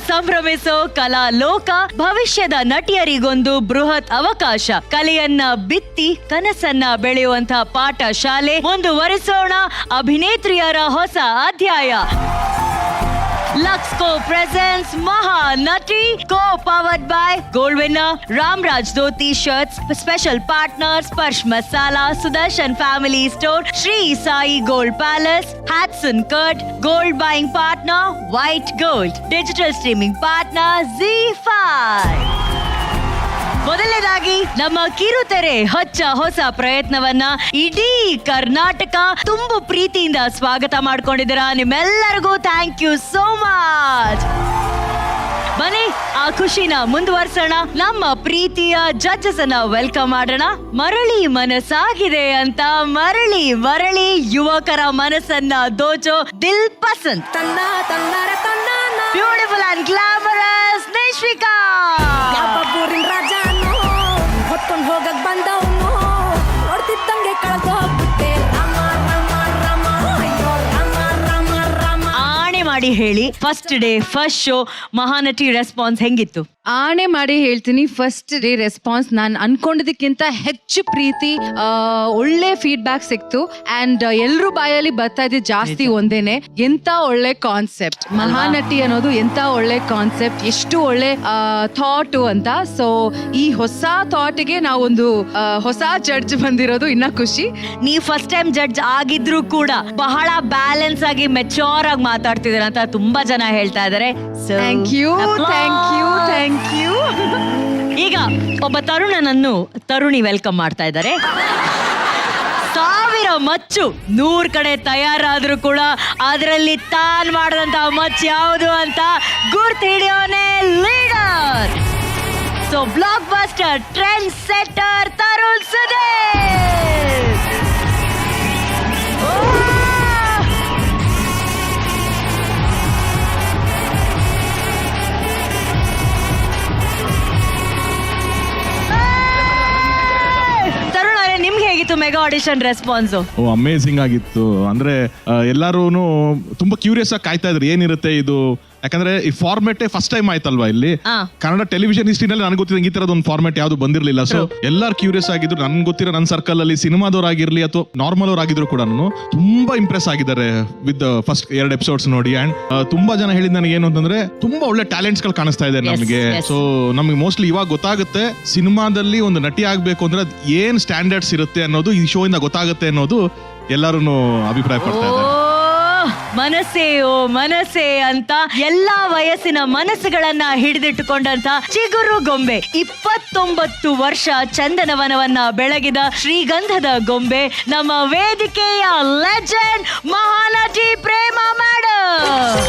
ಸಂಭ್ರಮಿಸೋ ಕಲಾ ಲೋಕ, ಭವಿಷ್ಯದ ನಟಿಯರಿಗೊಂದು ಬೃಹತ್ ಅವಕಾಶ. ಕಲೆಯನ್ನ ಬಿತ್ತಿ ಕನಸನ್ನ ಬೆಳೆಯುವಂತ ಪಾಠ ಶಾಲೆ. ಮುಂದುವರಿಸೋಣ ಅಭಿನೇತ್ರಿಯರ ಹೊಸ ಅಧ್ಯಾಯ. Luxco presents Mahanati, co-powered by Gold Winner, Ramraj Dhoti Shirts, special partners Sparsh Masala, Sudarshan Family Store, Sri Sai Gold Palace, Hudson Kurt, Gold Buying Partner White Gold, Digital Streaming Partner ZEE5. ಮೊದಲನೇದಾಗಿ ನಮ್ಮ ಕಿರುತೆರೆ ಹೊಚ್ಚ ಹೊಸ ಪ್ರಯತ್ನವನ್ನ ಇಡೀ ಕರ್ನಾಟಕ ತುಂಬು ಪ್ರೀತಿಯಿಂದ ಸ್ವಾಗತ ಮಾಡ್ಕೊಂಡಿದ್ದೀರಾ. ನಿಮ್ಮೆಲ್ಲರಿಗೂ ಥ್ಯಾಂಕ್ ಯು ಸೋ ಮಚ್. ಬನ್ನಿ ಆ ಖುಷಿನ ಮುಂದುವರ್ಸೋಣ. ನಮ್ಮ ಪ್ರೀತಿಯ ಜಡ್ಜಸ್ ಅನ್ನ ವೆಲ್ಕಮ್ ಮಾಡೋಣ. ಮರಳಿ ಮನಸ್ಸಾಗಿದೆ ಅಂತ ಮರಳಿ ಮರಳಿ ಯುವಕರ ಮನಸ್ಸನ್ನ ದೋಚೋ ದಿಲ್ ಪಸಂದ್, ಬ್ಯೂಟಿಫುಲ್ ಅಂಡ್ ಗ್ಲಾಮರಸ್ ನಿಶ್ವಿಕಾ. ಹೋಗಕ್ ಬಂದವನು ನೋಡ್ತಿದ್ದಂಗೆ ಕಳ್ದೋಗ್ಬಿಟ್ಟೆ. ಆಣೆ ಮಾಡಿ ಹೇಳಿ, first day first show Mahanati response ಹೆಂಗಿತ್ತು? ಆಣೆ ಮಾಡಿ ಹೇಳ್ತೀನಿ, ಫಸ್ಟ್ ಡೇ ರೆಸ್ಪಾನ್ಸ್ ನಾನು ಅನ್ಕೊಂಡಿದ್ದಕ್ಕಿಂತ ಹೆಚ್ಚು ಪ್ರೀತಿ, ಒಳ್ಳೆ ಫೀಡ್ಬ್ಯಾಕ್ ಸಿಕ್ತು. ಅಂಡ್ ಎಲ್ರೂ ಬಾಯಲ್ಲಿ ಬರ್ತಾ ಇದ್ದಿದ್ದು ಜಾಸ್ತಿ ಒಂದೇನೆ, ಎಂತ ಒಳ್ಳೆ ಕಾನ್ಸೆಪ್ಟ್ ಮಹಾನಟಿ ಅನ್ನೋದು, ಎಂತ ಒಳ್ಳೆ ಕಾನ್ಸೆಪ್ಟ್, ಎಷ್ಟು ಒಳ್ಳೆ ಥಾಟ್ ಅಂತ. ಸೊ ಈ ಹೊಸ ಥಾಟ್ಗೆ ನಾವೊಂದು ಹೊಸ ಜಡ್ಜ್ ಬಂದಿರೋದು ಇನ್ನ ಖುಷಿ. ನೀವು ಫಸ್ಟ್ ಟೈಮ್ ಜಡ್ಜ್ ಆಗಿದ್ರು ಕೂಡ ಬಹಳ ಬ್ಯಾಲೆನ್ಸ್ ಆಗಿ ಮೆಚೂರ್ ಆಗಿ ಮಾತಾಡ್ತಿದ್ದೀರ ಅಂತ ತುಂಬಾ ಜನ ಹೇಳ್ತಾ ಇದಾರೆ. Thank you, thank you, thank you. ಈಗ ಒಬ್ಬ ತರುಣನನ್ನು ತರುಣಿ ವೆಲ್ಕಮ್ ಮಾಡ್ತಾ ಇದ್ದಾರೆ. 1000 ಮಚ್ಚು 100 ಕಡೆ ತಯಾರಾದ್ರೂ ಕೂಡ ಅದರಲ್ಲಿ ತಾನ್ ಮಾಡಿದಂತ ಮಚ್ಚು ಯಾವುದು ಅಂತ ಗುರ್ತು ಹಿಡಿಯೋನೆ leader. So blockbuster trendsetter Tarun Sudesh. ನಿಮ್ಗೆ ಹೇಗಿತ್ತು ಮೆಗಾ ಆಡಿಷನ್ ರೆಸ್ಪಾನ್ಸ್? ಅಮೇಸಿಂಗ್ ಆಗಿತ್ತು. ಅಂದ್ರೆ ಎಲ್ಲಾರು ತುಂಬಾ ಕ್ಯೂರಿಯಸ್ ಆಗಿ ಕಾಯ್ತಾ ಇದ್ರು ಏನಿರುತ್ತೆ ಇದು. ಯಾಕಂದ್ರೆ ಈ ಫಾರ್ಮೆಟ್ ಫಸ್ಟ್ ಟೈಮ್ ಆಯ್ತಲ್ವಾ ಇಲ್ಲಿ ಕನ್ನಡ ಟೆಲಿವಿಷನ್ ಹಿಸ್ಟ್ರಿನಲ್ಲಿ. ನನ್ಗೆ ಗೊತ್ತಿದ್ದಂಗೆ ಈ ತರದ ಒಂದು ಫಾರ್ಮೆಟ್ ಯಾವ್ದು ಬಂದಿರ್ಲಿಲ್ಲ. ಸೊ ಎಲ್ಲಾರು ಕ್ಯೂರಿಯಸ್ ಆಗಿದ್ರು. ನನ್ಗೆ ಗೊತ್ತಿರೋ ನನ್ನ ಸರ್ಕಲ್ ಅಲ್ಲಿ ಸಿನಿಮಾದವರಾಗಿರ್ಲಿ ಅಥವಾ ನಾರ್ಮಲ್ ಅವರಾಗಿದ್ರು ಕೂಡ ತುಂಬಾ ಇಂಪ್ರೆಸ್ ಆಗಿದ್ದಾರೆ ವಿತ್ ಫಸ್ಟ್ 2 ಎಪಿಸೋಡ್ಸ್ ನೋಡಿ. ಅಂಡ್ ತುಂಬಾ ಜನ ಹೇಳಿದ್ ನನಗೆ ಏನು ಅಂತಂದ್ರೆ ತುಂಬಾ ಒಳ್ಳೆ ಟ್ಯಾಲೆಂಟ್ಸ್ ಗಳು ಕಾಣಿಸ್ತಾ ಇದೆ ನಮಗೆ. ಸೊ ನಮ್ಗೆ ಮೋಸ್ಟ್ಲಿ ಇವಾಗ ಗೊತ್ತಾಗುತ್ತೆ ಸಿನಿಮಾದಲ್ಲಿ ಒಂದು ನಟಿ ಆಗ್ಬೇಕು ಅಂದ್ರೆ ಏನ್ ಸ್ಟ್ಯಾಂಡರ್ಡ್ಸ್ ಇರುತ್ತೆ ಅನ್ನೋದು ಈ ಶೋ ಇಂದ ಗೊತ್ತಾಗುತ್ತೆ ಅನ್ನೋದು ಎಲ್ಲರೂ ಅಭಿಪ್ರಾಯ ಪಡ್ತಾ ಇದ್ದಾರೆ. ಮನಸ್ಸೇ ಓ ಮನಸ್ಸೇ ಅಂತ ಎಲ್ಲಾ ವಯಸ್ಸಿನ ಮನಸ್ಸುಗಳನ್ನ ಹಿಡಿದಿಟ್ಟುಕೊಂಡಂತ ಚಿಗುರು ಗೊಂಬೆ, 29 ವರ್ಷ ಚಂದನವನವನ್ನ ಬೆಳಗಿದ ಶ್ರೀಗಂಧದ ಗೊಂಬೆ, ನಮ್ಮ ವೇದಿಕೆಯ ಲೆಜೆಂಡ್ ಮಹಾನಟಿ ಪ್ರೇಮ ಮೇಡಮ್.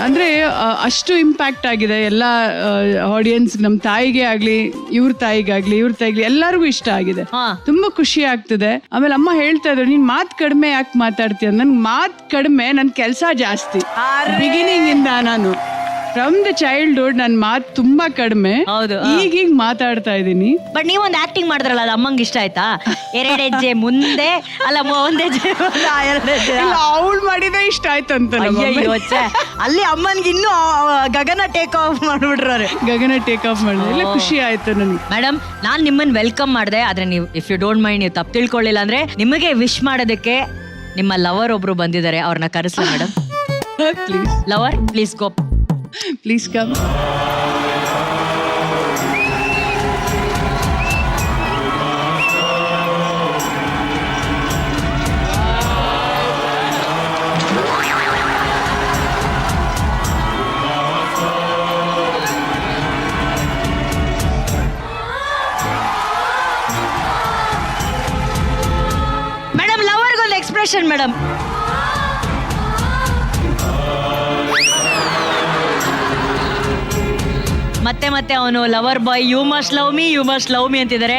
ಅಂದರೆ ಅಷ್ಟು ಇಂಪ್ಯಾಕ್ಟ್ ಆಗಿದೆ ಎಲ್ಲ ಆಡಿಯನ್ಸ್. ನಮ್ಮ ತಾಯಿಗೆ ಆಗ್ಲಿ, ಇವ್ರ ತಾಯಿಗಾಗ್ಲಿ ಎಲ್ಲರಿಗೂ ಇಷ್ಟ ಆಗಿದೆ. ತುಂಬಾ ಖುಷಿ ಆಗ್ತದೆ. ಆಮೇಲೆ ಅಮ್ಮ ಹೇಳ್ತಾ ಇದ್ರು, ನೀನ್ ಮಾತ್ ಕಡಿಮೆ ಯಾಕೆ ಮಾತಾಡ್ತೀಯ? ನನ್ ಮಾತ್ ಕಡಿಮೆ, ನನ್ ಕೆಲಸ ಜಾಸ್ತಿ. ಬಿಗಿನಿಂಗ್ ಇಂದ ನಾನು ಫ್ರಮ್ ದ ಚೈಲ್ಡ್ಹುಡ್ ನನ್ನ ಮಾತು ತುಂಬಾ ಕಡಿಮೆ. ಈಗ ಮಾತಾಡ್ತಾ ಇದೀನಿ. ಬಟ್ ನೀವೊಂದು ಆಕ್ಟಿಂಗ್ ಮಾಡಿದ್ರಲ್ಲ, ಅದು ಅಮ್ಮಂಗೆ ಇಷ್ಟ ಆಯ್ತಾ? 2 ಹೆಜ್ಜೆ ಮುಂದೆ ಅಲ್ಲ 1 ಹೆಜ್ಜೆ ಅವಳು ಮಾಡಿದ್ರೆ ಇಷ್ಟ ಆಯ್ತಂತ. ಅಲ್ಲಿ ಅಮ್ಮನ್ಗೆ ಇನ್ನೂ ಗಗನ ಟೇಕ್ ಆಫ್ ಮಾಡ್ಬಿಟ್ರೆ. ಗಗನ ಟೇಕ್ ಆಫ್ ಮಾಡಿದ್ರೆ ಎಲ್ಲ ಖುಷಿ ಆಯ್ತು ನನಗೆ. ಮೇಡಮ್, ನಾನ್ ನಿಮ್ಮನ್ನ ವೆಲ್ಕಮ್ ಮಾಡಿದೆ. ಆದ್ರೆ ನೀವು ಇಫ್ ಯು ಡೋಂಟ್ ಮೈಂಡ್, ನೀವು ತಪ್ಪು ತಿಳ್ಕೊಳ್ಳಿಲ್ಲ ಅಂದ್ರೆ, ನಿಮಗೆ ವಿಶ್ ಮಾಡೋದಕ್ಕೆ ನಿಮ್ಮ ಲವರ್ ಒಬ್ರು ಬಂದಿದ್ದಾರೆ. ಅವ್ರನ್ನ ಕರೆಸ್ಲಾ madam? Please lover, please go. Please come. Madam, ಲವರ್ಗೊಂದು ಎಕ್ಸ್ಪ್ರೆಷನ್ ಮೇಡಮ್. ಮತ್ತೆ ಮತ್ತೆ ಅವನು lover boy, you must love me ಅಂತಿದ್ದಾರೆ.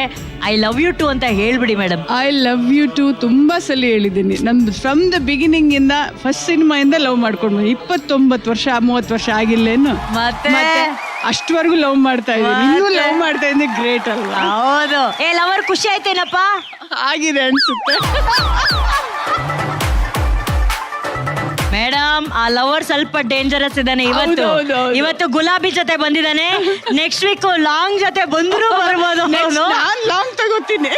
ಐ ಲವ್ ಯು ಟು ಅಂತ ಹೇಳ್ಬಿಡಿ madam. I love you too ತುಂಬಾ ಸಲ ಹೇಳಿದ್ದೀನಿ. ನಮ್ದು ಫ್ರಮ್ ದ ಬಿಗಿನಿಂಗ್ ಇಂದ ಫಸ್ಟ್ ಸಿನಿಮಾ ಇಂದ ಲವ್ ಮಾಡ್ಕೊಂಡು 29 ವರ್ಷ 30 ವರ್ಷ ಆಗಿಲ್ಲೇನು. ಮತ್ತೆ ಅಷ್ಟವರೆಗೂ ಲವ್ ಮಾಡ್ತಾ ಇದ್ದೀನಿ, ಇನ್ನೂ ಲವ್ ಮಾಡ್ತಾ ಇದ್ದೀನಿ. ಗ್ರೇಟ್ ಅಲ್ವಾ? ಹೌದು. ಲವರ್ ಖುಷಿ ಆಯ್ತೇನಪ್ಪ? ಆಗಿದೆ ಅನ್ಸುತ್ತೆ. ಮೇಡಮ್, ಆ ಲವರ್ ಸ್ವಲ್ಪ ಡೇಂಜರಸ್ ಇದ್ದಾನೆ ಇವತ್ತು. ಇವತ್ತು ಗುಲಾಬಿ ಜೊತೆ ಬಂದಿದ್ದಾನೆ, ನೆಕ್ಸ್ಟ್ ವೀಕ್ ಲಾಂಗ್ ಜೊತೆ ಬಂದ್ರು ಬರ್ಬೋದು. ನಾನ್ ಲಾಂಗ್ ತಗೋತೀನಿ.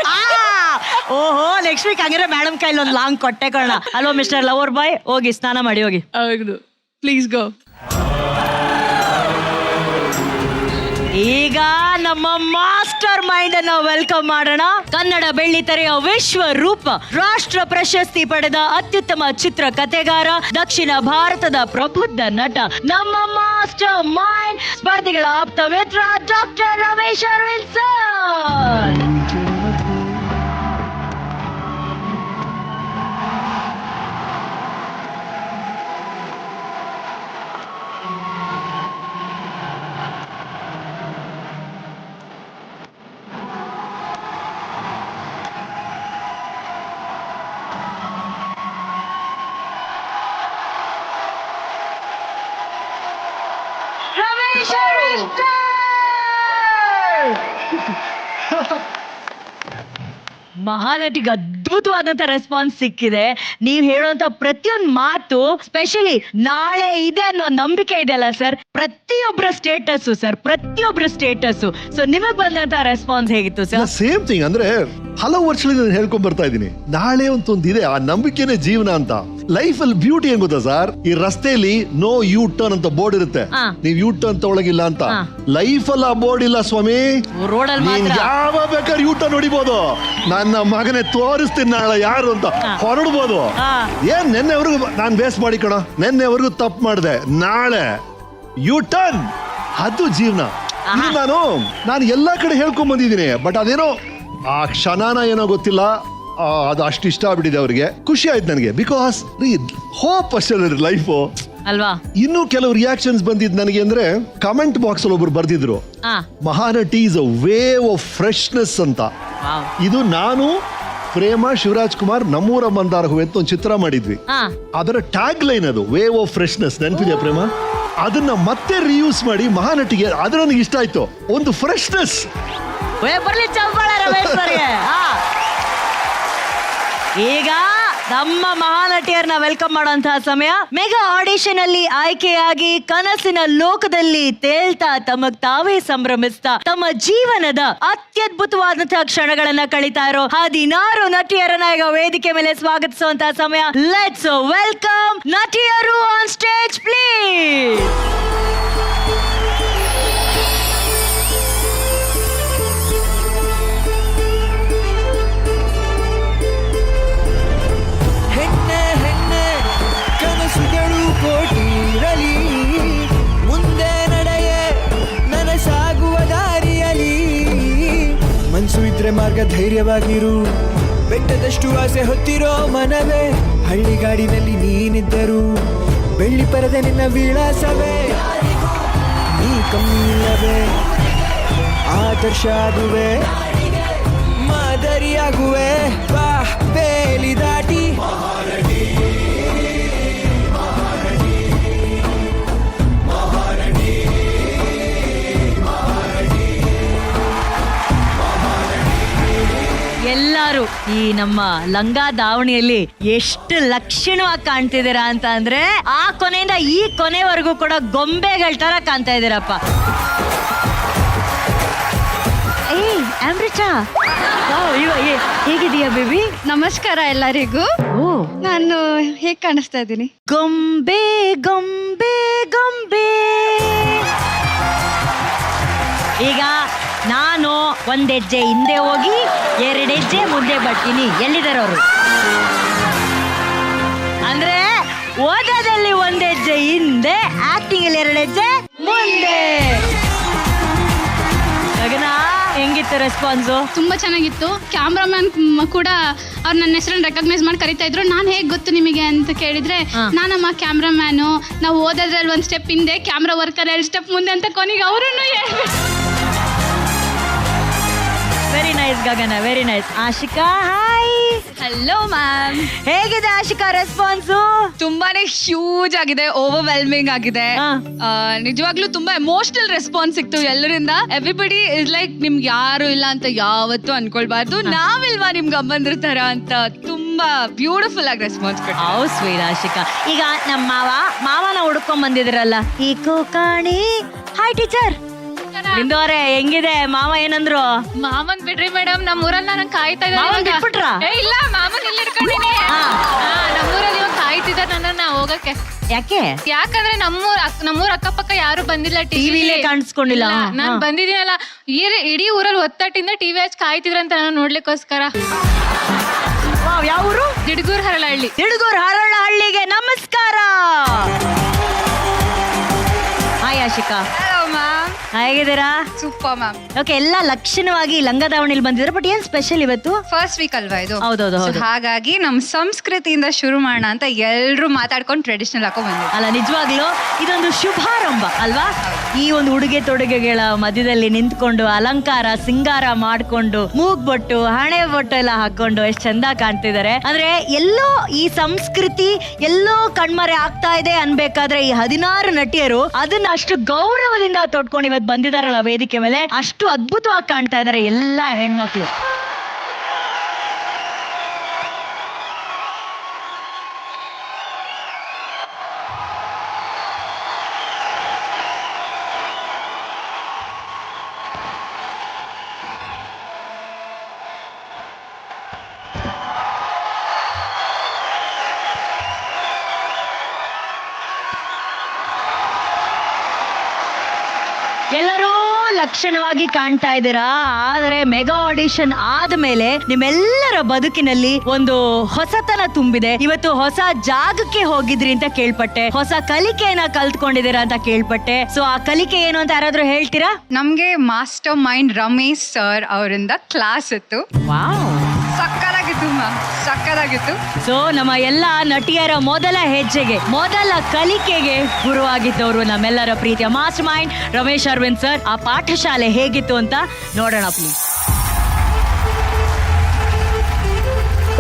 ಓಹೋ, ನೆಕ್ಸ್ಟ್ ವೀಕ್ ಹಂಗಿದ್ರೆ ಮೇಡಮ್ ಕೈಲಿ ಒಂದು ಲಾಂಗ್ ಕೊಟ್ಟೆ ಕೊಡೋಣ. ಹಲೋ ಮಿಸ್ಟರ್ ಲವರ್ ಬಾಯ್, ಹೋಗಿ ಸ್ನಾನ ಮಾಡಿ ಹೋಗಿ. ಹೌದು, ಪ್ಲೀಸ್ ಗೋ. ಈಗ ನಮ್ಮ ಮಾಸ್ಟರ್ ಮೈಂಡ್ ಅನ್ನ ವೆಲ್ಕಮ್ ಮಾಡೋಣ. ಕನ್ನಡ ಬೆಳ್ಳಿತೆರೆಯ ವಿಶ್ವ ರೂಪ, ರಾಷ್ಟ್ರ ಪ್ರಶಸ್ತಿ ಪಡೆದ ಅತ್ಯುತ್ತಮ ಚಿತ್ರಕಥೆಗಾರ, ದಕ್ಷಿಣ ಭಾರತದ ಪ್ರಬುದ್ಧ ನಟ, ನಮ್ಮ ಮಾಸ್ಟರ್ ಮೈಂಡ್ ಸ್ಪರ್ಧಿಗಳ ಆಪ್ತ ಮಿತ್ರ ಡಾಕ್ಟರ್ ರಮೇಶ್ ಅರವಿಂದ್ ಸರ್. ಮಹಾನಟಿಗೆ ಅದ್ಭುತವಾದಂತ ರೆಸ್ಪಾನ್ಸ್ ಸಿಕ್ಕಿದೆ. ನೀವ್ ಹೇಳುವಂತ ಪ್ರತಿಯೊಂದು ಮಾತು, ಸ್ಪೆಷಲಿ ನಾಳೆ ಇದೆ ಅನ್ನೋ ನಂಬಿಕೆ ಇದೆಯಲ್ಲ ಸರ್, ಪ್ರತಿಯೊಬ್ಬರ ಸ್ಟೇಟಸ್ ಸರ್, ಪ್ರತಿಯೊಬ್ಬರ ಸ್ಟೇಟಸ್. ಸೊ ನಿಮಗ್ ಬಂದಂತ ರೆಸ್ಪಾನ್ಸ್ ಹೇಗಿತ್ತು ಸರ್? Same thing. ಅಂದ್ರೆ ಹಲವು ವರ್ಷಗಳಿಂದ ನಾನು ಹೇಳ್ಕೊಂಡ್ ಬರ್ತಾ ಇದ್ದೀನಿ, ನಾಳೆ ಒಂದು ಇದೆ, ಆ ನಂಬಿಕೆನೇ ಜೀವನ ಅಂತ. ಲೈಫ್ ಅಲ್ಲಿ ಬ್ಯೂಟಿ ಏನ್ ಗೊತ್ತಾ ಸರ್, ಈ ರಸ್ತೆಯಲ್ಲಿ ನೋ ಯೂ ಟರ್ನ್ ಅಂತ ಬೋರ್ಡ್ ಇರುತ್ತೆ, ನೀವ್ ಯೂ ಟರ್ನ್ ತಗೊಳಗಿಲ್ಲ ಅಂತ. ಲೈಫ್ ಅಲ್ಲಿ ಆ ಬೋರ್ಡ್ ಇಲ್ಲ ಸ್ವಾಮಿ, ನೀನ್ ಯಾವ ಬೇಕಾದ್ರೆ ಯೂ ಟರ್ನ್ ಹೊಡಿಬಹುದು. ನನ್ನ ಮಗನೇ ತೋರಿಸ್ತೀನಿ ನಾಳೆ ಯಾರು ಅಂತ, ಹೊರಡ್ಬೋದು. ಏನ್ ನೆನ್ನೆವರೆಗೂ ನಾನ್ ಬೇಸ್ ಮಾಡಿ ಕಣ, ನೆನ್ನೆವರೆಗೂ ತಪ್ಪು ಮಾಡಿದೆ, ನಾಳೆ ಯೂ ಟರ್ನ್, ಅದು ಜೀವನ. ನಾನು ಎಲ್ಲಾ ಕಡೆ ಹೇಳ್ಕೊಂಡ್ ಬಂದಿದ್ದೀನಿ, ಬಟ್ ಅದೇನೋ ಆ ಕ್ಷಣನ ಏನೋ ಗೊತ್ತಿಲ್ಲ, ಅದು ಅಷ್ಟು ಇಷ್ಟ ಆಗ್ಬಿಟ್ಟಿದೆ ಅವ್ರಿಗೆ. ಖುಷಿ ಆಯ್ತು ನನಗೆ, ಬಿಕಾಸ್ ಹೋಪ್ ಅಷ್ಟೇ ಲೈಫು ಅಲ್ವಾ. ಇನ್ನು ಕೆಲವು ರಿಯಾಕ್ಷನ್ಸ್ ಬಂದಿದ್ ನನಗೆ ಅಂದ್ರೆ, ಕಮೆಂಟ್ ಬಾಕ್ಸ್ ಅಲ್ಲಿ ಒಬ್ರು ಬರ್ದಿದ್ರು, Mahanati is a wave of freshness ಅಂತ. ಇದು ನಾನು, ಪ್ರೇಮ, ಶಿವರಾಜ್ ಕುಮಾರ್, ನಮ್ಮೂರ ಮಂದಾರ ಹೂವೆ ಅಂತ ಒಂದು ಚಿತ್ರ ಮಾಡಿದ್ವಿ. ಅದರ ಟ್ಯಾಗ್ ಲೈನ್ ಅದು ವೇವ್ ಆಫ್ ಫ್ರೆಶ್ನೆಸ್. ನೆನಪಿದ್ಯಾ ಪ್ರೇಮ? ಅದನ್ನ ಮತ್ತೆ ರಿಯೂಸ್ ಮಾಡಿ ಮಹಾನಟಿಗೆ, ಅದು ನನಗೆ ಇಷ್ಟ ಆಯ್ತು. ಒಂದು ಫ್ರೆಶ್ನೆಸ್. ಬರ್ಲಿ ಚಪ್ಪಾಳೆ ರಮೇಶ್ ಸರ್ಗೆ. ಈಗ ನಮ್ಮ ಮಹಾನಟಿಯರನ್ನ ವೆಲ್ಕಮ್ ಮಾಡುವಂತಹ ಸಮಯ. ಮೆಗಾ ಆಡಿಷನ್ ಅಲ್ಲಿ ಆಯ್ಕೆಯಾಗಿ ಕನಸಿನ ಲೋಕದಲ್ಲಿ ತೇಲ್ತಾ ತಮಗ್ ತಾವೇ ಸಂಭ್ರಮಿಸ್ತಾ ತಮ್ಮ ಜೀವನದ ಅತ್ಯದ್ಭುತವಾದಂತಹ ಕ್ಷಣಗಳನ್ನ ಕಳೀತಾ ಇರೋ 16 ನಟಿಯರನ್ನ ಈಗ ವೇದಿಕೆ ಮೇಲೆ ಸ್ವಾಗತಿಸುವಂತಹ ಸಮಯ. ಲೆಟ್ಸ್ ವೆಲ್ಕಮ್ ನಟಿಯರು ಆನ್ ಸ್ಟೇಜ್ ಪ್ಲೀಸ್. ಕೋಟಿರಲಿ ಮುಂದೆ ನಡೆಯೇ ನನಸಾಗುವ ದಾರಿಯಲಿ, ಮನ್ಸು ಇದ್ರೆ ಮಾರ್ಗ ಧೈರ್ಯವಾಗಿರು, ಬೆಟ್ಟದಷ್ಟು ಆಸೆ ಹೊತ್ತಿರೋ ಮನವೇ, ಹಳ್ಳಿಗಾಡಿನಲ್ಲಿ ನೀನಿದ್ದರು ಬೆಳ್ಳಿ ಪರದೆ ನಿನ್ನ ವಿಳಾಸವೇ, ನೀ ಕಮ್ಮಿ ಇಲ್ಲವೇ, ಆದರ್ಶ ಆಗುವೆ, ಮಾದರಿಯಾಗುವೆ, ಬಾ ಬೇಲಿ ದಾಟಿ. ಎಲ್ಲರೂ ಈ ನಮ್ಮ ಲಂಗಾ ದಾವಣಿಯಲ್ಲಿ ಎಷ್ಟು ಲಕ್ಷಣವಾಗಿ ಕಾಣ್ತಿದ್ದೀರಾ ಅಂತ ಅಂದ್ರೆ, ಆ ಕೊನೆಯಿಂದ ಈ ಕೊನೆವರೆಗೂ ಕೂಡ ಗೊಂಬೆಗಳ ತರ ಕಾಣ್ತಾ ಇದ್ದೀರಪ್ಪ. ಅಮೃತ, ಹೇಗಿದೀಯಾ ಬೇಬಿ? ನಮಸ್ಕಾರ ಎಲ್ಲರಿಗೂ. ನಾನು ಹೇಗ್ ಕಾಣಿಸ್ತಾ ಇದ್ದೀನಿ? ಗೊಂಬೆ ಗೊಂಬೆ ಗೊಂಬೆ. ಈಗ ನಾನು ಒಂದ್ ಹೆಜ್ಜೆ ಹಿಂದೆ ಹೋಗಿ 2 ಹೆಜ್ಜೆ ಮುಂದೆ ಬರ್ತೀನಿ. ಎಲ್ಲಿದಾರವ್ರು? ಅಂದ್ರೆ ಓದೋದಲ್ಲಿ 1 ಹೆಜ್ಜೆ ಹಿಂದೆ, ಆಕ್ಟಿಂಗ್ ಅಲ್ಲಿ 2 ಹೆಜ್ಜೆ ಮುಂದೆ. ಗಗನ, ಹೆಂಗಿತ್ತು ರೆಸ್ಪಾನ್ಸು? ತುಂಬಾ ಚೆನ್ನಾಗಿತ್ತು. ಕ್ಯಾಮ್ರಾಮನ್ ಕೂಡ ಅವ್ರು ನನ್ನ ಹೆಸರನ್ನು ರೆಕಗ್ನೈಸ್ ಮಾಡಿ ಕರಿತಾ ಇದ್ರು. ನಾನು ಹೇಗೆ ಗೊತ್ತು ನಿಮಗೆ ಅಂತ ಕೇಳಿದ್ರೆ, ನಾನಮ್ಮ ಕ್ಯಾಮ್ರಾಮ್ಯಾನು, ನಾವು ಓದೋದ್ರಲ್ಲಿ 1 ಸ್ಟೆಪ್ ಹಿಂದೆ, ಕ್ಯಾಮ್ರಾ ವರ್ಕರ್ 2 ಸ್ಟೆಪ್ ಮುಂದೆ ಅಂತ ಕೊನೆಗೆ ಅವರನ್ನು very nice Gagana, very nice. Ashika, hi. Hello ma'am. ಹೇಗಿದೆ ಆಶಿಕಾ ರೆಸ್ಪಾನ್ಸು? ತುಂಬಾನೇ ಹ್ಯೂಜ್ ಆಗಿದೆ, ಓವರ್ವೆಲ್ಮಿಂಗ್ ಆಗಿದೆ. ನಿಜವಾಗ್ಲೂ ತುಂಬಾ ಎಮೋಷನಲ್ ರೆಸ್ಪಾನ್ಸ್ ಸಿಕ್ತು ಎಲ್ಲರಿಂದ. ಎವ್ರಿಬಡಿ ಇಸ್ ಲೈಕ್ ನಿಮ್ಗೆ ಯಾರು ಇಲ್ಲ ಅಂತ ಯಾವತ್ತೂ ಅನ್ಕೊಳ್ಬಾರ್ದು, ನಾವಿಲ್ವಾ ನಿಮ್ಗೆ ಅಮ್ಮಂದ್ರ ತರ ಅಂತ ತುಂಬಾ ಬ್ಯೂಟಿಫುಲ್ ಆಗಿ ರೆಸ್ಪಾನ್ಸ್ ಕೊಟ್ಟು. How sweet Ashika. ಈಗ ನಮ್ಮ ಮಾವನ ಹುಡ್ಕೊಂಡ್ ಬಂದಿದ್ರಲ್ಲ ಈ ಕೋಕಾಣಿ. Hi teacher. ನಿಂದೋರೆ ಹೆಂಗಿದೆ ಮಾವ? ಏನಂದ್ರು? ಮಾಮನ್ ಬಿಡ್ರಿ ಮೇಡಮ್, ನಮ್ಮೂರಲ್ಲಿ ನಾನು ಕಾಯ್ತಾ ಮಾವನ್ ಬಿಟ್ಬಿಟ್ರಾ? ಇಲ್ಲ ಮಾಮನ್ ಇಲ್ಲಿ ಇಟ್ಕೊಂಡಿನಿ. ನಮ್ಮೂರಲ್ಲಿ ಇವಾಗ ಕಾಯ್ತಿದ್ದಾರೆ ನನ್ನನ್ನ ಹೋಗಕ್ಕೆ. ಯಾಕೆ? ಯಾಕಂದ್ರೆ ನಮ್ಮೂರ್ ಅಕ್ಕಪಕ್ಕ ಯಾರು ಬಂದಿಲ್ಲ, ಟಿವಿಲೇ ಕಾಣಿಸ್ಕೊಂಡಿಲ್ಲ. ನಾನ್ ಬಂದಿದ್ದೀನಲ್ಲ, ಇಡೀ ಊರಲ್ಲಿ ಒತ್ತಟ್ಟಿಂದ ಟಿವಿ ಹಚ್ಚಿ ಕಾಯ್ತಿದ್ರಂತ ನಾನು ನೋಡ್ಲಿಕ್ಕೋಸ್ಕರ. ಯಾವ ಊರು? ದಿಡ್ಗೂರ್ ಹರಳಹಳ್ಳಿ. ದಿಡ್ಗೂರ್ ಹರಳಹಳ್ಳಿಗೆ ನಮಸ್ಕಾರ. ಹಾಯ್ ಆಶಿಕಾ. Hello ma'am. ಹೇಗಿದ್ದೀರಾ? Super ma'am. ಓಕೆ, ಎಲ್ಲ ಲಕ್ಷಣವಾಗಿ ಲಂಗ ದಾವಣಿಲಿ ಬಂದಿದ್ರೆ, ಬಟ್ ಏನ್ ಸ್ಪೆಷಲ್ ಇವತ್ತು? ಫಸ್ಟ್ ವೀಕ್ ಅಲ್ವಾ ಇದು? ಹೌದೌದು. So ಹಾಗಾಗಿ ನಮ್ ಸಂಸ್ಕೃತಿಯಿಂದ ಶುರು ಮಾಡೋಣ ಅಂತ ಎಲ್ರು ಮಾತಾಡ್ಕೊಂಡು ಟ್ರೆಡಿಷನಲ್ ಹಾಕೊಂಡ್ ಬಂದಿದ್ವಿ. ಅಲ್ಲ, ನಿಜವಾಗ್ಲೂ ಇದೊಂದು ಶುಭಾರಂಭ ಅಲ್ವಾ? ಈ ಒಂದು ಉಡುಗೆ ತೊಡುಗೆಗಳ ಮಧ್ಯದಲ್ಲಿ ನಿಂತ್ಕೊಂಡು ಅಲಂಕಾರ ಸಿಂಗಾರ ಮಾಡ್ಕೊಂಡು ಮೂಗ್ಬೊಟ್ಟು ಹಣೆ ಬೊಟ್ಟು ಎಲ್ಲ ಹಾಕೊಂಡು ಎಷ್ಟು ಚಂದ ಕಾಣ್ತಿದ್ದಾರೆ. ಅಂದ್ರೆ ಎಲ್ಲೋ ಈ ಸಂಸ್ಕೃತಿ ಎಲ್ಲೋ ಕಣ್ಮರೆ ಆಗ್ತಾ ಇದೆ ಅನ್ಬೇಕಾದ್ರೆ ಈ 16 ನಟಿಯರು ಅದನ್ನ ಅಷ್ಟು ಗೌರವದಿಂದ ತೊಡ್ಕೊಂಡು ಇವತ್ತು ಬಂದಿದಾರಲ್ಲ ವೇದಿಕೆ ಮೇಲೆ, ಅಷ್ಟು ಅದ್ಭುತವಾಗಿ ಕಾಣ್ತಾ ಇದಾರೆ ಎಲ್ಲ ಹೆಣ್ಮಕ್ಳು. ಎಲ್ಲರೂ ಲಕ್ಷಣವಾಗಿ ಕಾಣ್ತಾ ಇದ್ದೀರಾ. ಆದ್ರೆ ಮೆಗಾ ಆಡಿಷನ್ ಆದ್ಮೇಲೆ ನಿಮ್ಮೆಲ್ಲರ ಬದುಕಿನಲ್ಲಿ ಒಂದು ಹೊಸತನ ತುಂಬಿದೆ. ಇವತ್ತು ಹೊಸ ಜಾಗಕ್ಕೆ ಹೋಗಿದ್ರಿ ಅಂತ ಕೇಳ್ಪಟ್ಟೆ, ಹೊಸ ಕಲಿಕೆಯನ್ನ ಕಲ್ತ್ಕೊಂಡಿದ್ದೀರಾ ಅಂತ ಕೇಳ್ಪಟ್ಟೆ. ಸೊ ಆ ಕಲಿಕೆ ಏನು ಅಂತ ಯಾರಾದ್ರೂ ಹೇಳ್ತೀರಾ? ನಮ್ಗೆ ಮಾಸ್ಟರ್ ಮೈಂಡ್ ರಮೇಶ್ ಸರ್ ಅವರಿಂದ ಕ್ಲಾಸ್ ಇತ್ತು. ವಾವ್, ಸಕ್ಕದಾಗಿತ್ತು ಮ್ಯಾಮ್, ಸಕ್ಕದಾಗಿತ್ತು. ಸೊ ನಮ್ಮ ಎಲ್ಲ ನಟಿಯರ ಮೊದಲ ಹೆಜ್ಜೆಗೆ, ಮೊದಲ ಕಲಿಕೆಗೆ ಗುರುವಾಗಿದ್ದವರು ನಮ್ಮೆಲ್ಲರ ಪ್ರೀತಿಯ master mind Ramesh Aravind sir. ಆ ಪಾಠಶಾಲೆ ಹೇಗಿತ್ತು ಅಂತ ನೋಡೋಣ ಪ್ಲೀಸ್.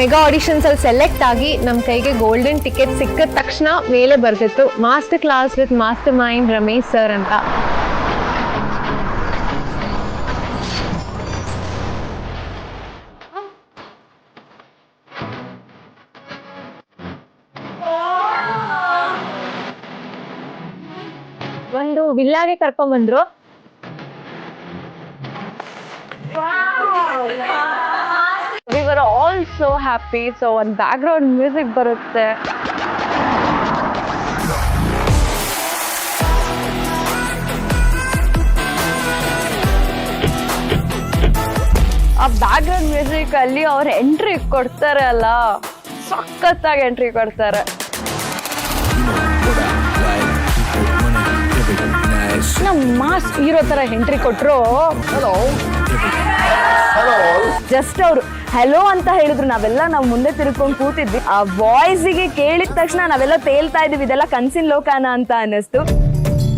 ಮೆಗಾ ಆಡಿಷನ್ಸ್ ಅಲ್ಲಿ ಸೆಲೆಕ್ಟ್ ಆಗಿ ನಮ್ಮ ಕೈಗೆ ಗೋಲ್ಡನ್ ಟಿಕೆಟ್ ಸಿಕ್ಕಿದ ತಕ್ಷಣ ಮೇಲೆ ಬರ್ತಿತ್ತು master class with master mind Ramesh sir ಅಂತ. ಒಂದು ವಿಲ್ಲಾಗೆ ಕರ್ಕೊಂಡ್ ಬಂದ್ರು. We were all so happy. So ಒಂದು ಬ್ಯಾಕ್ಗ್ರೌಂಡ್ ಮ್ಯೂಸಿಕ್ ಬರುತ್ತೆ. ಆ ಬ್ಯಾಕ್ಗ್ರೌಂಡ್ ಮ್ಯೂಸಿಕ್ ಅಲ್ಲಿ ಅವ್ರ ಎಂಟ್ರಿ ಕೊಡ್ತಾರೆ ಅಲ್ಲ, ಸಖತ್ತಾಗಿ ಎಂಟ್ರಿ ಕೊಡ್ತಾರೆ. ನಮ್ಮ ಮಾಸ್ ಹೀರೋ ತರ ಎಂಟ್ರಿ ಕೊಟ್ರು. ಜಸ್ಟ್ ಅವ್ರು ಹೆಲೋ ಅಂತ ಹೇಳಿದ್ರು, ನಾವು ಮುಂದೆ ತಿರ್ಕೊಂಡು ಕೂತಿದ್ವಿ. ಆ ವಾಯ್ಸಿಗೆ ಕೇಳಿದ ತಕ್ಷಣ ನಾವೆಲ್ಲ ತೇಲ್ತಾ ಇದೀವಿ, ಇದೆಲ್ಲ ಕನ್ಸಿನ ಲೋಕಾನ ಅಂತ ಅನ್ನಿಸ್ತು.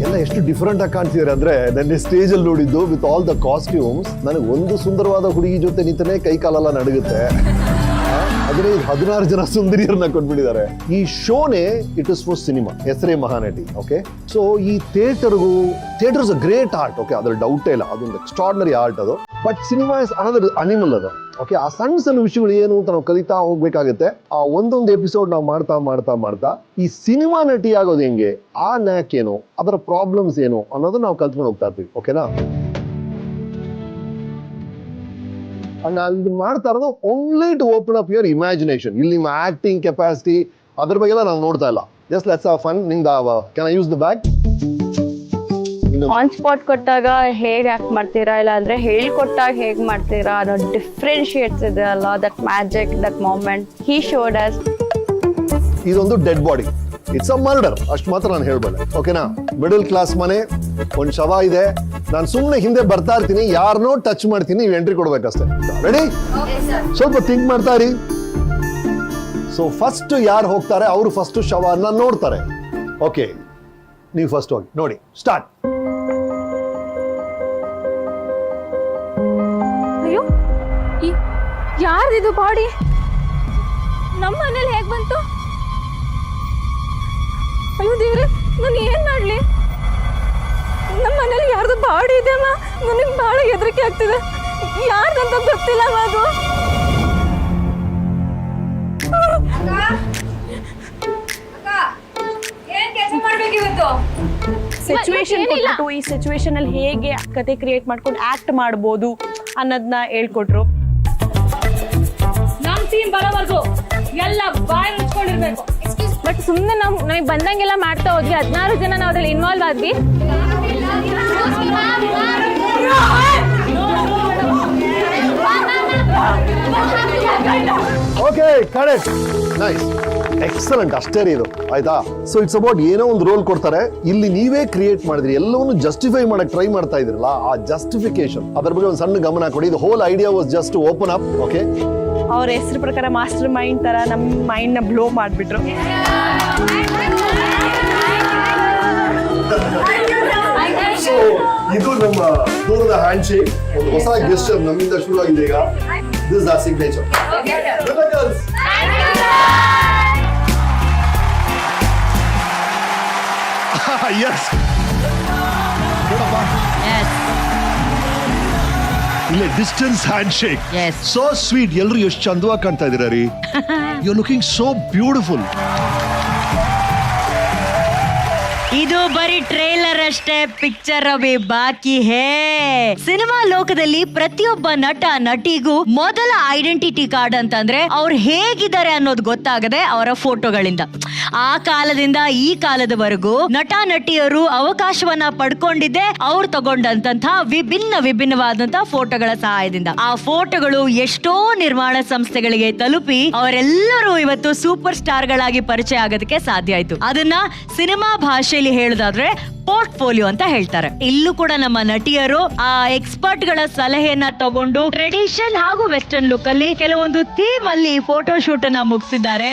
ಎಲ್ಲ ಎಷ್ಟು ಡಿಫ್ರೆಂಟ್ ಆಗಿ ಕಾಣ್ತಿದ್ದಾರೆ ಅಂದ್ರೆ, ನನ್ನ ಸ್ಟೇಜ್ ಅಲ್ಲಿ ನೋಡಿದ್ದು ವಿತ್ ಆಲ್ ದ ಕಾಸ್ಟ್ಯೂಮ್ಸ್, ನನಗೆ ಒಂದು ಸುಂದರವಾದ ಹುಡುಗಿ ಜೊತೆ ನಿಂತನೇ ಕೈ ಕಾಲೆಲ್ಲ ನಡುಗುತ್ತೆ. ಅದನ್ನ 16 ಜನ ಸುಂದರಿಯರನ್ನ ಕೊಟ್ಬಿಟ್ಟಿದ್ದಾರೆ. ಈ ಶೋನೇ ಇಟ್ ಇಸ್ ಫಾರ್ ಸಿನಿಮಾ, ಹೆಸರೇ ಮಹಾನಟಿ. ಓಕೆ, ಸೊ ಈ theatre is a great art. Okay, ಅದ್ರ ಡೌಟೇ ಇಲ್ಲ, ಅದೊಂದು ಎಕ್ಸ್ಟ್ರಾರ್ಡಿನರಿ ಆರ್ಟ್ ಅದು. But cinema is another animal ಅದು. ಓಕೆ, ಆ ಸಣ್ಣ ಸಣ್ಣ ವಿಷಯಗಳು ಏನು ಅಂತ ನಾವು ಕಲಿತಾ ಹೋಗ್ಬೇಕಾಗುತ್ತೆ. ಆ ಒಂದೊಂದು ಎಪಿಸೋಡ್ ನಾವು ಮಾಡ್ತಾ ಈ ಸಿನಿಮಾ ನಟಿ ಆಗೋದು ಹೆಂಗೆ, ಆ ನ್ಯಾಕ್ ಏನು, ಅದರ ಪ್ರಾಬ್ಲಮ್ಸ್ ಏನು ಅನ್ನೋದು ನಾವು ಕಲ್ತ್ಕೊಂಡು ಹೋಗ್ತಾ ಇರ್ತೀವಿ. ಓಕೆನಾ? ಅಲ್ಲಿ ಮಾಡ್ತಾ ಇರೋದು only to open up your imagination. ಇಲ್ಲಿ ನಿಮ್ಮ ಆಕ್ಟಿಂಗ್ ಕೆಪಾಸಿಟಿ ಅದ್ರ ಬಗ್ಗೆ ಎಲ್ಲ ನಾವು ನೋಡ್ತಾ ಇಲ್ಲ. Just let's have fun. Can I use the bag? On spot ಕೊಟ್ಟಾಗ ಹೇಗೆ ಆಕ್ಟ್ ಮಾಡ್ತೀರಾ, ಇಲ್ಲ ಅಂದ್ರೆ ಹೇಳ್ಕೊಟ್ಟಾಗ ಹೇಗೆ ಮಾಡ್ತೀರಾ, ಅದು ಡಿಫ್ರೆನ್ಶಿಯೇಟ್ಸ್ ಇದೆ ಅಲ್ಲ, that magic, that moment he showed us. ಇದೊಂದು dead body, it's a murder, ಅಷ್ಟು ಮಾತ್ರ ನಾನು ಹೇಳ್ಬಲ್ಲೆ. ಓಕೆನಾ? ಮಿಡಲ್ ಕ್ಲಾಸ್ ಮನೆ, ಒಂದು ಶವ ಇದೆ. ನಾನು ಸುಮ್ಮನೆ ಹಿಂದೆ ಬರ್ತಾ ಇರ್ತೀನಿ, ಯಾರನ್ನೋ ಟಚ್ ಮಾಡ್ತೀನಿ, ನೀವು ಎಂಟ್ರಿ ಕೊಡ್ಬೇಕಷ್ಟೇ. ರೆಡಿ? ಸ್ವಲ್ಪ ಥಿಂಕ್ ಮಾಡ್ತಾ ಇರಿ. ಸೊ ಫಸ್ಟ್ ಯಾರು ಹೋಗ್ತಾರೆ ಅವರು ಫಸ್ಟ್ ಶವನ್ನ ನೋಡ್ತಾರೆ. ಓಕೆ, ನೀವು ಫಸ್ಟ್ ಹೋಗಿ ನೋಡಿ. ಸ್ಟಾರ್ಟ್. ಅಯ್ಯೋ, ಯಾರ್ದಿದು ಬಾಡಿ? ನಮ್ಮ ಮನೇಲಿ ಹೇಗೆ ಬಂತು? ಅಯ್ಯೋ ದೇವ್ರೆ, ನಾನು ಏನು ಮಾಡಲಿ? ನಮ್ಮ ಮನೇಲಿ ಯಾರ್ದು ಬಾಡಿ ಇದೆ ಅಮ್ಮ, ನನಗೆ ಭಾಳ ಹೆದರಿಕೆ ಆಗ್ತಿದೆ. ಯಾರ್ದಂತ ಗೊತ್ತಿಲ್ಲ ಅಮ್ಮ ಅದು. ಸಿಚುವೇಶನ್ ಕೊಟ್ಬಿಟ್ಟು ಈ ಸಿಚುವೇಶನ್ ಅಲ್ಲಿ ಹೇಗೆ ಕತೆ ಕ್ರಿಯೇಟ್ ಮಾಡ್ಕೊಂಡು ಆಕ್ಟ್ ಮಾಡ್ಬೋದು ಅನ್ನೋದನ್ನ ಹೇಳ್ಕೊಟ್ರು. ನಮ್ ಸೀನ್ ಬರೋವರೆಗೂ ಎಲ್ಲ ಬಾಯಿ ಮುಚ್ಕೊಂಡಿರ್ಬೇಕು. ಬಟ್ ಸುಮ್ಮನೆ ನಮಗೆ ಬಂದಂಗೆಲ್ಲ ಮಾಡ್ತಾ ಹೋದ್ವಿ. 16 ಜನ ನಾವು ಅದ್ರಲ್ಲಿ ಇನ್ವಾಲ್ವ್ ಆದ್ವಿ. Okay, correct, nice, excellent. ಅಷ್ಟೇ ರೀ ಇದು, ಆಯ್ತಾ? ಸೊ ಇಟ್ಸ್ ಅಬೌಟ್ ಏನೋ ಒಂದು ರೋಲ್ ಕೊಡ್ತಾರೆ, ಇಲ್ಲಿ ನೀವೇ ಕ್ರಿಯೇಟ್ ಮಾಡಿದ್ರಿ, ಎಲ್ಲವನ್ನು ಜಸ್ಟಿಫೈ ಮಾಡಕ್ ಟ್ರೈ ಮಾಡ್ತಾ ಇದ್ರಲ್ಲ, ಆ ಜಸ್ಟಿಫಿಕೇಶನ್ ಅದ್ರ ಬಗ್ಗೆ ಒಂದು ಸಣ್ಣ ಗಮನ ಕೊಡಿ. ಇದು hole idea was just open up. Okay, ಅವ್ರ ಹೆಸರು ಪ್ರಕಾರ ಮಾಸ್ಟರ್ ಮೈಂಡ್ ತರ ನಮ್ಮ ಮೈಂಡ್ ನ ಬ್ಲೋ ಮಾಡ್ಬಿಟ್ರು. ಇದು ನಮ್ಮ ದೂರದ ಹ್ಯಾಂಡ್ ಶೇಕ್, ಒಂದು ಹೊಸ ಗೆಸ್ಟರ್ ನಮ್ಮಿಂದ ಶುರು ಆಗಿದೆ ಈಗ. This is our signature. Yes, ಇಲ್ಲೇ distance handshake. So sweet. ಎಲ್ರು ಎಷ್ಟು ಚಂದವಾಗಿ ಕಾಣ್ತಾ ಇದೀರ ರೀ. You are looking so beautiful. ಇದು ಬರೀ ಟ್ರೇಲರ್ ಅಷ್ಟೇ, ಪಿಕ್ಚರ್ ಅಭಿ ಬಾಕಿ ಹೇ. ಸಿನಿಮಾ ಲೋಕದಲ್ಲಿ ಪ್ರತಿಯೊಬ್ಬ ನಟ ನಟಿಗೂ ಮೊದಲ ಐಡೆಂಟಿಟಿ ಕಾರ್ಡ್ ಅಂತಂದ್ರೆ ಅವ್ರು ಹೇಗಿದ್ದಾರೆ ಅನ್ನೋದು ಗೊತ್ತಾಗದೆ ಅವರ ಫೋಟೋಗಳಿಂದ. ಆ ಕಾಲದಿಂದ ಈ ಕಾಲದವರೆಗೂ ನಟ ನಟಿಯರು ಅವಕಾಶವನ್ನ ಪಡ್ಕೊಂಡಿದ್ದೆ ಅವ್ರು ತಗೊಂಡಂತಹ ವಿಭಿನ್ನವಾದಂತಹ ಫೋಟೋಗಳ ಸಹಾಯದಿಂದ. ಆ ಫೋಟೋಗಳು ಎಷ್ಟೋ ನಿರ್ಮಾಣ ಸಂಸ್ಥೆಗಳಿಗೆ ತಲುಪಿ ಅವರೆಲ್ಲರೂ ಇವತ್ತು ಸೂಪರ್ ಸ್ಟಾರ್ ಗಳಾಗಿ ಪರಿಚಯ ಆಗೋದಕ್ಕೆ ಸಾಧ್ಯ ಆಯ್ತು. ಅದನ್ನ ಸಿನಿಮಾ ಭಾಷೆಯಲ್ಲಿ ಹೇಳೋದಾದ್ರೆ ಪೋರ್ಟ್ಫೋಲಿಯೋ ಅಂತ ಹೇಳ್ತಾರೆ. ಇಲ್ಲೂ ಕೂಡ ನಮ್ಮ ನಟಿಯರು ಆ ಎಕ್ಸ್ಪರ್ಟ್ ಗಳ ಸಲಹೆಯನ್ನ ತಗೊಂಡು ಟ್ರೆಡಿಷನ್ ಹಾಗೂ ವೆಸ್ಟರ್ನ್ ಲುಕ್ ಅಲ್ಲಿ ಕೆಲವೊಂದು ಥೀಮ್ ಅಲ್ಲಿ ಫೋಟೋ ಶೂಟ್ ಅನ್ನ ಮುಗಿಸಿದ್ದಾರೆ.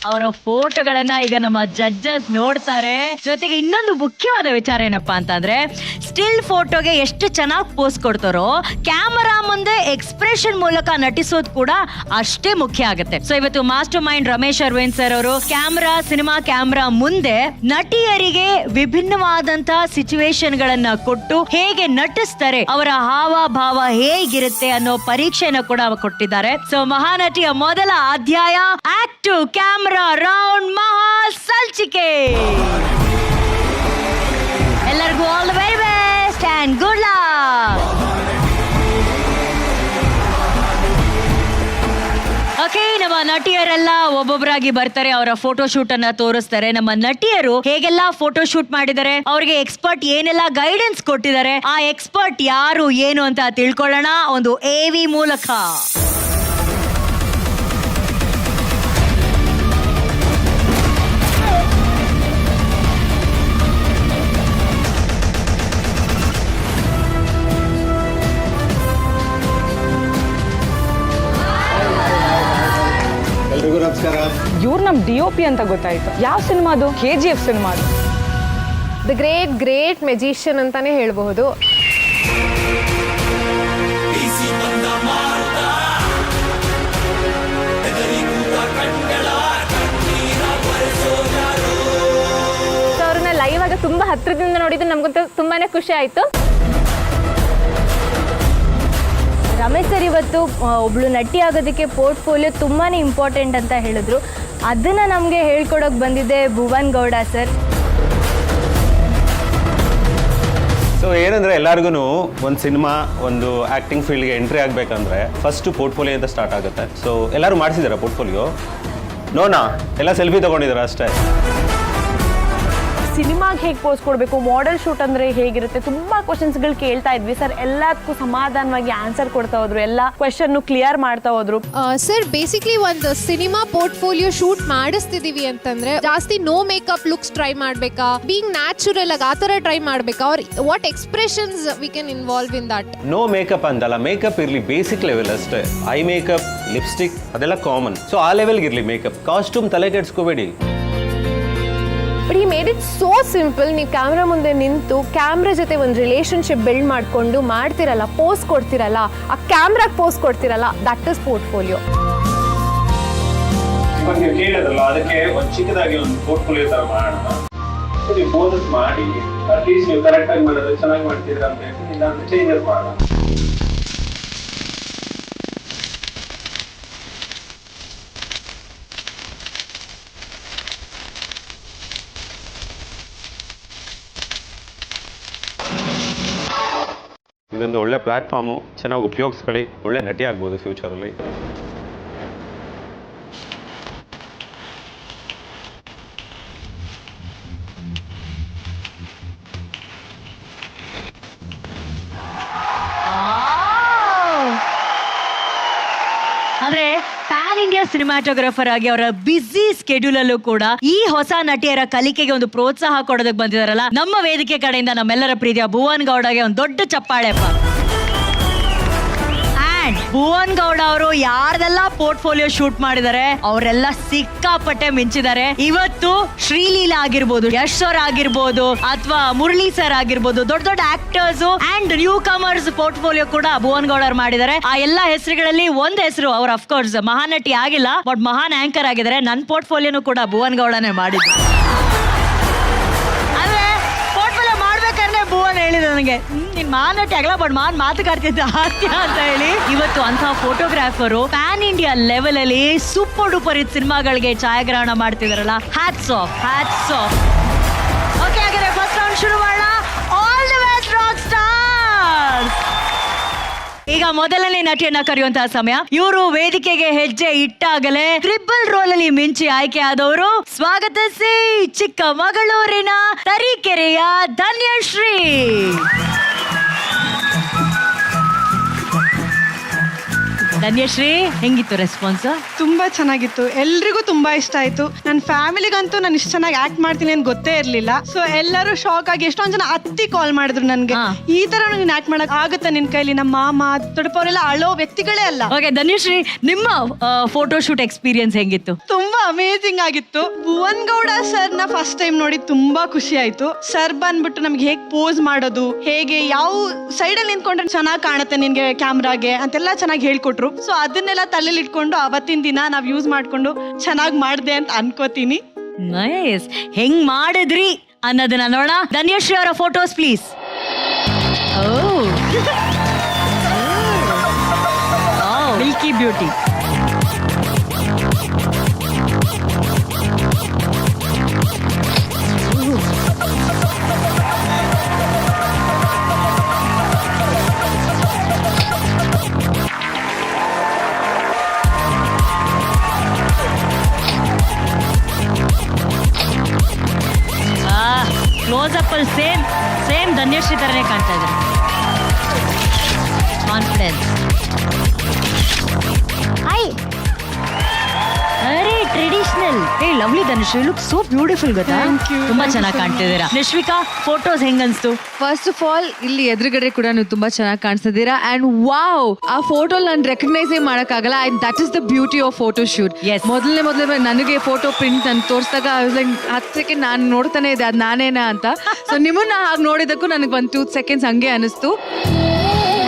ಅವರ ಫೋಟೋಗಳನ್ನ ಈಗ ನಮ್ಮ ಜಡ್ಜಸ್ ನೋಡ್ತಾರೆ. ಜೊತೆಗೆ ಇನ್ನೊಂದು ಮುಖ್ಯವಾದ ವಿಚಾರ ಏನಪ್ಪಾ ಅಂತಂದ್ರೆ, ಸ್ಟಿಲ್ ಫೋಟೋಗೆ ಎಷ್ಟು ಚೆನ್ನಾಗಿ ಪೋಸ್ ಕೊಡ್ತಾರೋ ಕ್ಯಾಮರಾ ಮುಂದೆ ಎಕ್ಸ್ಪ್ರೆಷನ್ ಮೂಲಕ ನಟಿಸೋದು ಕೂಡ ಅಷ್ಟೇ ಮುಖ್ಯ ಆಗುತ್ತೆ. ಸೊ ಇವತ್ತು master mind Ramesh Aravind sir ಅವರು ಸಿನಿಮಾ ಕ್ಯಾಮ್ರಾ ಮುಂದೆ ನಟಿಯರಿಗೆ ವಿಭಿನ್ನವಾದಂತಹ ಸಿಚುವೇಶನ್ ಗಳನ್ನ ಕೊಟ್ಟು ಹೇಗೆ ನಟಿಸ್ತಾರೆ, ಅವರ ಹಾವಭಾವ ಹೇಗಿರುತ್ತೆ ಅನ್ನೋ ಪರೀಕ್ಷೆನ ಕೂಡ ಕೊಟ್ಟಿದ್ದಾರೆ. ಸೊ ಮಹಾನಟಿಯ ಮೊದಲ ಅಧ್ಯಾಯ ಆಕ್ಟ್ ಟು ಕ್ಯಾಮ್ರಾ ರೌಂಡ್ ಮಹಾ ಸಂಚಿಕೆ. ಎಲ್ಲರಿಗೂ all the very best and good luck. Okay, ನಮ್ಮ ನಟಿಯರೆಲ್ಲ ಒಬ್ಬೊಬ್ಬರಾಗಿ ಬರ್ತಾರೆ, ಅವರ ಫೋಟೋ ಶೂಟ್ ಅನ್ನ ತೋರಿಸ್ತಾರೆ. ನಮ್ಮ ನಟಿಯರು ಹೇಗೆಲ್ಲ ಫೋಟೋ ಶೂಟ್ ಮಾಡಿದ್ದಾರೆ, ಅವ್ರಿಗೆ ಎಕ್ಸ್ಪರ್ಟ್ ಏನೆಲ್ಲ ಗೈಡೆನ್ಸ್ ಕೊಟ್ಟಿದ್ದಾರೆ, ಆ ಎಕ್ಸ್ಪರ್ಟ್ ಯಾರು ಏನು ಅಂತ ತಿಳ್ಕೊಳ್ಳೋಣ ಒಂದು AV ಮೂಲಕ. ಇವ್ರು ನಮ್ DOP ಅಂತ ಗೊತ್ತಾಯ್ತು. ಯಾವ ಸಿನಿಮಾದು? KGF ಸಿನಿಮಾದು. ದ ಗ್ರೇಟ್ ಮೆಜಿಷಿಯನ್ ಅಂತಾನೆ ಹೇಳಬಹುದು. ಅವ್ರನ್ನ ಲೈವ್ ಆಗ ತುಂಬಾ ಹತ್ರದಿಂದ ನೋಡಿದ್ದು ನಮ್ಗಂತೂ ತುಂಬಾನೇ ಖುಷಿ ಆಯ್ತು. ರಮೇಶ್ ಸರ್ ಇವತ್ತು ಒಬ್ಳು ನಟಿ ಆಗೋದಕ್ಕೆ ಪೋರ್ಟ್ಫೋಲಿಯೋ ತುಂಬಾ ಇಂಪಾರ್ಟೆಂಟ್ ಅಂತ ಹೇಳಿದ್ರು. ಅದನ್ನು ನಮಗೆ ಹೇಳ್ಕೊಡೋಕೆ ಬಂದಿದೆ ಭುವನ್ ಗೌಡ ಸರ್. ಸೊ ಏನಂದರೆ ಎಲ್ಲರಿಗೂ ಒಂದು ಸಿನಿಮಾ ಒಂದು ಆ್ಯಕ್ಟಿಂಗ್ ಫೀಲ್ಡ್ಗೆ ಎಂಟ್ರಿ ಆಗಬೇಕಂದ್ರೆ ಫಸ್ಟು ಪೋರ್ಟ್ಫೋಲಿಯೋ ಅಂತ ಸ್ಟಾರ್ಟ್ ಆಗುತ್ತೆ. ಸೊ ಎಲ್ಲರೂ ಮಾಡಿಸಿದಾರೆ ಪೋರ್ಟ್ಫೋಲಿಯೋ? ನೋನಾ ಎಲ್ಲ ಸೆಲ್ಫಿ ತೊಗೊಂಡಿದ್ದಾರೆ ಅಷ್ಟೇ. ಸಿನಿಮಾಗೆ ಹೇಗೆ ಪೋಸ್ ಕೊಡಬೇಕು, ಮಾಡೆಲ್ ಶೂಟ್ ಅಂದರೆ ಹೇಗಿರುತ್ತೆ, ತುಂಬಾ ಕ್ವಶನ್ಸ್ಗಳು ಕೇಳ್ತಾ ಇದ್ವಿ. ಸರ್ ಎಲ್ಲದಕ್ಕೂ ಸಮಾಧಾನವಾಗಿ ಆನ್ಸರ್ ಕೊಡ್ತಾ ಹೋದ್ರು, ಎಲ್ಲ ಕ್ವೆಶನ್ ಕ್ಲಿಯರ್ ಮಾಡ್ತಾ ಹೋದ್ರು. ಸರ್ ಬೇಸಿಕ್ಲಿ ಒಂದು ಸಿನಿಮಾ ಪೋರ್ಟ್ಫೋಲಿಯೋ ಶೂಟ್ ಮಾಡಿಸ್ತಿದೀವಿ ಅಂತಂದ್ರೆ ಜಾಸ್ತಿ ನೋ ಮೇಕಪ್ ಲುಕ್ಸ್ ಟ್ರೈ ಮಾಡ್ಬೇಕಾ, ಬೀಂಗ್ ನ್ಯಾಚುರಲ್ ಆಗಿ ಆ ಥರ ಟ್ರೈ ಮಾಡ್ಬೇಕಾ, or what expressions we can involve in that? No makeup ಅಂತಲ್ಲ, ಮೇಕಪ್ ಇರಲಿ ಬೇಸಿಕ್ ಲೆವೆಲ್ ಅಷ್ಟೇ. ಐ ಮೇಕಪ್, ಲಿಪ್ಸ್ಟಿಕ್ ಅದೆಲ್ಲ ಕಾಮನ್. ಸೊ ಆ ಲೆವೆಲ್ಗೆ ಇರಲಿ ಮೇಕಪ್. ಕಾಸ್ಟ್ಯೂಮ್ ತಲೆ ಕೆಡಿಸ್ಕೋಬೇಡಿ. ಬಟ್ ಈ ಮೇಡ್ ಇಟ್ ಸೋ ಸಿಂಪಲ್. ನೀವು ಕ್ಯಾಮ್ರಾ ಮುಂದೆ ನಿಂತು ಕ್ಯಾಮ್ರಾ ಜೊತೆ ಒಂದು ರಿಲೇಶನ್ಶಿಪ್ ಬಿಲ್ಡ್ ಮಾಡ್ಕೊಂಡು ಮಾಡ್ತಿರಲ್ಲ, ಪೋಸ್ ಕೊಡ್ತಿರಲ್ಲ, ಆ ಕ್ಯಾಮ್ರಾಗೆ ಪೋಸ್ ಕೊಡ್ತಿರಲ್ಲ, ದಟ್ ಇಸ್ ಪೋರ್ಟ್ಫೋಲಿಯೋ. ಇವಾಗ ನೀವು ಕೇಳಿದ್ರಲ್ಲ, ಅದಕ್ಕೆ ಒಂದು ಚಿಕ್ಕದಾಗಿ ಒಂದು ಪೋರ್ಟ್ಫೋಲಿಯೋ ತರ ಮಾಡೋಣ. ನೀವು ಪೋಸಸ್ ಮಾಡಿ ಅಟ್ಲೀಸ್ಟ್ ನೀವು ಕರೆಕ್ಟ್ ಆಗಿ ಮಾಡಿದ್ರೆ ಚೆನ್ನಾಗಿ ಮಾಡ್ತಿದ್ರ ಅಂತ ಹೇಳಿ ಇಲ್ಲ ಅಂದ್ರೆ ಚೇಂಜಸ್ ಮಾಡೋಣ. ಇದೊಂದು ಒಳ್ಳೆ ಪ್ಲಾಟ್ಫಾರ್ಮು, ಚೆನ್ನಾಗಿ ಉಪಯೋಗಿಸ್ಕೊಳ್ಳಿ, ಒಳ್ಳೆ ನಟಿ ಆಗ್ಬೋದು ಫ್ಯೂಚರಲ್ಲಿ. ಅಂದ್ರೆ ಪ್ಯಾನ್ ಇಂಡಿಯಾ ಸಿನಿಮಾಟೋಗ್ರಫರ್ ಆಗಿ ಅವರ ಬ್ಯುಸಿ ಸ್ಕೆಡ್ಯೂಲ್ ಅಲ್ಲೂ ಕೂಡ ಈ ಹೊಸ ನಟಿಯರ ಕಲಿಕೆಗೆ ಒಂದು ಪ್ರೋತ್ಸಾಹ ಕೊಡೋದಕ್ಕೆ ಬಂದಿದಾರಲ್ಲ, ನಮ್ಮ ವೇದಿಕೆ ಕಡೆಯಿಂದ ನಮ್ಮೆಲ್ಲರ ಪ್ರೀತಿಯ ಭುವನ್ ಗೌಡಗೆ ಒಂದು ದೊಡ್ಡ ಚಪ್ಪಾಳೆಪ್ಪ. ಭುವನ್ ಗೌಡ ಅವರು ಯಾರ್ದೆಲ್ಲ ಪೋರ್ಟ್ಫೋಲಿಯೋ ಶೂಟ್ ಮಾಡಿದ್ದಾರೆ ಅವರೆಲ್ಲ ಸಿಕ್ಕಾಪಟ್ಟೆ ಮಿಂಚಿದ್ದಾರೆ. ಇವತ್ತು ಶ್ರೀಲೀಲಾ ಆಗಿರ್ಬೋದು, ಯಶ್ ಸರ್ ಆಗಿರ್ಬೋದು, ಅಥವಾ ಮುರಳಿ ಸರ್ ಆಗಿರ್ಬೋದು, ದೊಡ್ಡ ದೊಡ್ಡ actors and new comers portfolio ಕೂಡ ಭುವನ್ ಗೌಡ ಅವ್ರು ಮಾಡಿದ್ದಾರೆ. ಆ ಎಲ್ಲಾ ಹೆಸರುಗಳಲ್ಲಿ ಒಂದ್ ಹೆಸರು ಅವ್ರು ಅಫ್ಕೋರ್ಸ್ ಮಹಾನಟಿ ಆಗಿಲ್ಲ, ಬಟ್ ಮಹಾನ್ ಆಂಕರ್ ಆಗಿದ್ದಾರೆ. ನನ್ನ ಪೋರ್ಟ್ಫೋಲಿಯೋನು ಕೂಡ ಭುವನ್ ಗೌಡನೇ ಮಾಡಿದ್ರು. ಭುವನ್ ಹೇಳಿದ ನನಗೆ, ನೀನ್ ಮಾನಟಿ ಆಗಲ್ಲ ಬಟ್ ಮಾತುಕಾಡ್ತಿದ್ದ ಹಾಕ್ಯ ಅಂತ ಹೇಳಿ. ಇವತ್ತು ಅಂತಹ ಫೋಟೋಗ್ರಾಫರು ಪ್ಯಾನ್ ಇಂಡಿಯಾ ಲೆವೆಲ್ ಅಲ್ಲಿ ಸೂಪರ್ ಡೂಪರ್ ಹಿಟ್ ಸಿನಿಮಾಗಳಿಗೆ ಛಾಯಾಗ್ರಹಣ ಮಾಡ್ತಿದಾರಲ್ಲ, hats off, hats off. Okay, ಹಾಗಾದ್ರೆ ಫಸ್ಟ್ ರೌಂಡ್ ಶುರು ಮಾಡೋಣ. All the best rock stars. ಈಗ ಮೊದಲನೇ ನಟಿಯನ್ನ ಕರೆಯುವಂತಹ ಸಮಯ. ಇವರು ವೇದಿಕೆಗೆ ಹೆಜ್ಜೆ ಇಟ್ಟಾಗಲೇ ಟ್ರಿಪಲ್ ರೋಲ್ ಅಲ್ಲಿ ಮಿಂಚಿ ಆಯ್ಕೆ ಆದವರು. ಸ್ವಾಗತಿಸಿ ಚಿಕ್ಕಮಗಳೂರಿನ ತರೀಕೆರೆಯ ಧನ್ಯಶ್ರೀ. ಧನ್ಯಶ್ರೀ, ಹೆಂಗಿತ್ತು ರೆಸ್ಪಾನ್ಸ್? ತುಂಬಾ ಚೆನ್ನಾಗಿತ್ತು, ಎಲ್ರಿಗೂ ತುಂಬಾ ಇಷ್ಟ ಆಯ್ತು. ನನ್ನ ಫ್ಯಾಮಿಲಿಗಂತೂ ನಾನು ಇಷ್ಟು ಚೆನ್ನಾಗಿ ಆಕ್ಟ್ ಮಾಡ್ತೀನಿ ಅಂತ ಗೊತ್ತೇ ಇರ್ಲಿಲ್ಲ. ಸೊ ಎಲ್ಲರೂ ಶಾಕ್ ಆಗಿ ಎಷ್ಟೊಂದ್ ಜನ ಅತ್ತಿ ಕಾಲ್ ಮಾಡಿದ್ರು ನನ್ಗೆ, ಈ ತರ ನೀನ್ ಆಕ್ಟ್ ಮಾಡಕ್ ಆಗುತ್ತಾ ನಿನ್ ಕೈಲಿ? ನಮ್ಮ ಮಾಮ ದೊಡ್ಡಪವರೆಲ್ಲ ಅಳೋ ವ್ಯಕ್ತಿಗಳೇ ಅಲ್ಲ. ಓಕೆ ಧನ್ಯಶ್ರೀ, ನಿಮ್ಮ ಫೋಟೋ ಶೂಟ್ ಎಕ್ಸ್ಪೀರಿಯನ್ಸ್ ಹೆಂಗಿತ್ತು? ತುಂಬಾ ಅಮೇಜಿಂಗ್ ಆಗಿತ್ತು. ಭುವನ್ ಗೌಡ ಸರ್ ನ ಫಸ್ಟ್ ಟೈಮ್ ನೋಡಿ ತುಂಬಾ ಖುಷಿ ಆಯ್ತು. ಸರ್ ಬಂದ್ಬಿಟ್ಟು ನಮ್ಗೆ ಹೇಗ್ ಪೋಸ್ ಮಾಡೋದು, ಹೇಗೆ ಯಾವ ಸೈಡ್ ಅಲ್ಲಿ ನಿಂತ್ಕೊಂಡ್ರೆ ಚೆನ್ನಾಗಿ ಕಾಣುತ್ತೆ ನಿನ್ಗೆ ಕ್ಯಾಮ್ರಾಗೆ ಅಂತೆಲ್ಲ ಚೆನ್ನಾಗಿ ಹೇಳ್ಕೊಟ್ರು. ಸೊ ಅದನ್ನೆಲ್ಲ ತಲೆಯಲ್ಲಿ ಇಟ್ಕೊಂಡು ಅವತ್ತಿನ ದಿನ ನಾವ್ ಯೂಸ್ ಮಾಡ್ಕೊಂಡು ಚೆನ್ನಾಗಿ ಮಾಡಿದೆ ಅಂತ ಅನ್ಕೋತೀನಿ. ನೈಸ್. ಹೆಂಗ್ ಮಾಡಿದ್ರಿ ಅನ್ನೋದನ್ನ ನೋಡೋಣ. ಧನ್ಯಶ್ರೀ ಅವರ photos please. Milky beauty. Close up ಅಲ್ಲಿ ಸೇಮ್ ಧನ್ಯಶ್ರೀ ತರನೇ ಕಾಣ್ತಾ ಇದ್ದಾರೆ. ಕಾನ್ಫಿಡೆನ್ಸ್. ಅರೆ traditional. Lovely Dhanushree, look so beautiful ಗೊತ್ತಾ? ತುಂಬಾ ಚೆನ್ನಾಗಿ ಕಾಣ್ತಿದ್ದೀರಾ. ನಿಶ್ವಿಕಾ, ಫೋಟೋಸ್ ಹೆಂಗ್ ಅನ್ಸ್ತು? ಫಸ್ಟ್ ಆಫ್ ಆಲ್ ಇಲ್ಲಿ ಎದುರುಗಡೆ ಕೂಡ ನೀವು ತುಂಬಾ ಚೆನ್ನಾಗಿ ಕಾಣಿಸ್ತಿದ್ದೀರಾ. ಅಂಡ್ ವಾವ್, ಆ ಫೋಟೋ ನಾನು ರೆಕಗ್ನೈಸ್ ಮಾಡಕ್ಕಾಗಲ್ಲ. And that is the beauty of photo shoot. ಮೊದಲನೇ ನನಗೆ ಫೋಟೋ ಪ್ರಿಂಟ್ ನಾನು ತೋರಿಸಿದಾಗ 10 ಸೆಕೆಂಡ್ ನಾನು ನೋಡ್ತಾನೆ ಇದೆ ಅದು ನಾನೇನಾ ಅಂತ. ಸೊ ನಿಮ್ಮನ್ನ ಹಾಗೆ ನೋಡಿದಕ್ಕೂ ನನಗೆ 1-2 ಸೆಕೆಂಡ್ಸ್ ಹಂಗೆ ಅನಿಸ್ತು.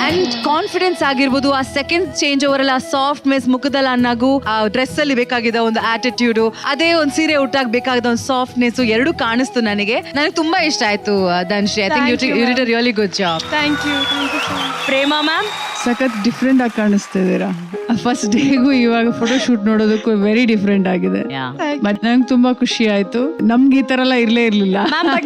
ಅಂಡ್ ಕಾನ್ಫಿಡೆನ್ಸ್ ಆಗಿರ್ಬೋದು, ಆ ಸೆಕೆಂಡ್ ಚೇಂಜ್ ಓವರ್ ಅಲ್ಲಿ ಆ ಸಾಫ್ಟ್ ಮೆಸ್ ಮುಖದಲ್ಲಿ ಅನ್ನಗೂ, ಆ ಡ್ರೆಸ್ ಅಲ್ಲಿ ಬೇಕಾಗಿದ್ದ ಒಂದು ಆಟಿಟ್ಯೂಡ್, ಅದೇ ಒಂದು ಸೀರೆ ಉಟ್ಟಾಗ ಬೇಕಾಗಿದ್ದ ಒಂದು ಸಾಫ್ಟ್ನೆಸ್ ಎರಡು ಕಾಣಿಸ್ತು ನನಗೆ ತುಂಬಾ ಇಷ್ಟ ಆಯ್ತು. Dhanshree, I think you did a really good job. Thank you. Prema ma'am, ಸಖತ್ ಡಿಫ್ರೆಂಟ್ ಆಗಿ ಕಾಣಿಸ್ತಾ ಇದ್ದೀರಾ. ಫಸ್ಟ್ ಡೇಗೂ ಇವಾಗ ಫೋಟೋ ಶೂಟ್ ನೋಡೋದಕ್ಕೂ ವೆರಿ ಡಿಫ್ರೆಂಟ್ ಆಗಿದೆ. ಬಟ್ ನಂಗೆ ತುಂಬಾ ಖುಷಿ ಆಯ್ತು. ನಮ್ಗೆ ಈ ತರ ಎಲ್ಲ ಇರ್ಲೇ ಇರ್ಲಿಲ್ಲ.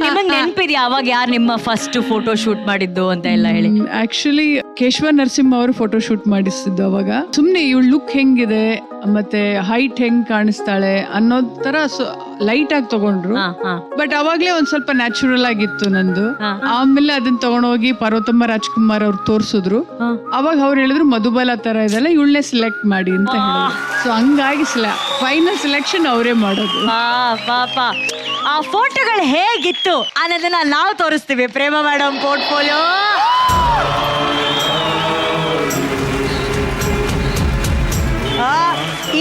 ನಿಮಗೆ ನೆನಪಿದ್ಯಾ ಅವಾಗ ಯಾರು ನಿಮ್ಮ ಫಸ್ಟ್ ಫೋಟೋ ಶೂಟ್ ಮಾಡಿದ್ದು ಅಂತ ಎಲ್ಲ ಹೇಳಿ? ಆಕ್ಚುಲಿ ಕೇಶವ ನರಸಿಂಹ ಅವರು ಫೋಟೋ ಶೂಟ್ ಮಾಡಿಸಿದ್ದು. ಅವಾಗ ಸುಮ್ನೆ ಇವಳು ಲುಕ್ ಹೆಂಗಿದೆ ಮತ್ತೆ ಹೈಟ್ ಹೆಂಗ್ ಕಾಣಿಸ್ತಾಳೆ ಅನ್ನೋ ತರ ಲೈಟ್ ಆಗಿ ತಗೊಂಡ್ರು. ಬಟ್ ಅವಾಗ್ಲೇ ಒಂದ್ ಸ್ವಲ್ಪ ನ್ಯಾಚುರಲ್ ಆಗಿತ್ತು ನಂದು. ಆಮೇಲೆ ಅದನ್ನ ತಗೊಂಡೋಗಿ ಪಾರ್ವತಮ್ಮ ರಾಜ್ಕುಮಾರ್ ಅವ್ರು ತೋರ್ಸಿದ್ರು. ಅವಾಗ ಅವ್ರು ಹೇಳಿದ್ರು ಮಧುಬಾಲ ತರ ಇದೆಲ್ಲ, ಇವಳನ್ನೇ ಸೆಲೆಕ್ಟ್ ಮಾಡಿ ಅಂತ ಹೇಳಿದ್ರು. ಸೊ ಹಂಗಾಗಿ ಫೈನಲ್ ಸೆಲೆಕ್ಷನ್ ಅವರೇ ಮಾಡೋದು. ಪಾಪ ಆ ಫೋಟೋಗಳು ಹೇಗಿತ್ತು ಅನ್ನೋದನ್ನ ನಾವು ತೋರಿಸ್ತೀವಿ. Prema madam portfolio.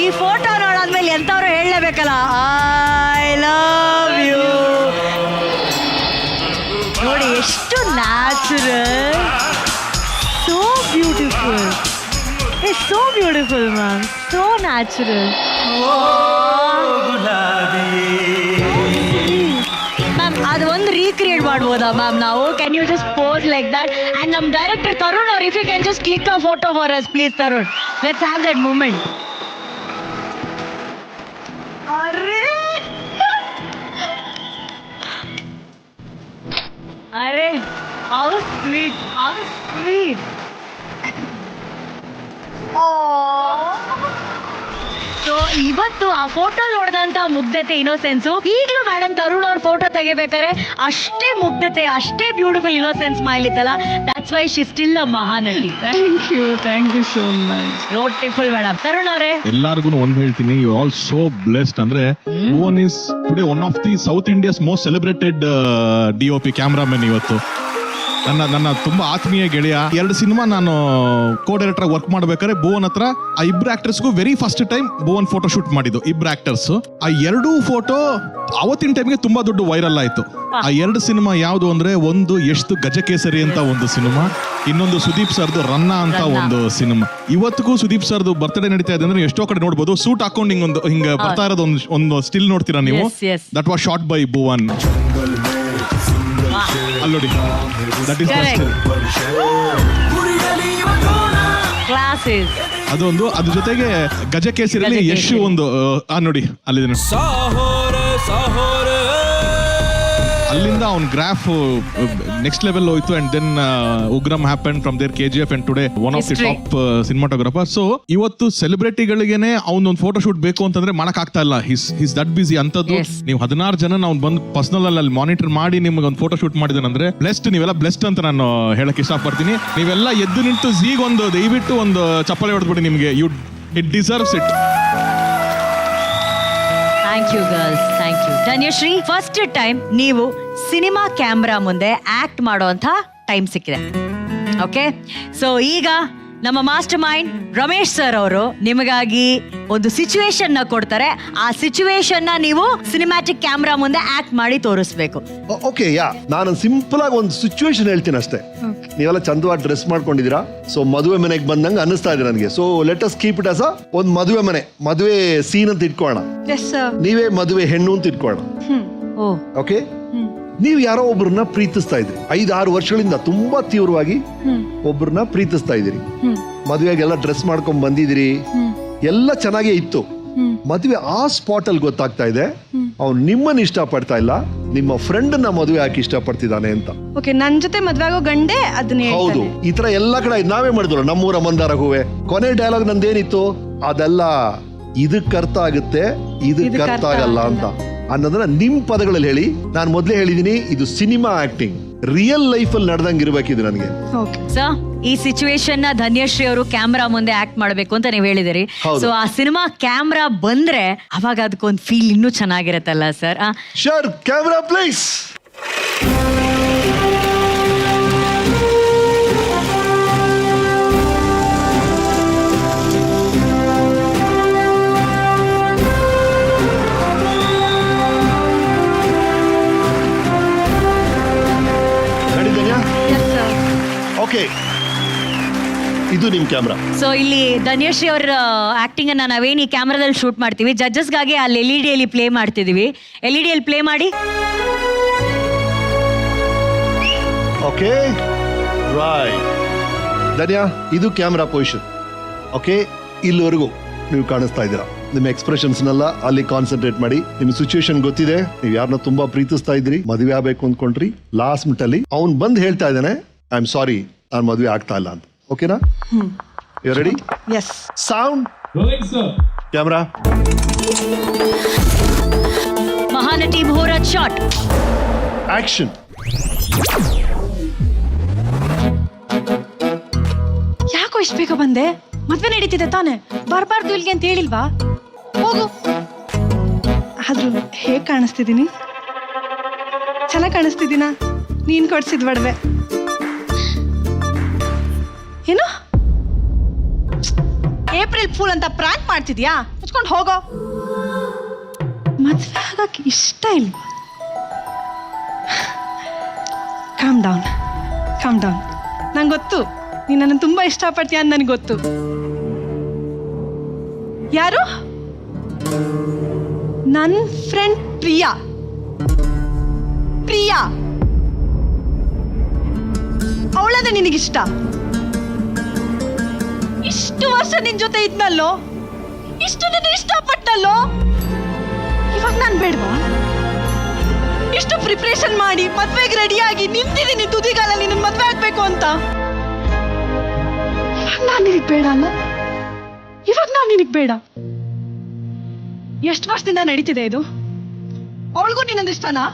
ಈ ಫೋಟೋ ನೋಡಾದ್ಮೇಲೆ ಎಂತವ್ರು ಹೇಳಲೇಬೇಕಲ್ಲ, ಐ ಲವ್ ಯು. ಎಷ್ಟು natural, so beautiful, it's so beautiful ma'am, so natural. Ma'am ಅದು ಒಂದು ರೀಕ್ರಿಯೇಟ್ ಮಾಡ್ಬೋದಾ ಮ್ಯಾಮ್ ನಾವು? Can you just pose like that and ನಮ್ಮ ಡೈರೆಕ್ಟರ್ ತರುಣ್ ಅವ್ರು if you can just click a photo for us please Tarun, let's have that moment. ಅರೆ how sweet, how sweet. So ಇವತ್ತು ಆ photo ನೋಡಿದಂತ ಮುಗ್ಧತೆ, ಇನ್ನೋಸೆನ್ಸು ಈಗಲೂ ಮೇಡಮ್ ತರುಣ್ ಅವ್ರ ಫೋಟೋ ತೆಗಿಬೇಕಾದ್ರೆ ಅಷ್ಟೇ ಮುಗ್ಧತೆ, ಅಷ್ಟೇ ಬ್ಯೂಟಿಫುಲ್ ಇನ್ನೋಸೆನ್ಸ್ ಸ್ಮೈಲ್ ಇತ್ತಲ್ಲ. That's why she still a Mahanati. Thank you so much. Beautiful madam. Tarun ಅವರೇ, ಎಲ್ಲಾರ್ಗು ಒಂದ್ ಹೇಳ್ತೀನಿ, ಯು ಆಲ್ ಸೋ ಬ್ಲೆಸ್ಡ್. ಅಂದ್ರೆ Bhuvan is today one of the South India's most celebrated DOP cameraman. ಇವತ್ತು ನನ್ನ ತುಂಬಾ ಆತ್ಮೀಯ ಗೆಳೆಯ. 2 ಸಿನಿಮಾ ನಾನು ಕೋ ಡೈರೆಕ್ಟರ್ ವರ್ಕ್ ಮಾಡ್ಬೇಕಾದ್ರೆ ಭುವನ್ ಹತ್ರ ಆ ಇಬ್ರು ಆಕ್ಟರ್ಸ್ಗೂ very first time Bhuvan photo shoot ಮಾಡಿದ್ದು, ಇಬ್ರು ಆಕ್ಟರ್ಸ್. ಆ 2 ಫೋಟೋ ಅವತ್ತಿನ ಟೈಮ್ಗೆ ತುಂಬಾ ದೊಡ್ಡ ವೈರಲ್ ಆಯ್ತು. ಆ 2 ಸಿನಿಮಾ ಯಾವ್ದು ಅಂದ್ರೆ, ಒಂದು ಎಷ್ಟು ಗಜಕೇಸರಿ ಅಂತ ಒಂದು ಸಿನಿಮಾ, ಇನ್ನೊಂದು ಸುದೀಪ್ ಸರ್ದು ರನ್ನ ಅಂತ ಒಂದು ಸಿನಿಮಾ. ಇವತ್ತಿಗೂ ಸುದೀಪ್ ಸರ್ದು ಬರ್ತ್ಡೇ ನಡೀತಾ ಇದೆ ಅಂದ್ರೆ ಎಷ್ಟೋ ಕಡೆ ನೋಡ್ಬೋದು, ಸೂಟ್ ಹಾಕೊಂಡು ಹಿಂಗ ಬರ್ತಾ ಇರೋದು ಒಂದು ಸ್ಟಿಲ್ ನೋಡ್ತೀರಾ ನೀವು. That was shot by Bhuvan. ಅಲ್ಲೋಡಿ, ದಟ್ ಇಸ್ ಕ್ಲಾಸಸ್. ಅದೊಂದು, ಅದ್ರ ಜೊತೆಗೆ ಗಜಕೇಸರಿಯಲ್ಲಿ ಯಶ್ ಒಂದು ನೋಡಿ ಅಲ್ಲಿದೆ, ಅಲ್ಲಿಂದ ಅವ್ನ ಗ್ರಾಫ್ ನೆಕ್ಸ್ಟ್ ಲೆವೆಲ್ ಹೋಯ್ತು. And then Ugramm happen from there KGF and today one of the top cinematographer. So ಇವತ್ತು ಸೆಲೆಬ್ರಿಟಿಗಳಿಗೆನೆ ಅವ್ನೊಂದು ಫೋಟೋ ಶೂಟ್ ಬೇಕು ಅಂತಂದ್ರೆ ಮಾಡಕ್ ಆಗ್ತಾ ಇಲ್ಲ, ಹಿಸ್ ದಟ್ ಬಿಸಿ. ಅಂತದ್ದು ನೀವು 16 ಜನ ನಾವು ಬಂದು ಪರ್ಸನಲ್ ಅಲ್ಲಿ ಮಾನಿಟರ್ ಮಾಡಿ ನಿಮ್ಗೆ ಒಂದು ಫೋಟೋ ಶೂಟ್ ಮಾಡಿದಾನಂದ್ರೆ ಬ್ಲೆಸ್ಡ್, ನೀವೆಲ್ಲ ಬ್ಲೆಸ್ಡ್ ಅಂತ ನಾನು ಹೇಳಕ್ ಇಷ್ಟಪಡ್ತೀನಿ. ನೀವೆಲ್ಲ ಎದ್ದು ನಿಂತು ಒಂದು ದಯವಿಟ್ಟು ಒಂದು ಚಪ್ಪಲಿ ಹೊಡೆದ್ಬಿಡಿ, ನಿಮ್ಗೆ it deserves it. Thank you girls, thank you. Dhanyashree, first time ನೀವು ಸಿನಿಮಾ ಕ್ಯಾಮ್ರಾ ಮುಂದೆ ಆಕ್ಟ್ ಮಾಡುವಂತ ಟೈಮ್ ಸಿಕ್ಕಿದೆ. ಓಕೆ, ಸೊ ಈಗ ನಮ್ಮ ಮಾಸ್ಟರ್ ಮೈಂಡ್ ರಮೇಶ್ ಸರ್ ಅವರು ನಿಮಗಾಗಿ ಒಂದು ಸಿಚುವೇಶನ್ ನ ಕೊಡ್ತಾರೆ. ಆ ಸಿಚುವೇಶನ್ ನ ನೀವು ಸಿನಿಮ್ಯಾಟಿಕ್ ಕ್ಯಾಮ್ರಾ ಮುಂದೆ ಆಕ್ಟ್ ಮಾಡಿ ತೋರಿಸ್ಬೇಕು. ಓಕೆ, ನಾನು ಸಿಂಪಲ್ ಆಗಿ ಒಂದು ಸಿಚುವೇಶನ್ ಹೇಳ್ತೀನಿ ಅಷ್ಟೇ. ನೀವೆಲ್ಲ ಚಂದವಾಗಿ ಡ್ರೆಸ್ ಮಾಡ್ಕೊಂಡಿದ್ದೀರಾ. ಸೊ ಮದುವೆ ಮನೆಗೆ ಬಂದಂಗೆ ಅನ್ನಿಸ್ತಾ ಇದೆ ನನಗೆ. So let us keep it as ಒಂದು ಮದುವೆ ಮನೆ, ಮದುವೆ ಸೀನ್ ಅಂತ ಇಟ್ಕೊಳ್ಳೋಣ. ನೀವೇ ಮದುವೆ ಹೆಣ್ಣು ಅಂತ ಇಟ್ಕೊಳ್ಳೋಣ. ಓಕೆ, ನೀವು ಯಾರೋ ಒಬ್ಬರನ್ನ ಪ್ರೀತಿಸ್ತಾ ಇದ್ರಿ 5-6 ವರ್ಷಗಳಿಂದ, ತುಂಬಾ ತೀವ್ರವಾಗಿ ಒಬ್ಬರನ್ನ ಪ್ರೀತಿಸ್ತಾ ಇದ್ದೀರಿ. ಮದುವೆಗೆಲ್ಲ ಡ್ರೆಸ್ ಮಾಡ್ಕೊಂಡ್ ಬಂದಿದ್ದೀರಿ, ಎಲ್ಲ ಚೆನ್ನಾಗೇ ಇತ್ತು. ಮದುವೆ ಆ ಸ್ಪಾಟ್ ಅಲ್ಲಿ ಗೊತ್ತಾಗ್ತಾ ಇದೆ ಅವ್ನು ನಿಮ್ಮನ್ನ ಇಷ್ಟ ಪಡ್ತಾ ಇಲ್ಲ, ನಿಮ್ಮ ಫ್ರೆಂಡ್ ನ ಮದುವೆ ಹಾಕಿ ಇಷ್ಟ ಪಡ್ತಿದ್ದಾನೆ ಅಂತ. ಓಕೆ, ನನ್ ಜೊತೆ ಮದ್ವೆ ಆಗೋ ಗಂಡೆ ಅದನ್ನ ಹೌದು. ಈ ತರ ಎಲ್ಲಾ ಕಡೆ ನಾವೇ ಮಾಡಿದ್ವಲ್ಲ, ನಮ್ಮೂರ ಮಂದಾರ ಹೂವೆ. ಕೊನೆ ಡೈಲಾಗ್ ನಂದೇನಿತ್ತು, ಅದೆಲ್ಲ ಇದಕ್ಕೆ ಅರ್ಥ ಆಗುತ್ತೆ, ಇದಕ್ಕೆ ಅರ್ಥ ಆಗಲ್ಲ ಅಂತ ಅನ್ನೋದನ್ನ ನಿಮ್ ಪದಗಳಲ್ಲಿ ಹೇಳಿ. ನಾನು ಮೊದಲೇ ಹೇಳಿದೀನಿ, ಇದು ಸಿನಿಮಾ ಆಕ್ಟಿಂಗ್, ರಿಯಲ್ ಲೈಫ್ ಅಲ್ಲಿ ನಡೆದಂಗೆ ಇರ್ಬೇಕಿದೆ ನನಗೆ. ಸರ್, ಈ ಸಿಚುವೇಶನ್ ನ ಧನ್ಯಶ್ರೀ ಅವರು ಕ್ಯಾಮ್ರಾ ಮುಂದೆ ಆಕ್ಟ್ ಮಾಡಬೇಕು ಅಂತ ನೀವು ಹೇಳಿದಿರಿ. ಸೊ ಆ ಸಿನಿಮಾ ಕ್ಯಾಮ್ರಾ ಬಂದ್ರೆ ಅವಾಗ ಅದಕ್ಕೊಂದು ಫೀಲ್ ಇನ್ನೂ ಚೆನ್ನಾಗಿರತ್ತಲ್ಲ sir? Sure, camera please. Okay, ಇದು ನಿಮ್ ಕ್ಯಾಮ್ರಾ. ಸೊ ಇಲ್ಲಿ ಧನ್ಯಶ್ರೀ ಅವರ ಆಕ್ಟಿಂಗ್ ಅನ್ನ ನಾವೇನು ಈ ಕ್ಯಾಮ್ರಾದಲ್ಲಿ ಶೂಟ್ ಮಾಡ್ತೀವಿ, ಜಡ್ಜಸ್ಗಾಗಿ ಅಲ್ಲಿ LED ಅಲ್ಲಿ ಪ್ಲೇ ಮಾಡ್ತಿದೀವಿ. LED ಅಲ್ಲಿ ಪ್ಲೇ ಮಾಡಿ. Okay, right. ಧನ್ಯ, ಇದು ಕ್ಯಾಮ್ರಾ ಪೊಸಿಷನ್. ಓಕೆ, ಇಲ್ಲಿವರೆಗೂ ನೀವು ಕಾಣಿಸ್ತಾ ಇದ್ದೀರಾ. ನಿಮ್ಮ ಎಕ್ಸ್ಪ್ರೆಷನ್ಸ್ನೆಲ್ಲ ಅಲ್ಲಿ ಕಾನ್ಸಂಟ್ರೇಟ್ ಮಾಡಿ. ನಿಮ್ ಸಿಚುವೇಶನ್ ಗೊತ್ತಿದೆ, ನೀವು ಯಾರನ್ನ ತುಂಬಾ ಪ್ರೀತಿಸ್ತಾ ಇದ್ರಿ, ಮದುವೆ ಆಗ್ಬೇಕು ಅಂದ್ಕೊಂಡ್ರಿ. ಲಾಸ್ಟ್ ಮಿನಿಟ್ ಅಲ್ಲಿ ಅವ್ನು ಬಂದು ಹೇಳ್ತಾ ಇದ್ದಾನೆ, ಐ ಆಮ್ ಸಾರಿ, ನಾನು ಮದುವೆ ಆಗ್ತಾ ಇಲ್ಲ ಅಂತ. ಓಕೆನಾ? You ready? Yes. Sound, camera. Mahanati muhurat shot, action. ಯಾಕೋ ಇಷ್ಟ ಬೇಗ ಬಂದೆ? ಮದ್ವೆ ನಡೀತಿದೆ ತಾನೆ, ಬರ್ಬಾರ್ದು ಇಲ್ಲಿಗೆ ಅಂತ ಹೇಳಿಲ್ವಾ? ಹೋಗು. ಆದ್ರೂ ಹೇಗ್ ಕಾಣಿಸ್ತಿದ್ದೀನಿ? ಚೆನ್ನಾಗಿ ಕಾಣಿಸ್ತಿದ್ದೀನ? ನೀನ್ ಕೊಡ್ಸಿದ್ ಒಡವೆ ಏನು? ಏಪ್ರಿಲ್ ಫೂಲ್ ಅಂತ ಪ್ರಾಂಕ್ ಮಾಡ್ತಿದ್ಯಾ? ಮುಚ್ಕೊಂಡು ಹೋಗೋ. ಮದ್ವೆ ಆಗಕ್ಕೆ ಇಷ್ಟ ಇಲ್ಲ. ಕಾಮ್ ಡೌನ್ ನಂಗೆ ಗೊತ್ತು ನೀನು ನನ್ನ ತುಂಬಾ ಇಷ್ಟಪಡ್ತೀಯ ಅಂತ ನನಗೆ ಗೊತ್ತು. ಯಾರು? ನನ್ನ ಫ್ರೆಂಡ್ ಪ್ರಿಯಾ. ಅವಳದೇ ನಿನಗಿಷ್ಟ? ಇಷ್ಟು ವರ್ಷ ನಿನ್ ಜೊತೆ ಇದ್ನಲ್ಲೋ, ಇಷ್ಟು ನಿನ್ನ ಇಷ್ಟಪಟ್ಟಲ್ಲೋ, ಇವಾಗ ನಾನು ಬೇಡವಾ? ಇಷ್ಟು ಪ್ರಿಪ್ರೇಷನ್ ಮಾಡಿ ಮದ್ವೆಗೆ ರೆಡಿಯಾಗಿ ನಿಂತಿದ್ದೀನಿ ತುದಿಗಾಲಲ್ಲಿ ನಿನ್ನ ಮದ್ವೆ ಆಗ್ಬೇಕು ಅಂತ. ಇವಾಗ ನಾನು ನಿನಗೆ ಬೇಡ ಅಲ್ಲ? ಇವಾಗ ನಾನು ನಿನಗೆ ಬೇಡ. ಎಷ್ಟು ವರ್ಷದಿಂದ ನಡೀತಿದೆ ಇದು? ಅವಳಿಗೂ ನಿನ್ನೊಂದು ಇಷ್ಟನಾ?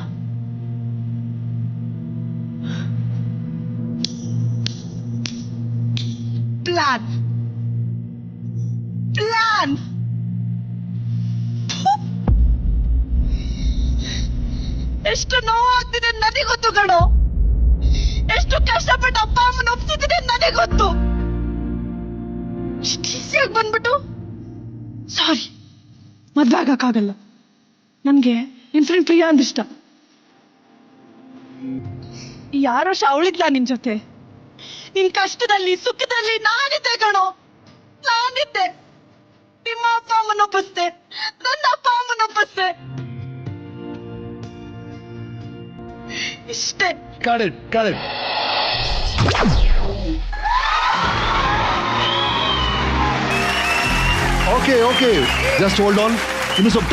ಪ್ಲಾನ್ ಎಷ್ಟು ನೋವಾಗ್ತಿದೆ ನನಗೆ ಗೊತ್ತು ಕಣೋ. ಎಷ್ಟು ಕಷ್ಟಪಟ್ಟು ಅಪ್ಪ ಅಮ್ಮನ ಒಪ್ತಿದ್ದೀನಿ ನನಗೆ ಗೊತ್ತು. ಈಸಿಯಾಗಿ ಬಂದ್ಬಿಟ್ಟು ಸಾರಿ ಮದ್ವೆ ಆಗಕ್ಕಾಗಲ್ಲ, ನನ್ಗೆ ನಿನ್ ಫ್ರೆಂಡ್ ಪ್ರಿಯಾ ಅಂದಿಷ್ಟ. 6 ವರ್ಷ ಅವಳಿದ್ಲ ನಿನ್ ಜೊತೆ. ನಿನ್ ಕಷ್ಟದಲ್ಲಿ ಸುಖದಲ್ಲಿ ನಾನಿದ್ದೆ ಕಣೋ, ನಾನಿದ್ದೆ. ನಿಮ್ಮ ಅಪ್ಪ ಅಮ್ಮನ ಒಪ್ಪಿಸ್ದೆ, ನನ್ನ ಅಪ್ಪ ಅಮ್ಮನ ಒಪ್ಪಿಸ್ದೆ. ಇಷ್ಟೇ. Got it. Okay. Just hold on. ಇನ್ನು ಸ್ವಲ್ಪ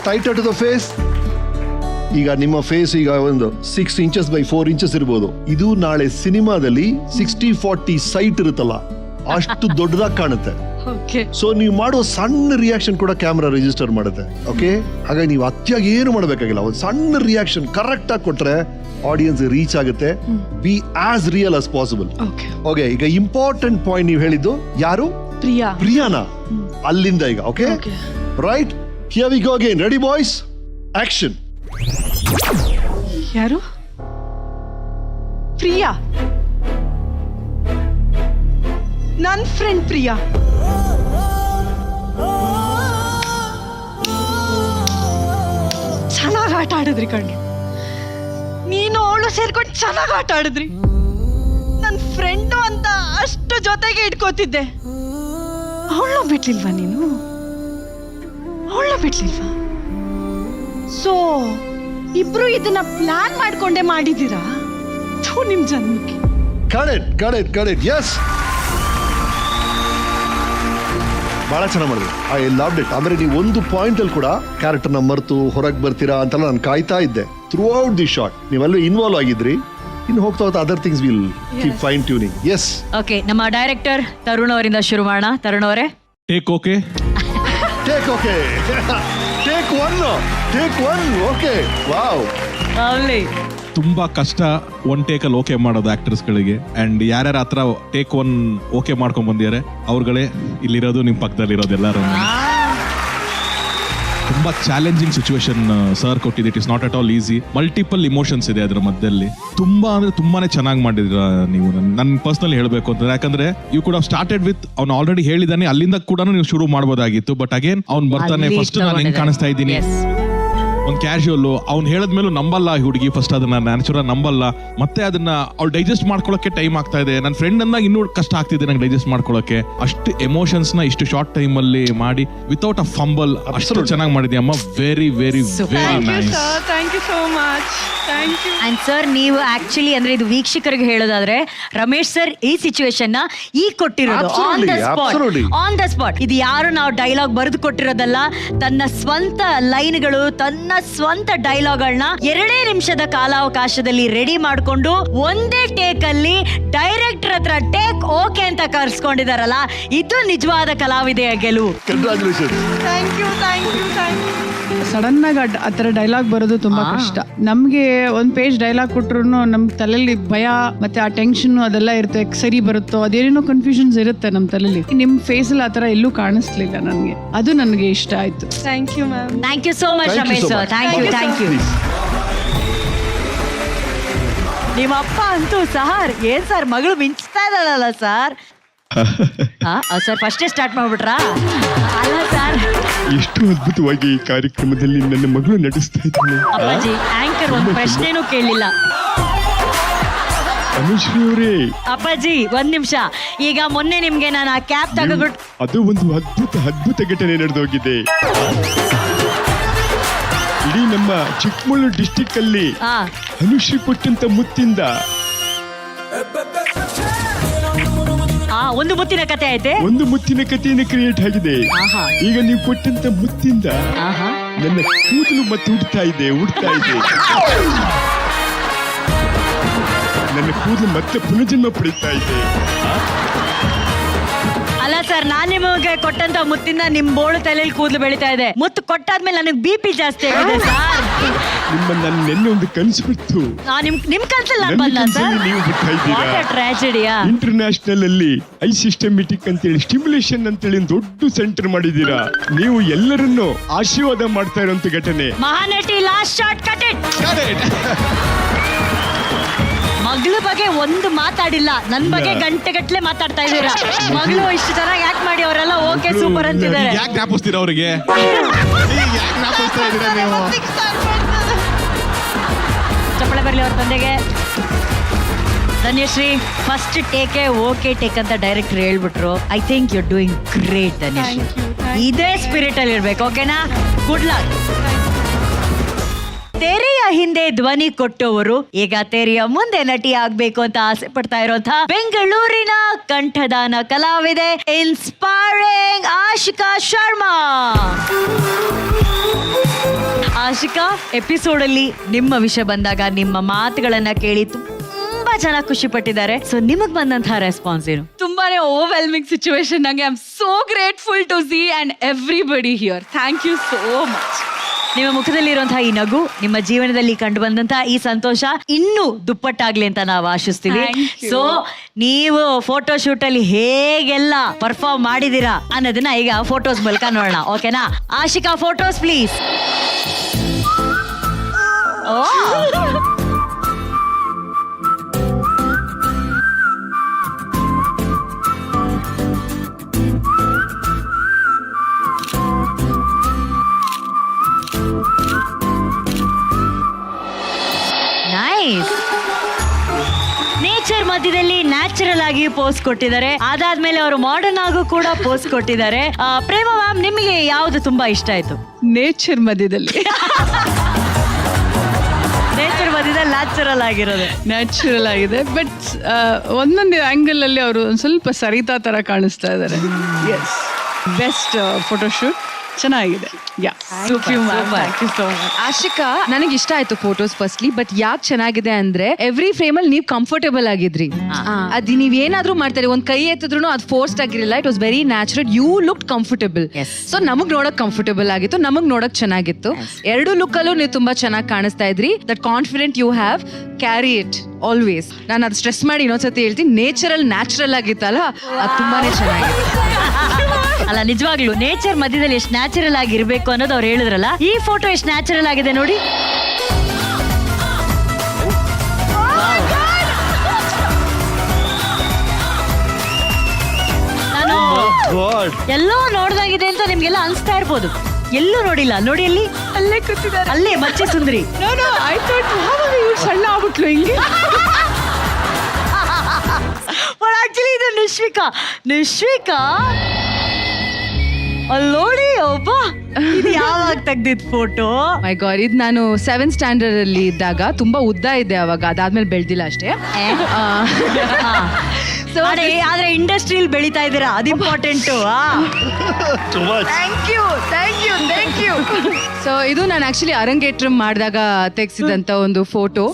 ಟೈಟ್ ಟು ದ ಫೇಸ್. ಈಗ ನಿಮ್ಮ ಫೇಸ್ ಈಗ ಒಂದು 6 inches by 4 inches ಇರ್ಬೋದು. ಇದು ನಾಳೆ ಸಿನಿಮಾದಲ್ಲಿ 60-40 ಸೈಟ್ ಇರುತ್ತಲ್ಲ, ಅಷ್ಟು ದೊಡ್ಡದಾಗಿ ಕಾಣುತ್ತೆ. ಸೊ ನೀವು ಮಾಡೋ ಸಣ್ಣ ರಿಯಾಕ್ಷನ್ ಕೂಡ ಕ್ಯಾಮ್ರಾ ರಿಜಿಸ್ಟರ್ ಮಾಡುತ್ತೆ. ಓಕೆ, ಹಾಗಾಗಿ ನೀವು ಅತಿಯಾಗಿ ಏನು ಮಾಡಬೇಕಾಗಿಲ್ಲ, ಒಂದು ಸಣ್ಣ ರಿಯಾಕ್ಷನ್ ಕರೆಕ್ಟ್ ಆಗಿ ಕೊಟ್ರೆ ಆಡಿಯನ್ಸ್ ರೀಚ್ ಆಗುತ್ತೆ. B as real as possible. Okay, ಈಗ ಇಂಪಾರ್ಟೆಂಟ್ ಪಾಯಿಂಟ್ ನೀವು ಹೇಳಿದ್ದು ಯಾರು? ಪ್ರಿಯಾನಾ. ಅಲ್ಲಿಂದ ಈಗ okay right, here we go again. Ready boys, action. ಯಾರು? ಪ್ರಿಯಾ, ನನ್ನ ಫ್ರೆಂಡ್ ಪ್ರಿಯಾ. ಚೆನ್ನಾಗಿ ಆಟ ಆಡಿದ್ರಿ ಕಣ್ರಿ, ನೀನು ಅವಳು ಸೇರ್ಕೊಂಡು ಚೆನ್ನಾಗಿ ಆಟ ಆಡಿದ್ರಿ. ನನ್ನ ಫ್ರೆಂಡು ಅಂತ ಅಷ್ಟು ಜೊತೆಗೆ ಇಟ್ಕೋತಿದ್ದೆ. ಅವಳನ್ನ ಬಿಟ್ಲಿಲ್ವಾ ನೀನು? ಸೊ ಇಬ್ರು ಇದನ್ನ ಪ್ಲಾನ್ ಮಾಡ್ಕೊಂಡೇ ಮಾಡಿದ್ದೀರಾ? ನಿಮ್ ಜನ್ಮಕ್ಕೆ. ಕರೆಕ್ಟ್. ಎಸ್, ಬಹಳ ಚೆನ್ನಾಗಿ ಮಾಡಿದ್ರಿ. I loved it. ಆಮೇಲೆ ನೀವು ಒಂದು ಪಾಯಿಂಟ್ ಅಲ್ಲಿ ಕೂಡ ಕ್ಯಾರೆಕ್ಟರ್ನ ಮರೆತು ಹೊರಗೆ ಬರ್ತೀರಾ ಅಂತೆಲ್ಲ ನಾನು ಕಾಯ್ತಾ ಇದ್ದೆ. ಥ್ರೂ ಔಟ್ ದಿ ಶಾಟ್ ನೀವೆಲ್ಲ ಇನ್ವಾಲ್ವ್ ಆಗಿದ್ರಿ. ಇನ್ನು ಹೋಗ್ತಾ other things will keep fine tuning. Yes, okay, ನಮ್ಮ ಡೈರೆಕ್ಟರ್ ತರುಣ್ ಅವರಿಂದ ಶುರು ಮಾಡೋಣ. ತರುಣ್ ಅವರೇ, take okay. Take one. Okay, wow. ತುಂಬಾ ಕಷ್ಟ ಒನ್ ಟೇಕ್ ಅಲ್ಲಿ ಓಕೆ ಮಾಡೋದು ಆಕ್ಟರ್ಸ್ ಗಳಿಗೆ. ಅಂಡ್ ಯಾರ್ಯಾರ ಹತ್ರ ಟೇಕ್ ಒನ್ ಓಕೆ ಮಾಡ್ಕೊಂಡ್ ಬಂದಿದ್ದಾರೆ ಅವ್ರುಗಳೇ ಇಲ್ಲಿರೋದು, ನಿಮ್ ಪಕ್ಕದಲ್ಲಿ ಇರೋದು ಎಲ್ಲರೂ. ತುಂಬಾ ಚಾಲೆಂಜಿಂಗ್ ಸಿಚುವೇಶನ್ ಸರ್ ಕೊಟ್ಟಿದ್ದು. It is not at all easy. Multiple emotions ಇದೆ ಅದ್ರ ಮಧ್ಯದಲ್ಲಿ. ತುಂಬಾನೇ ಚೆನ್ನಾಗಿ ಮಾಡಿದ್ರ ನೀವು. ನನ್ ಪರ್ಸನಲಿ ಹೇಳ್ಬೇಕು ಅಂತಂದ್ರೆ, ಯಾಕಂದ್ರೆ you could have started with ಅವ್ನು ಆಲ್ರೆಡಿ ಹೇಳಿದಾನೆ, ಅಲ್ಲಿಂದ ಕೂಡ ನೀವು ಶುರು ಮಾಡ್ಬೋದಾಗಿತ್ತು. ಬಟ್ ಅಗೇನ್ ಅವ್ನು ಬರ್ತಾನೆ, ಫಸ್ಟ್ ನಾನು ಹೆಂಗ್ ಕಾಣಿಸ್ತಾ ಇದ್ದೀನಿ, ಒಂದು ಕ್ಯಾಶುವಲ್. ಅವ್ನು ಹೇಳಿದ್ಮೇಲೂ ನಂಬಲ್ಲ ಹುಡುಗಿ, ಫಸ್ಟ್ ಅದನ್ನ ನ್ಯಾಚುರಲ್ ನಂಬಲ್ಲ. ಮತ್ತೆ ಅದನ್ನ ಅವ್ಳು ಡೈಜೆಸ್ಟ್ ಮಾಡ್ಕೊಳಕ್ಕೆ ಟೈಮ್ ಆಗ್ತಾ ಇದೆ. ನನ್ನ ಫ್ರೆಂಡ್ ಅಂದಾಗ ಇನ್ನೂ ಕಷ್ಟ ಆಗ್ತಿದೆ ನಂಗೆ ಡೈಜೆಸ್ಟ್ ಮಾಡ್ಕೊಳಕ್ಕೆ. ಅಷ್ಟು ಎಮೋಷನ್ಸ್ ನ ಇಷ್ಟು ಶಾರ್ಟ್ ಟೈಮ್ ಅಲ್ಲಿ ಮಾಡಿ ವಿತೌಟ್ ಅ ಫಂಬಲ್ ಅಷ್ಟು ಚೆನ್ನಾಗಿ ಮಾಡಿದ್ಯಮ್ಮ. Very nice. Thank you so much. Thank you. And sir, ನೀವು ಆಕ್ಚುಲಿ ಅಂದ್ರೆ ಇದು ವೀಕ್ಷಕರಿಗೆ ಹೇಳೋದಾದ್ರೆ, ರಮೇಶ್ ಸರ್ ಈ ಸಿಚುವೇಶನ್ ನ ಈ ಕೊಟ್ಟಿರೋದು ಆನ್ ದ ಸ್ಪಾಟ್. ಇದು ಯಾರು ನಾವು ಡೈಲಾಗ್ ಬರೆದು ಕೊಟ್ಟಿರೋದಲ್ಲ, ತನ್ನ ಸ್ವಂತ ಲೈನ್ಗಳು, ತನ್ನ ಸ್ವಂತ ಡೈಲಾಗ್ಗಳನ್ನ 2 ನಿಮಿಷದ ಕಾಲಾವಕಾಶದಲ್ಲಿ ರೆಡಿ ಮಾಡಿಕೊಂಡು ಒಂದೇ ಟೇಕ್ ಅಲ್ಲಿ ಡೈರೆಕ್ಟರ್ ಹತ್ರ ಟೇಕ್ ಓಕೆ ಅಂತ ಕರ್ಸ್ಕೊಂಡಿದಾರಲ್ಲ, ಇದು ನಿಜವಾದ ಕಲಾವಿದೆಯ ಗೆಲುವು. Thank you. ಸಡನ್ ಆಗಿ ಆ ಥರ ಡೈಲಾಗ್ ಬರೋದು ತುಂಬಾ ಕಷ್ಟ. ನಮ್ಗೆ ಒಂದ್ ಪೇಜ್ ಡೈಲಾಗ್ ಕೊಟ್ರು ನಮ್ ತಲೆಯಲ್ಲಿ ಭಯ ಮತ್ತೆ ಆ ಟೆನ್ಷನ್ ಅದೆಲ್ಲ ಇರುತ್ತೆ. ಸರಿ ಬರುತ್ತೋ ಅದೇನೇನೋ ಕನ್ಫ್ಯೂಷನ್ಸ್ ಇರುತ್ತೆ ನಮ್ ತಲೆಯಲ್ಲಿ. ನಿಮ್ ಫೇಸ್ ಅಲ್ಲಿ ಆತರ ಎಲ್ಲೂ ಕಾಣಿಸ್ಲಿಲ್ಲ ನನ್ಗೆ, ಅದು ನನಗೆ ಇಷ್ಟ ಆಯ್ತು. Thank you ma'am. Thank you so much Ramesh sir. Thank you. ನಿಮ್ಮ ಅಪ್ಪ ಅಂತೂ ಸರ್ ಏನ್ ಸರ್ ಮಗಳು ಮಿಂಚ್ತಾ ಇದ್ದಾಳಲ್ಲ ಸರ್. ಸರ್ ಫಸ್ಟೇ ಸ್ಟಾರ್ಟ್ ಮಾಡ್ಬಿಟ್ರಾ? ಅಲ್ಲ ಸರ್, ಎಷ್ಟು ಅದ್ಭುತವಾಗಿ ಈ ಕಾರ್ಯಕ್ರಮದಲ್ಲಿ ನನ್ನ ಮಗಳು ನಡೆಸ್ತಾ ಇದ್ದಾಳೆ. ಅಪ್ಪಾಜಿ ಆಂಕರ್ ಒಂದು ಪ್ರಶ್ನೆನೂ ಕೇಳಲಿಲ್ಲ. ಅನುಶ್ರೀ ಅವರೇ, ಅಪ್ಪಾಜಿ ಒಂದ್ ನಿಮಿಷ. ಈಗ ಮೊನ್ನೆ ನಿಮ್ಗೆ ನಾನು ಆ ಕ್ಯಾಪ್ ತಗೋಬಿಟ್ಟು ಅದು ಒಂದು ಅದ್ಭುತ ಘಟನೆ ನಡೆದೋಗಿದೆ. ಇಡೀ ನಮ್ಮ ಚಿಕ್ಕಮಗಳೂರು ಡಿಸ್ಟಿಕ್ ಅಲ್ಲಿ ಅನುಶ್ರೀ ಕೊಟ್ಟಂತ ಮುತ್ತಿಂದ ಒಂದು ಮುತ್ತಿನ ಕತೆ ಐತೆ. ಒಂದು ಮುತ್ತಿನ ಕಥೆಯನ್ನು ಕ್ರಿಯೇಟ್ ಆಗಿದೆ. ಈಗ ನೀವು ಕೊಟ್ಟಂತ ಮುತ್ತಿಂದ ನನ್ನ ಕೂದಲು ಮತ್ತೆ ಉಡ್ತಾ ಇದೆ. ನನ್ನ ಕೂದಲು ಮತ್ತೆ ಪುನರ್ಜನ್ಮ ಪಡೀತಾ ಇದೆ. ಅಲ್ಲ ಸರ್, ನಾನ್ ನಿಮಗೆ ಕೊಟ್ಟಂತ ಮುತ್ತಿಂದ ನಿಮ್ ಬೋಳು ತಲೆಯಲ್ಲಿ ಕೂದಲು ಬೆಳಿತಾ ಇದೆ. ಮುತ್ತು ಕೊಟ್ಟಾದ್ಮೇಲೆ ನನಗೆ BP ಜಾಸ್ತಿ ಆಗಿದೆ ಸರ್. ನನ್ನ ನೆನ್ನೆ ಒಂದು ಕನಸು ಬಿಟ್ಟು ನಿಮ್ ಕನ್ಸಲ್ಲಿ ನಾನು ಬಂದ ಸರ್. ನೀವು ಬಿಡ್ತಾ ಇದ್ದೀರಾ. ಟ್ರಾಜಿಡಿಯಾ. ಇಂಟರ್ನ್ಯಾಷನಲ್ ಅಲ್ಲಿ ಐ ಸಿಸ್ಟಮೆಟಿಕ್ ಅಂತೇಳಿ ಸ್ಟಿಮ್ಯುಲೇಷನ್ ಅಂತೇಳಿ ದೊಡ್ಡ ಸೆಂಟರ್ ಮಾಡಿದ್ದೀರಾ. ನೀವು ಎಲ್ಲರನ್ನು ಆಶೀರ್ವಾದ ಮಾಡ್ತಾ ಇರುವಂತ ಘಟನೆ. Mahanati last shot cut it. ಮಗಳ ಬಗ್ಗೆ ಒಂದು ಮಾತಾಡಿಲ್ಲ, ನನ್ ಬಗ್ಗೆ ಗಂಟೆಗಟ್ಲೆ ಮಾತಾಡ್ತಾ ಇದ್ದೀರಾ. ಮಗಳು ಇಷ್ಟು ಚೆನ್ನಾಗಿ ಯಾಕೆ ಮಾಡಿ ಅವರೆಲ್ಲ ಓಕೆ ಸೂಪರ್ ಅಂತಿದ್ದಾರೆ. ಯಾಕೆ ಜ್ಞಾಪಿಸ್ತೀರಾ ಅವರಿಗೆ? ಯಾಕೆ ಜ್ಞಾಪಿಸ್ತಾ ಇದ್ದೀರಾ ನೀವು? ಚಪ್ಪಳೆ ಬರ್ಲಿ ಅವ್ರ ತಂದೆಗೆ. ಧನ್ಯಶ್ರೀ ಫಸ್ಟ್ ಟೇಕೆ ಓಕೆ ಟೇಕ್ ಅಂತ ಡೈರೆಕ್ಟರ್ ಹೇಳ್ಬಿಟ್ರು. I think you doing great Dhanyashree. ಇದೇ ಸ್ಪಿರಿಟ್ ಅಲ್ಲಿ ಇರ್ಬೇಕು. ಓಕೆನಾ? Good luck. ತೆರೆಯ ಹಿಂದೆ ಧ್ವನಿ ಕೊಟ್ಟವರು ಈಗ ತೆರೆಯ ಮುಂದೆ ನಟಿ ಆಗ್ಬೇಕು ಅಂತ ಆಸೆ ಪಡ್ತಾ ಇರೋಂತಹ ಬೆಂಗಳೂರಿನ ಕಂಠದಾನ ಕಲಾವಿದೆ ಇನ್ಸ್ಪೈರಿಂಗ್ ಆಶಿಕಾ ಶರ್ಮಾ. ಆಶಿಕಾ, ಎಪಿಸೋಡ್ ಅಲ್ಲಿ ನಿಮ್ಮ ವಿಷಯ ಬಂದಾಗ ನಿಮ್ಮ ಮಾತುಗಳನ್ನ ಕೇಳಿ ತುಂಬಾ ಜನ ಖುಷಿ ಪಟ್ಟಿದ್ದಾರೆ. ಸೊ ನಿಮಗ್ ಬಂದಂತಹ ರೆಸ್ಪಾನ್ಸ್ ಏನು? ತುಂಬಾನೇ ಓವರ್ವೆಲ್ಮಿಂಗ್ ಸಿಚುವೇಶನ್. ನಂಗೆ I am so grateful to see and everybody here. Thank you so much. ನಿಮ್ಮ ಮುಖದಲ್ಲಿರುವಂತಹ ಈ ನಗು, ನಿಮ್ಮ ಜೀವನದಲ್ಲಿ ಕಂಡು ಬಂದಂತಹ ಈ ಸಂತೋಷ ಇನ್ನೂ ದುಪ್ಪಟ್ಟಾಗ್ಲಿ ಅಂತ ನಾವು ಆಶಿಸ್ತೀವಿ. ಸೊ ನೀವು ಫೋಟೋ ಶೂಟ್ ಅಲ್ಲಿ ಹೇಗೆಲ್ಲ ಪರ್ಫಾರ್ಮ್ ಮಾಡಿದೀರಾ ಅನ್ನೋದನ್ನ ಈಗ ಫೋಟೋಸ್ ಮೂಲಕ ನೋಡೋಣ. ಓಕೆನಾ? Ashika, photos please. ನೇಚರ್ ಮಧ್ಯದಲ್ಲಿ ನ್ಯಾಚುರಲ್ ಆಗಿ ಪೋಸ್ ಕೊಟ್ಟಿದ್ದಾರೆ. ಅದಾದ್ಮೇಲೆ ಅವರು ಮಾಡರ್ನ್ ಆಗು ಕೂಡ ಪೋಸ್ ಕೊಟ್ಟಿದ್ದಾರೆ. ಪ್ರೇಮ ಮ್ಯಾಮ್, ನಿಮಗೆ ಯಾವ್ದು ತುಂಬಾ ಇಷ್ಟ ಆಯ್ತು? ನೇಚರ್ ಮಧ್ಯದಲ್ಲಿ. ನೇಚರ್ ಮಧ್ಯದಲ್ಲಿ ನ್ಯಾಚುರಲ್ ಆಗಿರೋದು. ನ್ಯಾಚುರಲ್ ಆಗಿದೆ, ಬಟ್ ಒಂದೊಂದು ಆಂಗಲ್ ಅಲ್ಲಿ ಅವರು ಒಂದ್ ಸ್ವಲ್ಪ ಸರಿತಾ ತರ ಕಾಣಿಸ್ತಾ ಇದ್ದಾರೆ. ಎಸ್, ಬೆಸ್ಟ್ ಫೋಟೋಶೂಟ್ ಚೆನ್ನಾಗಿದೆ. ಆಶಿಕಾ, ನನಗೆ ಇಷ್ಟ ಆಯ್ತು ಫೋಟೋಸ್ ಫಸ್ಟ್ಲಿ. ಬಟ್ ಯಾಕೆ ಚೆನ್ನಾಗಿದೆ ಅಂದ್ರೆ ಎವ್ರಿ ಫ್ರೇಮ್ ಅಲ್ಲಿ ನೀವು ಕಂಫರ್ಟೇಬಲ್ ಆಗಿದ್ರಿ. ಅದು ನೀವ್ ಏನಾದ್ರೂ ಮಾಡ್ತಾರೆ, ಒಂದ್ ಕೈ ಎತ್ತಿದ್ರು ಅದು ಫೋರ್ಸ್ಡ್ ಆಗಿರಲಿಲ್ಲ. It was very natural. You look comfortable. So ನಮಗ್ ನೋಡಕ್ ಕಂಫರ್ಟೇಬಲ್ ಆಗಿತ್ತು, ನಮಗ್ ನೋಡಕ್ ಚೆನ್ನಾಗಿತ್ತು. ಎರಡು ಲುಕ್ ಅಲ್ಲೂ ನೀವು ತುಂಬಾ ಚೆನ್ನಾಗಿ ಕಾಣಿಸ್ತಾ ಇದ್ರಿ. That confident you have, carry it always. ನಾನು ಅದು ಸ್ಟ್ರೆಸ್ ಮಾಡಿ ಇನ್ನೊಂದ್ಸತಿ ಹೇಳ್ತೀನಿ, ನ್ಯಾಚುರಲ್ ಆಗಿತ್ತಲ್ಲ, ಅದು ತುಂಬಾನೇ ಚೆನ್ನಾಗಿದೆ. ಅಲ್ಲ, ನಿಜವಾಗ್ಲು ನೇಚರ್ ಮಧ್ಯದಲ್ಲಿ ಎಷ್ಟು ನ್ಯಾಚುರಲ್ ಆಗಿರ್ಬೇಕು ಅನ್ನೋದು ಅವ್ರು ಹೇಳಿದ್ರಲ್ಲ. ಈ ಫೋಟೋ ಎಷ್ಟು ನ್ಯಾಚುರಲ್ ಆಗಿದೆ ನೋಡಿ. ನಾನು ಎಲ್ಲೋ ನೋಡ್ದಾಗಿದೆ ಅಂತ ನಿಮ್ಗೆಲ್ಲ ಅನ್ಸ್ತಾ ಇರ್ಬೋದು. ಎಲ್ಲೂ ನೋಡಿಲ್ಲ. ನೋಡಿ ಅಲ್ಲಿ, ಅಲ್ಲೇ ಕೂತಿದ್ದಾರೆ, ಅಲ್ಲೇ ಮಚ್ಚೆ ಸುಂದರಿ. ಐ ಥಾಟ್ ಇವ್ರು ಸಣ್ಣ ಆಗ್ಬಿಟ್ಲು ಹಿಂಗೆ. ಆಕ್ಚುಲಿ ಇದು ನಿಶ್ವಿಕಾ ಅಲ್ಲಿ ನೋಡಿ. ಒಬ್ಬ ಇದು ಯಾವಾಗ ತೆಗ್ದಿದ್ ಫೋಟೋ? ಮೈ ಗಾಡ್, ಇದು ನಾನು 7th ಸ್ಟ್ಯಾಂಡರ್ಡ್ ಅಲ್ಲಿ ಇದ್ದಾಗ. ತುಂಬಾ ಉದ್ದ ಇದೆ ಅವಾಗ, ಅದಾದ್ಮೇಲೆ ಬೆಳ್ದಿಲ್ಲ ಅಷ್ಟೇ. ಆದ್ರೆ ಇಂಡಸ್ಟ್ರಿಯಲ್ಲಿ ಬೆಳಿತಾ ಇದ್ದೀರಾ, ಅದು ಇಂಪಾರ್ಟೆಂಟ್. Thank you. ಸೊ ಇದು ನಾನು ಆಕ್ಚುಲಿ ಅರಂಗೇಟ್ರ ಮಾಡಿದಾಗ ತೆಗ್ಸಿದಂತ ಒಂದು photo.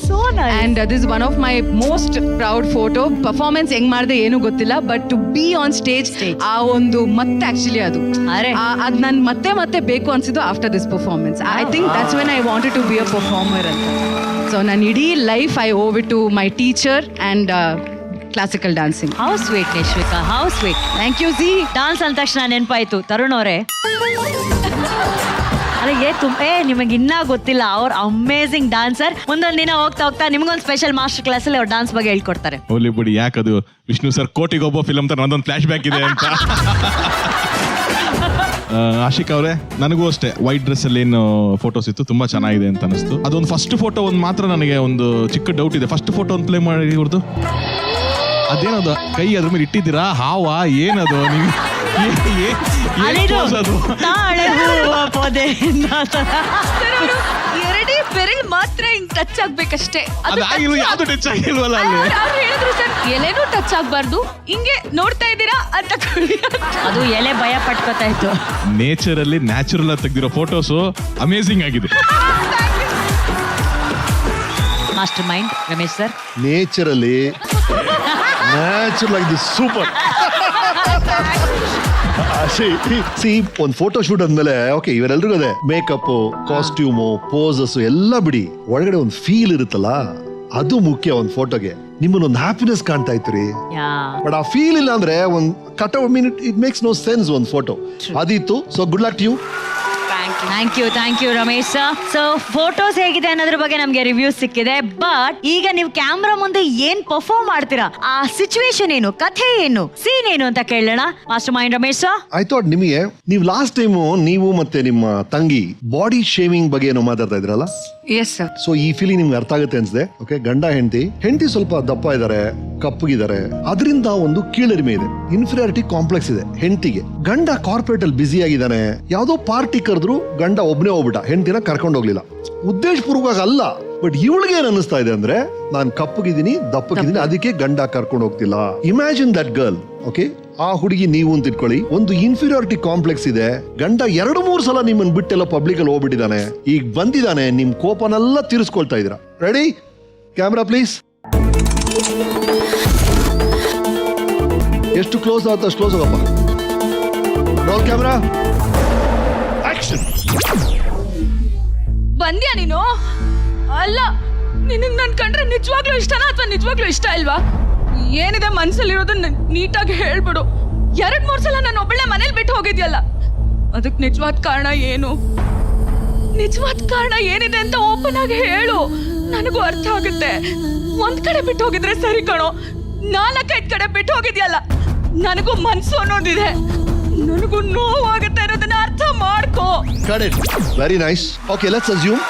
And this one of my most proud photo. Performance ಹೆಂಗ್ ಮಾಡಿದೆ ಏನು ಗೊತ್ತಿಲ್ಲ, but to be on stage ಆ ಒಂದು ಮತ್ತೆ ಆಕ್ಚುಲಿ ಅದು ನನ್ ಮತ್ತೆ ಬೇಕು ಅನ್ಸಿದ್ದು after this performance. I think that's when I wanted to be a performer ಅಂತ. ಸೊ ನನ್ನ ಇಡೀ life I owe it to my teacher and classical dancing. How sweet Nishvika, how sweet. Thank you. Dance ಅಂದ ತಕ್ಷಣ ನೆನಪಾಯ್ತು ತರುಣ್ ಅವರೇ. ನಿಮಗೆ ಇನ್ನ ಗೊತ್ತಿಲ್ಲ, ಅವ್ರ ಅಮೇಸಿಂಗ್ ಡಾನ್ಸರ್. ಮುಂದೊಂದ್ ದಿನ ಹೋಗ್ತಾ ನಿಮ್ಗೊಂದು ಸ್ಪೆಷಲ್ ಮಾಸ್ಟರ್ ಕ್ಲಾಸ್ ಅಲ್ಲಿ ಅವ್ರ ಡಾನ್ಸ್ ಬಗ್ಗೆ ಹೇಳ್ಕೊಡ್ತಾರೆ. ಹೋಗ್ಲಿ ಬಿಡಿ, ಯಾಕದು ವಿಷ್ಣು ಸರ್ ಕೋಟಿಗೊಬ್ಬ ಫಿಲಮ್ ತರ ನಂದೊಂದು ಫ್ಲಾಶ್ ಬ್ಯಾಕ್ ಇದೆ ಅಂತ. ಆಶಿಕ್ ಅವರೇ, ನನಗೂ ಅಷ್ಟೇ ವೈಟ್ ಡ್ರೆಸ್ ಅಲ್ಲಿ ಏನು ಫೋಟೋಸ್ ಇತ್ತು, ತುಂಬಾ ಚೆನ್ನಾಗಿದೆ ಅಂತ ಅನಿಸ್ತು. ಅದೊಂದು ಫಸ್ಟ್ ಫೋಟೋ ಒಂದು ಮಾತ್ರ ನನಗೆ ಒಂದು ಚಿಕ್ಕ ಡೌಟ್ ಇದೆ. ಫಸ್ಟ್ ಫೋಟೋ ಒಂದು ಪ್ಲೇ ಮಾಡಿ ಇವ್ರದ್ದು, ಅದೇನದು ಕೈ ಅದ್ರ ಮೇಲೆ ಇಟ್ಟಿದ್ದೀರಾ, ಹಾವ ಏನದು ನೀವು? ಅದು ಎರಡೇ ಬೆರಳು ಮಾತ್ರ ಹಿಂಗ್ ಟಚ್ ಆಗ್ಬೇಕಷ್ಟೇ. ಅದಾಗಿಲ್ವ, ಯಾವ್ದು ಟಚ್ ಆಗಿಲ್ವಲ್ಲ ಅಲ್ಲಿ. ಹೇಳಿದ್ರು ಸರ್ ಎಲೆನೂ ಟಚ್ ಆಗ್ಬಾರ್ದು, ಹಿಂಗೆ ನೋಡ್ತಾ ಇದ್ದೀರಾ ಅಂತ. ಅದು ಎಲೆ ಭಯ ಪಟ್ಕೋತಾ ಇತ್ತು. ನೇಚರ್ ಅಲ್ಲಿ ನ್ಯಾಚುರಲ್ ಆಗಿ ತೆಗ್ದಿರೋ ಫೋಟೋಸು ಅಮೇಸಿಂಗ್ ಆಗಿದೆ. Master mind Ramesh sir. Naturally natural ಆಗಿದೆ, ಸೂಪರ್. ಸಿ ಒಂದು ಫೋಟೋ ಶೂಟ್ ಅಂದ್ಮೇಲೆ ಓಕೆ, ಇವರೆಲ್ರಿಗೂ ಅದೇ ಮೇಕಪ್, ಕಾಸ್ಟ್ಯೂಮು, ಪೋಸಸ್ ಎಲ್ಲ ಬಿಡಿ, ಒಳಗಡೆ ಒಂದು ಫೀಲ್ ಇರುತ್ತಲ್ಲ, ಅದು ಮುಖ್ಯ ಒಂದು ಫೋಟೋಗೆ. ನಿಮ್ಮನ್ನೊಂದು ಹ್ಯಾಪಿನೆಸ್ ಕಾಣ್ತಾ ಇತ್ತು ರೀ, ಬಟ್ ಆ ಫೀಲ್ ಇಲ್ಲ ಅಂದ್ರೆ ಒಂದು cut out minute it makes no sense ಒಂದು ಫೋಟೋ. ಅದಿತ್ತು. So good luck to you. Thank you Ramesh sir. So photos ಹೇಗಿದೆ ಅನ್ನೋದ್ರ ಬಗ್ಗೆ ನಮ್ಗೆ ರಿವ್ಯೂ ಸಿಕ್ಕಿದೆ. ಬಟ್ ಈಗ ನೀವು ಕ್ಯಾಮ್ರಾ ಮುಂದೆ ಏನ್ ಪರ್ಫಾರ್ಮ್ ಮಾಡ್ತೀರಾ, ಆ ಸಿಚುವೇಶನ್ ಏನು, ಕಥೆ ಏನು, ಸೀನ್ ಏನು ಅಂತ ಕೇಳೋಣ. Master mind Ramesh sir, I thought ನಿಮಗೆ ನೀವು ಲಾಸ್ಟ್ ಟೈಮ್ ನೀವು ಮತ್ತೆ ನಿಮ್ಮ ತಂಗಿ ಬಾಡಿ ಶೇವಿಂಗ್ ಬಗ್ಗೆ ಏನೋ ಮಾತಾಡ್ತಾ ಇದ್ರಲ್ಲ. Yes sir. ಸೊ ಈ ಫೀಲಿಂಗ್ ನಿಮ್ಗೆ ಅರ್ಥ ಆಗುತ್ತೆ ಅನ್ಸುತ್ತೆ. ಓಕೆ, ಗಂಡ ಹೆಂಡತಿ ಸ್ವಲ್ಪ ದಪ್ಪ ಇದ್ದಾರೆ, ಕಪ್ಪಗಿದ್ದಾರೆ, ಅದರಿಂದ ಒಂದು ಕೀಳರಿಮೆ ಇದೆ, ಇನ್ಫೀರಿಯಾರಿಟಿ ಕಾಂಪ್ಲೆಕ್ಸ್ ಇದೆ ಹೆಂಡತಿಗೆ. ಗಂಡ ಕಾರ್ಪೊರೇಟ್ ಅಲ್ಲಿ ಬ್ಯುಸಿ ಆಗಿದ್ದಾನೆ, ಯಾವ್ದೋ ಪಾರ್ಟಿ ಕರೆದ್ರು ಗಂಡ ಒಬ್ನೇ ಹೋಗ್ಬಿಟ್ಟ, ಹೆಂಡತಿನ ಕರ್ಕೊಂಡು ಹೋಗ್ಲಿಲ್ಲ. ಉದ್ದೇಶಪೂರ್ವಕ ಅಲ್ಲ, ಬಟ್ ಇವಳಿಗೆ ಏನ್ ಅನ್ನಿಸ್ತಾ ಇದೆ ಅಂದ್ರೆ ನಾನು ಕಪ್ಪಗಿದ್ದೀನಿ, ದಪ್ಪಗಿದ್ದೀನಿ, ಅದಕ್ಕೆ ಗಂಡ ಕರ್ಕೊಂಡು ಹೋಗ್ತಿಲ್ಲ. Imagine that girl. ಓಕೆ, ಆ ಹುಡುಗಿ ನೀವು ಅಂತ ಇಟ್ಕೊಳ್ಳಿ, ಒಂದು ಇನ್ಫೀರಿಯಾರಿಟಿ ಕಾಂಪ್ಲೆಕ್ಸ್ ಇದೆ, ಗಂಡ 2-3 ಸಲ ನಿಮ್ಮನ್ನ ಬಿಟ್ಟೆಲ್ಲ ಪಬ್ಲಿಕ್ ಅಲ್ಲಿ ಹೋಗ್ಬಿಟ್ಟಿದ್ದಾನೆ, ಈಗ ಬಂದಿದ್ದಾನೆ, ನಿಮ್ ಕೋಪನೆಲ್ಲ ತೀರಿಸ್ಕೊಳ್ತಾ ಇದ್ದೀರಾ. ರೆಡಿ? Camera please. ಎಷ್ಟು ಕ್ಲೋಸ್ ಆಗುತ್ತೆ ಅಷ್ಟು ಕ್ಲೋಸ್ ಹೋಗಪ್ಪ. Roll camera, action. ಬಂದ್ಯಾ ನೀನು? ಅಲ್ಲ, ನಿನಗ್ ನನ್ ಕಂಡ್ರೆ ನಿಜವಾಗ್ಲೂ ಇಷ್ಟನಾ ಅಥವಾ ನಿಜವಾಗ್ಲೂ ಇಷ್ಟ ಇಲ್ವಾ? ಏನಿದೆ ಮನ್ಸಲ್ಲಿರೋದನ್ನ ನೀಟಾಗಿ ಹೇಳ್ಬಿಡು. 2-3 ಸಲ ನಾನು ಒಬ್ಬಳೆ ಮನೇಲಿ ಬಿಟ್ಟು ಹೋಗಿದ್ಯಲ್ಲ, ಅದಕ್ ನಿಜವಾದ ಕಾರಣ ಏನು? ನಿಜವಾದ ಕಾರಣ ಏನಿದೆ ಅಂತ ಓಪನ್ ಆಗಿ ಹೇಳು, ನನಗೂ ಅರ್ಥ ಆಗುತ್ತೆ. ಒಂದ್ ಕಡೆ ಬಿಟ್ಟು ಹೋಗಿದ್ರೆ ಸರಿ ಕಣೋ, 4-5 ಕಡೆ ಬಿಟ್ಟು ಹೋಗಿದ್ಯಲ್ಲ, ನನಗೂ ಮನ್ಸು ಅನ್ನೋದಿದೆ, ನನಗೂ ನೋವಾಗುತ್ತೆ ಅನ್ನೋದನ್ನ ಅರ್ಥ ಮಾಡ್ಕೋ. Very nice. Okay, let's assume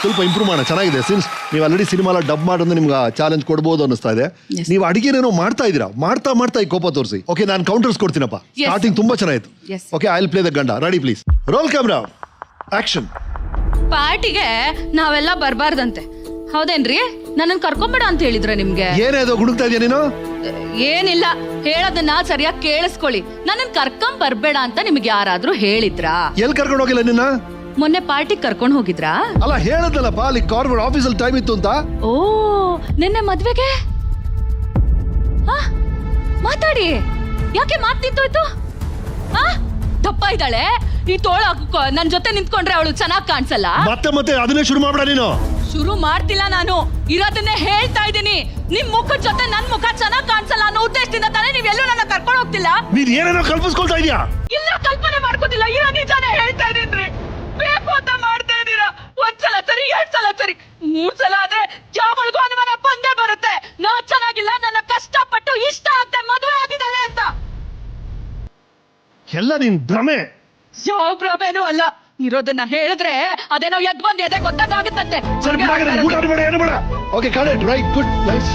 ಸ್ವಲ್ಪ ಇಂಪ್ರೂವ್ ಮಾಡೋಣ. ಚೆನ್ನಾಗಿದೆ. ಸಿನ್ಸ್ ನೀವು ಆಲ್ರೆಡಿ ಸಿನಿಮಾಲ ಡಬ್ ಮಾಡೋದು ನಿಮ್ಗೆ ಚಾಲೆಂಜ್ ಕೊಡ್ಬೋದು ಅನ್ನಿಸ್ತಾ ಇದೆ. ನೀವು ಅಡಿಗೆನೇನೋ ಮಾಡ್ತಾ ಇದ್ದೀರಾ, ಮಾಡ್ತಾ ಈ ಕೋಪ ತೋರಿಸಿ. ಓಕೆ, ನಾನು ಕೌಂಟರ್ಸ್ ಕೊಡ್ತೀನಪ್ಪ. ಸ್ಟಾರ್ಟಿಂಗ್ ತುಂಬಾ ಚೆನ್ನಾಗಿತ್ತು. Okay, I will play the ಗಂಡ. Ready please. Roll camera, action. ಪಾರ್ಟಿಗೆ ನಾವೆಲ್ಲ ಬರ್ಬಾರ್ದಂತೆ, ಹೌದೇನ್ರಿ? ನನ್ನನ್ನು ಕರ್ಕೊಂಬೇಡ ಅಂತ ಹೇಳಿದ್ರ ನಿಮ್ಗೆ? ಏನೇದು ಗುಡುಕ್ತಾ ಇದೆಯಾ ನೀನು? ಏನಿಲ್ಲ, ಹೇಳೋದನ್ನ ಸರಿಯಾಗಿ ಕೇಳಿಸ್ಕೊಳ್ಳಿ. ನನ್ನನ್ನು ಕರ್ಕೊಂಡ್ ಬರ್ಬೇಡ ಅಂತ ನಿಮ್ಗೆ ಯಾರಾದ್ರೂ ಹೇಳಿದ್ರಾ? ಎಲ್ಲಿ ಕರ್ಕೊಂಡು ಹೋಗಿಲ್ಲ ನಿನ್ನ? ಮೊನ್ನೆ ಪಾರ್ಟಿ ಕರ್ಕೊಂಡ್ ಹೋಗಿದ್ರಾ? ಅಲ್ಲ, ಹೇಳದಲ್ಲಪ್ಪ, ಅಲ್ಲಿ ಕಾರ್ಪೊರೇಟ್ ಆಫೀಸಲ್ಲಿ ಟೈಮ್ ಇತ್ತು ಅಂತ. ಓ, ನಿನ್ನೆ ಮದ್ವೆಗೆ ಮಾತಾಡಿ. ಯಾಕೆ ಮಾತು ನಿಂತೋಯ್ತು? ದಪ್ಪ ಇದ್ದಾಳೆ, ನೀ ತೋಳ ನನ್ ಜೊತೆ ನಿಂತ್ಕೊಂಡ್ರೆ ಅವಳು ಚೆನ್ನಾಗ್ ಕಾಣಿಸಲ್ಲ. ಮತ್ತೆ ಅದನ್ನೇ ಶುರು ಮಾಡ್ಬೇಡ ನೀನು. ಶುರು ಮಾಡ್ತಿಲ್ಲ, ನಾನು ಇರೋದನ್ನೇ ಹೇಳ್ತಾ ಇದ್ದೀನಿ. ನಿಮ್ ಮುಖದ ಜೊತೆ ನನ್ ಮುಖ ಚೆನ್ನಾಗ್ ಕಾಣಿಸಲ್ಲ ಅನ್ನೋ ಉದ್ದೇಶದಿಂದ ತಾನೇ ನೀವೆಲ್ಲೂ ನನ್ನ ಕರ್ಕೊಂಡು ಹೋಗ್ತಿಲ್ಲ. ನೀನ್ ಏನೇನೋ ಕಲ್ಪಿಸ್ಕೊಳ್ತಾ ಇದೀಯಾ? ಇಲ್ಲ, ಕಲ್ಪನೆ ಮಾಡ್ಕೋತಿಲ್ಲ, ಇರೋ ನಿಜಾನೇ ಹೇಳ್ತಾ ಇದೀನ್ರಿ. ಬೇಕು ಅಂತ ಮಾಡ್ತಾ ಇದೀರಾ. 1 ಸಲ ಸರಿ, 2 ಸಲ ಸರಿ, 3 ಸಲ ಆದ್ರೆ ಯಾವಳಿಗೂ ಅನುಮಾನ ಬಂದೇ ಬರುತ್ತೆ. ನಾ ಚೆನ್ನಾಗಿಲ್ಲ, ನನ್ನ ಕಷ್ಟಪಟ್ಟು ಇಷ್ಟ ಅಂತ ಮದುವೆ ಆಗಿದ್ದಾಳೆ ಅಂತ. ಎಲ್ಲ ನಿನ್ ಭ್ರಮೆ. ಯಾವ ಭ್ರಮೆನೂ ಅಲ್ಲ, ಇರೋದನ್ನ ಹೇಳಿದ್ರೆ ಅದೇನೋ ಎದ್ ಬಂದ್ ಎದೆ ಗೊತ್ತಾಗುತ್ತಂತೆ. Okay, correct, right, good, nice.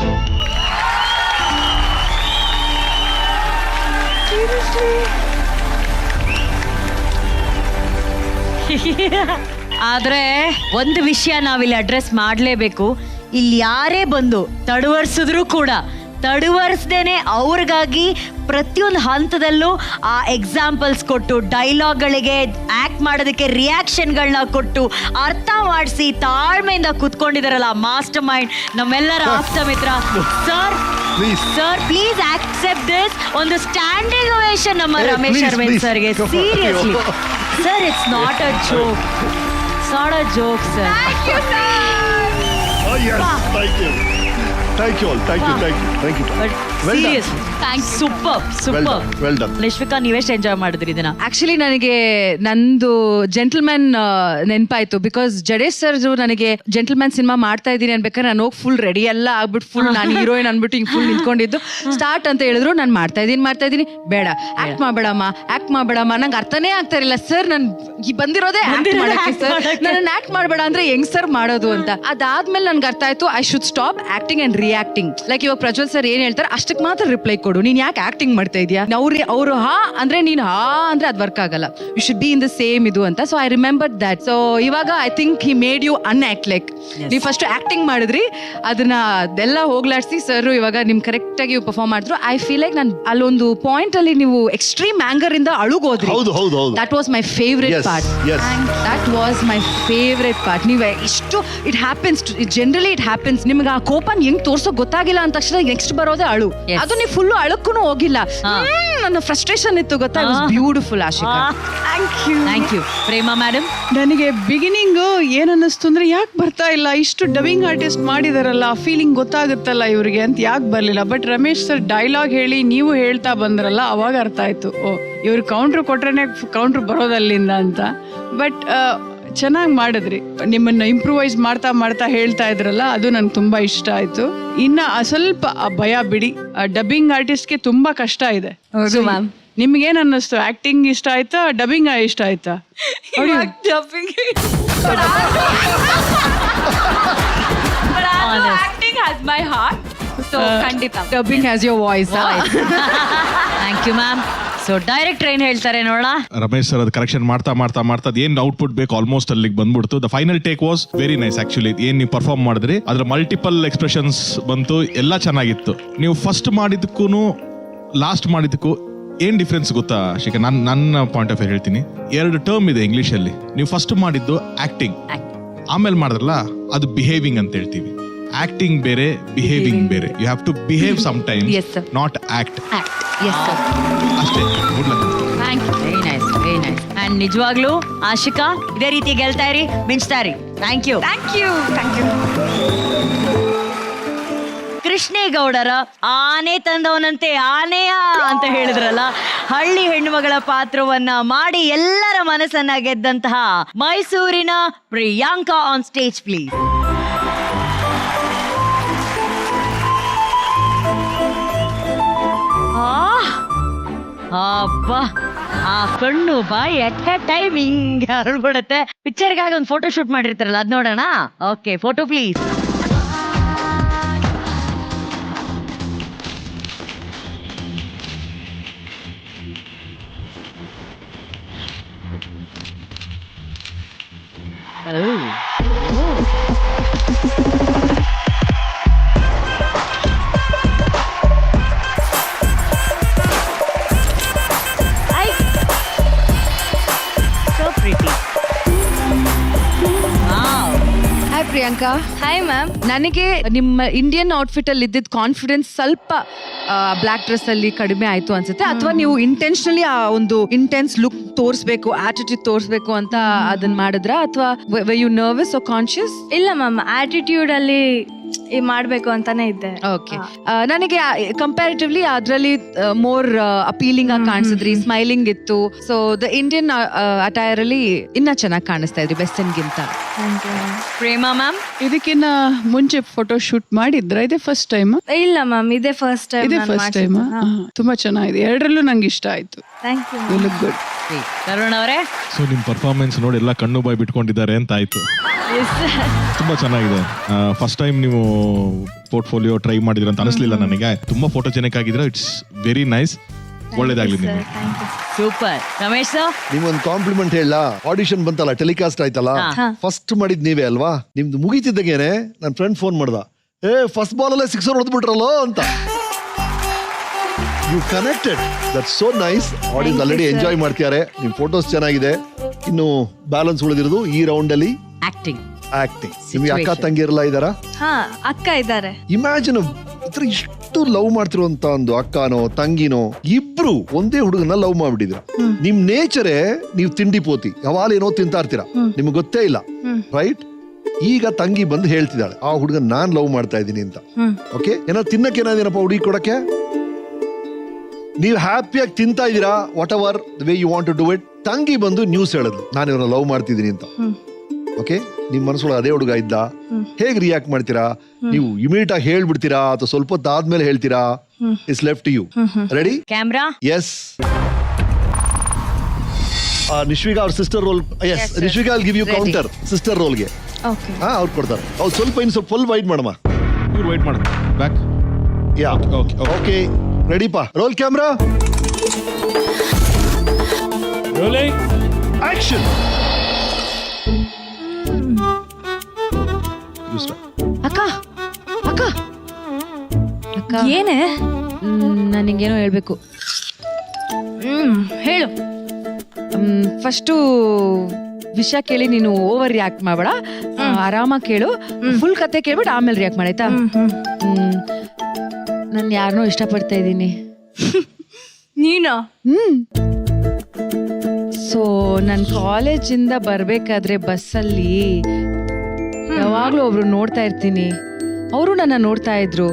ಆದ್ರೆ ಒಂದು ವಿಷಯ ನಾವಿಲ್ಲಿ ಅಡ್ರೆಸ್ ಮಾಡ್ಲೇಬೇಕು. ಇಲ್ಲಿ ಯಾರೇ ಬಂದು ತಡವರ್ಸಿದ್ರು ಕೂಡ ತಡವರ್ಸ್ದೇನೆ ಅವ್ರಿಗಾಗಿ ಪ್ರತಿಯೊಂದು ಹಂತದಲ್ಲೂ ಆ ಎಕ್ಸಾಂಪಲ್ಸ್ ಕೊಟ್ಟು, ಡೈಲಾಗ್ಗಳಿಗೆ ಆಕ್ಟ್ ಮಾಡೋದಕ್ಕೆ ರಿಯಾಕ್ಷನ್ಗಳನ್ನ ಕೊಟ್ಟು, ಅರ್ಥ ಮಾಡಿಸಿ ತಾಳ್ಮೆಯಿಂದ ಕೂತ್ಕೊಂಡಿದಾರಲ್ಲ ಮಾಸ್ಟರ್ ಮೈಂಡ್, ನಮ್ಮೆಲ್ಲರ ಆಪ್ತ ಮಿತ್ರ sir. Sir, please accept this. ಒಂದು ಸ್ಟ್ಯಾಂಡಿಂಗ್ ಓವೇಷನ್ ನಮ್ಮ ರಮೇಶ್ ಅರವಿಂದ್ ಸರ್ಗೆ. Seriously sir, it's not a joke. It's not a joke, sir. Thank you, sir. Oh, yes. Thank you. Thank you all, thank you. Well done. Nishvika, ನೀವೆಷ್ಟು enjoy ಮಾಡಿದ್ರಿ ಇದನ್ನ? Actually ನನಗೆ ನಂದು gentleman ನೆನಪಾಯ್ತು. Because Jadesh sir ನನಗೆ gentleman cinema ಮಾಡ್ತಾ ಇದ್ದೀನಿ ಅನ್ಬೇಕಾದ್ರೆ ನಾನು ಹೋಗಿ ಫುಲ್ ರೆಡಿ ಎಲ್ಲ ಆಗ್ಬಿಟ್ಟು ಫುಲ್ ನಾನು ಹೀರೋಯಿನ್ ಅನ್ಬಿಟ್ಟು ಹಿಂಗ್ ಫುಲ್ ನಿಂತ್ಕೊಂಡಿದ್ದು. ಸ್ಟಾರ್ಟ್ ಅಂತ ಹೇಳಿದ್ರು, ನಾನು ಮಾಡ್ತಾ ಇದೀನಿ, ಬೇಡ ಆಕ್ಟ್ ಮಾಡ್ಬೇಡಮ್ಮ ನಂಗೆ ಅರ್ಥನೇ ಆಗ್ತಾ ಇರಲಿಲ್ಲ. ಸರ್ ನಾನು ಬಂದಿರೋದೇ ಆಕ್ಟ್ ಮಾಡಕ್ಕೆ ಸರ್, ನನ್ನ ಆಕ್ಟ್ ಮಾಡ್ಬೇಡ ಅಂದ್ರೆ ಹೆಂಗ್ ಸರ್ ಮಾಡೋದು ಅಂತ. ಅದಾದ್ಮೇಲೆ ನನ್ಗೆ ಅರ್ಥ ಆಯ್ತು, I should stop acting and reacting. Like ಇವಾಗ ಪ್ರಜ್ವಲ್ ಸರ್ ಏನ್ ಹೇಳ್ತಾರೆ ಅಷ್ಟಕ್ಕೆ ಮಾತ್ರ ರಿಪ್ಲೈ ಕೊಡು, ನೀನ್ ಯಾಕೆ ಆಕ್ಟಿಂಗ್ ಮಾಡ್ತಾ ಇದೀಯಾ, ಅವ್ರು ಹಾ ಅಂದ್ರೆ ನೀನ್ ಹಾ ಅಂದ್ರೆ ಅದ್ ವರ್ಕ್ ಆಗಲ್ಲ, you should be in the same ಇದು ಅಂತ. So I remember that. So ಇವಾಗ I think he made you unact. Like ನೀವು ಫಸ್ಟ್ ಆಕ್ಟಿಂಗ್ ಮಾಡಿದ್ರಿ, ಅದನ್ನ ಅದೆಲ್ಲ ಹೋಗ್ಲಾಡ್ಸಿ ಸರ್ ಇವಾಗ ನಿಮ್ ಕರೆಕ್ಟ್ ಆಗಿ ಪರ್ಫಾರ್ಮ್ ಮಾಡಿದ್ರು. ಐ ಫೀಲ್ ಲೈಕ್ ನಾನು ಅಲ್ಲೊಂದು ಪಾಯಿಂಟ್ ಅಲ್ಲಿ ನೀವು ಎಕ್ಸ್ಟ್ರೀಮ್ ಆಂಗರ್ ಇಂದ ಅಳುಗೋದ್ರಿ. That was my favourite part. That was my favourite part. ನೀವು ಇಷ್ಟು it happens, generally it happens. ನಿಮ್ಗೆ ಆ ಕೋಪನ್ ಹೆಂಗ್ ತೋರ್ಸೋಕ್ ಗೊತ್ತಾಗಿಲ್ಲ ಅಂದ ತಕ್ಷಣ ನೆಕ್ಸ್ಟ್ ಬರೋದೇ ಅಳು. ಅದು ನೀವು ಫುಲ್ ಅಳಕ್ಕೂ ಹೋಗಿಲ್ಲ, ನನ್ನ ಫ್ರಸ್ಟ್ರೇಷನ್ ಇತ್ತು ಗೊತ್ತಾ. Beautiful Ashika. Thank you. Prema madam, ನನಗೆ ಬಿಗಿನಿಂಗ್ ಏನ್ ಅನ್ನಿಸ್ತು ಅಂದ್ರೆ ಯಾಕೆ ಬರ್ತಾ ಇಲ್ಲ, ಇಷ್ಟು ಡಬ್ಬಿಂಗ್ ಆರ್ಟಿಸ್ಟ್ ಮಾಡಿದಾರಲ್ಲ, ಫೀಲಿಂಗ್ ಗೊತ್ತಾಗುತ್ತಲ್ಲ ಇವ್ರಿಗೆ ಅಂತ ಯಾಕೆ ಬರ್ಲಿಲ್ಲ. ಬಟ್ ರಮೇಶ್ ಸರ್ ಡೈಲಾಗ್ ಹೇಳಿ ನೀವು ಹೇಳ್ತಾ ಬಂದ್ರಲ್ಲ, ಅವಾಗ ಅರ್ಥ ಆಯ್ತು, ಓ ಇವ್ರು ಕೌಂಟ್ರ್ ಕೊಟ್ರೇನೆ ಕೌಂಟ್ರ್ ಬರೋದಲ್ಲಿಂದ ಅಂತ. ಬಟ್ ಚೆನ್ನಾಗಿ ಮಾಡಿದ್ರಿ. ನಿಮ್ಮನ್ನ ಇಂಪ್ರೂವೈಸ್ ಮಾಡ್ತಾ ಹೇಳ್ತಾ ಇದ್ರಲ್ಲ, ಅದು ನನ್ಗೆ ತುಂಬಾ ಇಷ್ಟ ಆಯ್ತು. ಇನ್ನ ಸ್ವಲ್ಪ ಭಯ ಬಿಡಿ, ಡಬ್ಬಿಂಗ್ ಆರ್ಟಿಸ್ಟ್ಗೆ ತುಂಬಾ ಕಷ್ಟ ಇದೆ. ನಿಮ್ಗೇನ್ ಅನ್ನಿಸ್ತು? ಆಕ್ಟಿಂಗ್ ಇಷ್ಟ ಆಯ್ತಾ, ಡಬ್ಬಿಂಗ್ ಇಷ್ಟ ಆಯ್ತಾ? acting has my heart, so ಖಂಡಿತ dubbing has your voice. Thank you ma'am. So director ಏನ್ ಹೇಳ್ತಾರೆ ನೋಡೋಣ. ರಮೇಶ್ ಸರ್ ಅದು ಕರೆಕ್ಷನ್ ಮಾಡ್ತಾ ಏನ್ ಔಟ್ಪುಟ್ ಬೇಕು ಆಲ್ಮೋಸ್ಟ್ ಅಲ್ಲಿಗೆ ಬಂದ್ಬಿಡ್ತು. The final take was very nice. Actually ಏನ್ ನೀವು ಪರ್ಫಾರ್ಮ್ ಮಾಡಿದ್ರಿ, ಅದ್ರ ಮಲ್ಟಿಪಲ್ ಎಕ್ಸ್ಪ್ರೆಷನ್ಸ್ ಬಂತು, ಎಲ್ಲ ಚೆನ್ನಾಗಿತ್ತು. ನೀವು ಫಸ್ಟ್ ಮಾಡಿದ್ದಕ್ಕೂ ಲಾಸ್ಟ್ ಮಾಡಿದ್ದಕ್ಕೂ ಏನ್ ಡಿಫ್ರೆನ್ಸ್ ಗೊತ್ತಾ ಶಿಖಾ? ನನ್ನ ಪಾಯಿಂಟ್ ಆಫ್ ವ್ಯೂ ಹೇಳ್ತೀನಿ. 2 ಟರ್ಮ್ ಇದೆ ಇಂಗ್ಲಿಷ್ ಅಲ್ಲಿ. ನೀವು ಫಸ್ಟ್ ಮಾಡಿದ್ದು ಆಕ್ಟಿಂಗ್, ಆಮೇಲೆ ಮಾಡಿದ್ರಲ್ಲ ಅದು ಬಿಹೇವಿಂಗ್ ಅಂತ ಹೇಳ್ತೀವಿ. ಆಕ್ಟಿಂಗ್ ಬೇರೆ, ಬಿಹೇವಿಂಗ್ ಬೇರೆ. You have to behave some times, not act. ಅಷ್ಟೇ. Good luck. Thank you. Very nice, very nice. And ನಿಜವಾಗ್ಲೂ ಆಶಿಕಾ ಇದೇ ರೀತಿ ಗೆಲ್ತಾ ಇರಿ, ಮಿಂಚ್ತಾ ಇರಿ. Thank you. ಕೃಷ್ಣೇಗೌಡರ ಆನೆ ತಂದವನಂತೆ ಆನೆಯ ಅಂತ ಹೇಳಿದ್ರಲ್ಲ, ಹಳ್ಳಿ ಹೆಣ್ಣುಮಗಳ ಪಾತ್ರವನ್ನ ಮಾಡಿ ಎಲ್ಲರ ಮನಸ್ಸನ್ನ ಗೆದ್ದಂತಹ ಮೈಸೂರಿನ ಪ್ರಿಯಾಂಕಾ ಆನ್ ಸ್ಟೇಜ್ ಪ್ಲೀಸ್. ಅಬ್ಬಾ, ಆ ಕಣ್ಣು ಬಾಯಿ ಅಟ್ ಎ ಟೈಮಿಂಗ್ ಅರಳ್ಬಿಡತ್ತೆ. ಪಿಕ್ಚರ್ಗಾಗಿ ಒಂದು ಫೋಟೋ ಶೂಟ್ ಮಾಡಿರ್ತಾರಲ್ಲ, ಅದ್ ನೋಡೋಣ. Okay, photo please. Hi Priyanka. Hi ma'am. ನನಗೆ ನಿಮ್ಮ ಇಂಡಿಯನ್ ಔಟ್ಫಿಟ್ ಅಲ್ಲಿ ಇದ್ದಿದ್ದ ಕಾನ್ಫಿಡೆನ್ಸ್ ಸ್ವಲ್ಪ ಬ್ಲಾಕ್ ಡ್ರೆಸ್ ಅಲ್ಲಿ ಕಡಿಮೆ ಆಯ್ತು ಅನ್ಸುತ್ತೆ. ಅಥವಾ ನೀವು ಇಂಟೆನ್ಷನಲಿ ಆ ಒಂದು ಇಂಟೆನ್ಸ್ ಲುಕ್ ತೋರಿಸ್ಬೇಕು, ಆಟಿಟ್ಯೂಡ್ ತೋರಿಸ್ಬೇಕು ಅಂತ ಅದನ್ನ ಮಾಡಿದ್ರ, ಅಥವಾ ಯು ನರ್ವಸ್ ಆರ್ ಕಾನ್ಶಿಯಸ್? ಇಲ್ಲ ಮ್ಯಾಮ್, ಆಟಿಟ್ಯೂಡ್ ಅಲ್ಲಿ ಮಾಡ್ಬೇಕು ಅಂತಾನೆ ಇದ್ದೆ. ಓಕೆ. ನನಗೆ ಕಂಪ್ಯಾರಿಟಿವ್ಲಿ ಅದರಲ್ಲಿ ಮೋರ್ ಅಪೀಲಿಂಗ್ ಆಗಿ ಕಾಣಿಸಿದ್ರಿ, ಸ್ಮೈಲಿಂಗ್ ಇತ್ತು. ಸೊ ದ ಇಂಡಿಯನ್ ಅಟೈರ್ ಅಲ್ಲಿ ಇನ್ನ ಚೆನ್ನಾಗಿ ಕಾಣಿಸ್ತಾ ಇದ್ರಿ ವೆಸ್ಟರ್ನ್ ಗಿಂತ. ಪ್ರೇಮಾ ಮ್ಯಾಮ್, ಇದಕ್ಕಿನ್ನ ಮುಂಚೆ ಫೋಟೋ ಶೂಟ್ ಮಾಡಿದ್ರ? ಇದೇ ಫಸ್ಟ್ ಟೈಮ್? ಇಲ್ಲ ಮ್ಯಾಮ್, ಇದೇ ಫಸ್ಟ್ ಟೈಮ್. ಇದೇ ಫಸ್ಟ್ ಟೈಮ್. ತುಂಬಾ ಚೆನ್ನಾಗಿದೆ, ಎರಡರಲ್ಲೂ ನಂಗೆ ಇಷ್ಟ ಆಯ್ತು. Thank you. You look good. Tarun ಅವರೇ, ಸೊ ನಿಮ್ ಪರ್ಫಾರ್ಮೆನ್ಸ್ ನೋಡಿ ಎಲ್ಲ ಕಣ್ಣು ಬಾಯಿ ಬಿಟ್ಕೊಂಡಿದ್ದಾರೆ ಅಂತ ಆಯ್ತು. ತುಂಬಾ ಚೆನ್ನಾಗಿದೆ. ಫಸ್ಟ್ ಟೈಮ್ ನೀವು ಪೋರ್ಟ್ಫೋಲಿಯೋ ಟ್ರೈ ಮಾಡಿದ್ರ ಅಂತ ಅನಿಸ್ಲಿಲ್ಲ ನನಗೆ. ತುಂಬಾ ಫೋಟೋಜೆನಿಕ್ ಆಗಿದ್ರೆ. It's very nice. ಒಳ್ಳೇದಾಗ್ಲಿ ನಿಮ್ಗೆ. ಸೂಪರ್. ರಮೇಶ್ ಸರ್, ನಿಮ್ಗೊಂದು ಕಾಂಪ್ಲಿಮೆಂಟ್ ಹೇಳ. ಆಡಿಷನ್ ಬಂತಲ್ಲ, ಟೆಲಿಕಾಸ್ಟ್ ಆಯ್ತಲ್ಲ, ಫಸ್ಟ್ ಮಾಡಿದ್ ನೀವೇ ಅಲ್ವಾ? ನಿಮ್ದು ಮುಗಿತಿದ್ದಾಗೇನೆ ನನ್ನ ಫ್ರೆಂಡ್ ಫೋನ್ ಮಾಡ್ದ, ಫಸ್ಟ್ ಬಾಲ್ ಅಲ್ಲೇ 6 ಹೊಡೆದ್ಬಿಟ್ರಲ್ಲ ಅಂತ. You connected. That's so nice. Audience already enjoy ಮಾಡ್ತಿದ್ದಾರೆ. ನಿಮ್ ಫೋಟೋಸ್ ಚೆನ್ನಾಗಿದೆ. ಇನ್ನು ಬ್ಯಾಲೆನ್ಸ್ ಉಳಿದಿರೋದು ಈ ರೌಂಡ್ ಅಲ್ಲಿ ಆಕ್ಟಿಂಗ್. ನಿಮ್ಗೆ ಅಕ್ಕ ತಂಗಿರಲ್ಲ ಇದಾರ? ಹಾ, ಅಕ್ಕ ಇದ್ದಾರೆ. ಇಮ್ಯಾಜಿನ್ ಇಷ್ಟು ಲವ್ ಮಾಡ್ತಿರುವಂತ ಒಂದು ಅಕ್ಕನೋ ತಂಗಿನೋ ಇಬ್ರು ಒಂದೇ ಹುಡುಗನ ಲವ್ ಮಾಡ್ಬಿಟ್ಟಿದ್ರ. ನಿಮ್ ನೇಚರೇ ನೀವು ತಿಂಡಿ ಪೋತಿ, ಯಾವಾಗ ಏನೋ ತಿಂತಾ ಇರ್ತೀರಾ, ನಿಮ್ಗೆ ಗೊತ್ತೇ ಇಲ್ಲ, ರೈಟ್? ಈಗ ತಂಗಿ ಬಂದು ಹೇಳ್ತಿದ್ದಾಳೆ ಆ ಹುಡುಗ ನಾನ್ ಲವ್ ಮಾಡ್ತಾ ಇದ್ದೀನಿ ಅಂತ. ಓಕೆ, ಏನೋ ತಿನ್ನಕ್ಕೆ ಏನಾದೇನಪ್ಪ ಹುಡುಗಿ ಕೊಡಕ್ಕೆ? ನೀವು ಹ್ಯಾಪಿಯಾಗಿ ತಿಂತಾ ಇದ್ದೀರಾ, whatever the way you want to do it. ತಂಗಿ ಬಂದು ನ್ಯೂಸ್ ಹೇಳಿದ್ಲು ನಾನು ಇವನ್ನ ಲವ್ ಮಾಡ್ತಿದ್ದೀನಿ ಅಂತ. ಓಕೆ, ನಿಮ್ ಮನಸ್ಸೊಳಗೆ ಅದೇ ಹುಡುಗ ಇದ್ದ, ಹೇಗ್ ರಿಯಾಕ್ಟ್ ಮಾಡ್ತೀರಾ? ನೀವು ಇಮಿಡಿಯೇಟ್ ಆಗಿ ಹೇಳ್ಬಿಡ್ತೀರಾ ಅಥವಾ ಸ್ವಲ್ಪ ಹೊತ್ತು ಆದ್ಮೇಲೆ ಹೇಳ್ತೀರಾ? It's left to you. Ready? Camera. Yes. Nishvika ಅವ್ರ sister role. Yes, Nishvika will give you counter sister ರೋಲ್ಗೆ. ಅವ್ರು ಕೊಡ್ತಾರೆ. ಅವ್ರು ಸ್ವಲ್ಪ ಫುಲ್ ವೈಟ್ ಮಾಡಮ್ಮ. ಇವ್ರು ವೈಟ್ ಮಾಡು. ಬ್ಯಾಕ್. ಯಾ, ಓಕೆ, ರೆಡಿಪಾ? Roll camera, action. ಅಕ್ಕ ಅಕ್ಕ ಅಕ್ಕ, ಏನೇ? ನಾನು ನಿಂಗೇನೋ ಹೇಳ್ಬೇಕು. ಹೇಳು. ಫಸ್ಟು ವಿಷಯ ಕೇಳಿ ನೀನು ಓವರ್ ರಿಯಾಕ್ಟ್ ಮಾಡಬೇಡ, ಆರಾಮಾಗಿ ಕೇಳು. ಫುಲ್ ಕತೆ ಕೇಳ್ಬಿಟ್ಟು ಆಮೇಲೆ ರಿಯಾಕ್ಟ್ ಮಾಡಾಯ್ತಾ? ನಾನು ಯಾರನ್ನೋ ಇಷ್ಟಪಡ್ತಾ ಇದ್ದೀನಿ. ನೀನಾ? ಸೊ ನಾನು ಕಾಲೇಜಿಂದ ಬರ್ಬೇಕಾದ್ರೆ ಬಸ್ಸಲ್ಲಿ ಯಾವಾಗ್ಲೂ ಒಬ್ರು ನೋಡ್ತಾ ಇರ್ತೀನಿ, ಅವರು ನನ್ನ ನೋಡ್ತಾ ಇದ್ರು.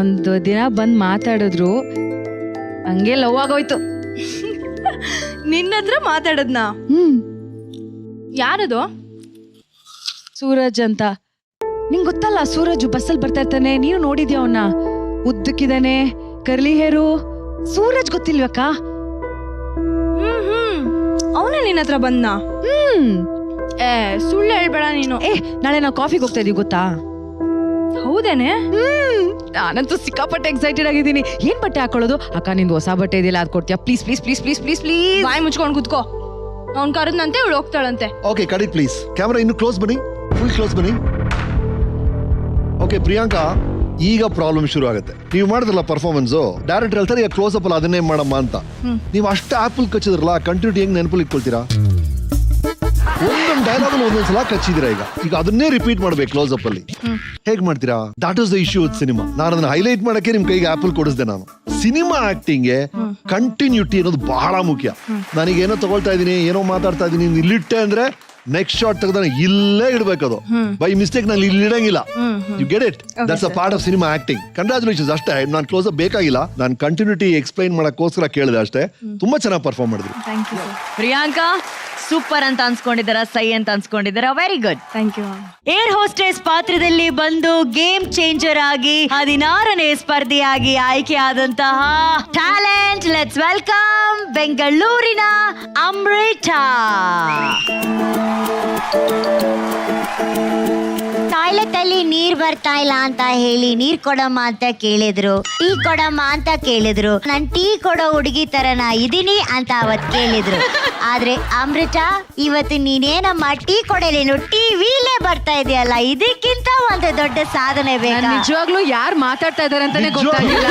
ಒಂದು ದಿನ ಬಂದ್ ಮಾತಾಡಿದ್ರು, ಹಂಗೆ ಲವ್ ಆಗೋಯ್ತು. ನಿನ್ನ ಹತ್ರ ಮಾತಾಡದ್ನ? ಯಾರದು? ಸೂರಜ್ ಅಂತ. ನಿಂಗ್ ಗೊತ್ತಲ್ಲ, ಸೂರಜ್ ಬಸ್ಸಲ್ಲಿ ಬರ್ತಾ ಇರ್ತಾನೆ, ನೀನು ನೋಡಿದ್ಯಾ ಅವನ್ನ? ಉದ್ದಕ್ಕಿದಾನೆ, ಕರ್ಲಿ ಹೇರು. ಸೂರಜ್ ಗೊತ್ತಿಲ್ವಕ್ಕ? ಅವನೇ ನಿನ್ನ ಹತ್ರ ಬಂದ್ನ? ಸುಳ್ಳು ಹೇಳ್ಬೇಡ ನೀನು. ನಾಳೆ ನಾವು ಕಾಫಿಗೆ ಹೋಗ್ತಾ ಇದೀವಿ, ಗೊತ್ತಾ? ಹೌದೇನೆ? ನಾನಂತೂ ಸಿಕ್ಕಾಪಟ್ಟೆ ಎಕ್ಸೈಟೆಡ್ ಆಗಿದ್ದೀನಿ. ಏನ್ ಬಟ್ಟೆ ಹಾಕೊಳ್ಳೋದು? ಅಕ್ಕ, ನಿಂದು ಹೊಸ ಬಟ್ಟೆ ಇದೆಯಲ್ಲ, ಅದ್ ಕೊಡ್ತೀಯಾ? Please please please please please please. ಬಾಯಿ ಮುಚ್ಕೊಂಡು ಕುತ್ಕೋ. ಅವ್ನ್ ಕರೆದ್ನಂತೆ ಇವಳು ಹೋಗ್ತಾಳಂತೆ. ಓಕೆ, ಕಡಿ ಪ್ಲೀಸ್. ಕ್ಯಾಮ್ರಾ ಇನ್ನು ಕ್ಲೋಸ್ ಬನ್ನಿ, ಫುಲ್ ಕ್ಲೋಸ್ ಬನ್ನಿ. ಓಕೆ ಪ್ರಿಯಾಂಕಾ, ಈಗ ಪ್ರಾಬ್ಲಮ್ ಶುರು ಆಗುತ್ತೆ. ನೀವು ಮಾಡಿದ್ರಲ್ಲ ಪರ್ಫಾರ್ಮೆನ್ಸ್, ಡೈರೆಕ್ಟರ್ ಹೇಳ್ತಾರೆ ಈಗ ಕ್ಲೋಸ್ ಅಪ್ ಅಲ್ಲ ಅದನ್ನೇ ಮಾಡಮ್ಮ ಅಂತ. ನೀವು ಅಷ್ಟು ಆಪಲ್ ಕಚ್ಚಿದ್ರಲ್ಲ, ಕಂಟಿನ್ಯೂಟಿ ಹೆಂಗ್ ನೆನಪಲ್ಲಿ ಇಟ್ಕೊಳ್ತೀರಾ? ಒಂದೊಂದು ಡೈಲಾಗ್ ಒಂದೊಂದ್ಸಲ ಕಚ್ಚಿದಿರಾ. ಈಗ ಅದನ್ನೇ ರಿಪೀಟ್ ಮಾಡ್ಬೇಕು ಕ್ಲೋಸ್ ಅಪ್ ಅಲ್ಲಿ. ಹೇಗ್ ಮಾಡ್ತೀರಾ? That is the issue with cinema. ನಾನು ಅದನ್ನ ಹೈಲೈಟ್ ಮಾಡಕ್ಕೆ ನಿಮ್ ಕೈಗೆ ಆಪಲ್ ಕೊಡಿಸ್ದೆ. ನಾನು ಸಿನಿಮಾ ಆಕ್ಟಿಂಗ್ ಗೆ ಕಂಟಿನ್ಯೂಟಿ ಅನ್ನೋದು ಬಹಳ ಮುಖ್ಯ. ನನಗೆ ಏನೋ ತಗೊಳ್ತಾ ಇದೀನಿ, ಏನೋ ಮಾತಾಡ್ತಾ ಇದೀನಿ, ಇಲ್ಲಿಟ್ಟೆ ಅಂದ್ರೆ ನೆಕ್ಸ್ಟ್ ಶಾಟ್ ತೆಗೆದ ಇಲ್ಲೇ ಇಡ್ಬೇಕದು. ಬೈ ಮಿಸ್ಟೇಕ್ ನಾನು ಇಲ್ಲಿ ಇಡಂಗಿಲ್ಲ. You get it? That's a part of cinema acting. Congratulations. ಅಷ್ಟೇ, ನಾನು ಕ್ಲೋಸ್ ಅಪ್ ಬೇಕಾಗಿಲ್ಲ, ನಾನು ಕಂಟಿನ್ಯೂಟಿ ಎಕ್ಸ್ಪ್ಲೈನ್ ಮಾಡಕ್ಕೋಸ್ಕರ ಕೇಳಿದೆ ಅಷ್ಟೇ. ತುಂಬಾ ಚೆನ್ನಾಗಿ ಪರ್ಫಾರ್ಮ್ ಮಾಡಿದ್ರಿ. ಪ್ರಿಯಾಂಕಾ ಸೂಪರ್ ಅಂತ ಅನ್ಸ್ಕೊಂಡಿದ್ದಾರ, ಸೈ ಅಂತ ಅನ್ಸ್ಕೊಂಡಿದ್ದಾರ. Very good, thank you. Air hostess ಪಾತ್ರದಲ್ಲಿ ಬಂದು ಗೇಮ್ ಚೇಂಜರ್ ಆಗಿ 16ನೇ ಸ್ಪರ್ಧಿಯಾಗಿ ಆಯ್ಕೆಯಾದಂತಹ ಟ್ಯಾಲೆಂಟ್. ಲೆಟ್ಸ್ ವೆಲ್ಕಮ್ ಬೆಂಗಳೂರಿನ ಅಮೃತಾ. ಟಾಯ್ಲೆಟ್ ಅಲ್ಲಿ ನೀರ್ ಬರ್ತಾ ಇಲ್ಲ ಅಂತ ಹೇಳಿ ನೀರ್ ಕೊಡಮ್ಮ ಅಂತ ಕೇಳಿದ್ರು, ಟೀ ಕೊಡಮ್ಮ ಅಂತ ಕೇಳಿದ್ರು. ನಾನ್ ಟೀ ಕೊಡೋ ಹುಡುಗಿ ತರನ ಇದೀನಿ ಅಂತ ಅವತ್ ಕೇಳಿದ್ರು. ಆದ್ರೆ ಅಮೃತಾ, ಇವತ್ತು ನೀನೇನಮ್ಮ ಟೀ ಕೊಡಲೇನು, ಟಿವಿಲೇ ಬರ್ತಾ ಇದೆಯಲ್ಲ, ಇದಕ್ಕಿಂತ ಒಂದು ದೊಡ್ಡ ಸಾಧನೆ ಬೇಕಾ? ನಿಜವಾಗ್ಲೂ ಯಾರು ಮಾತಾಡ್ತಾ ಇದಾರೆ ಅಂತಾನೆ ಗೊತ್ತಾಗಿಲ್ಲ.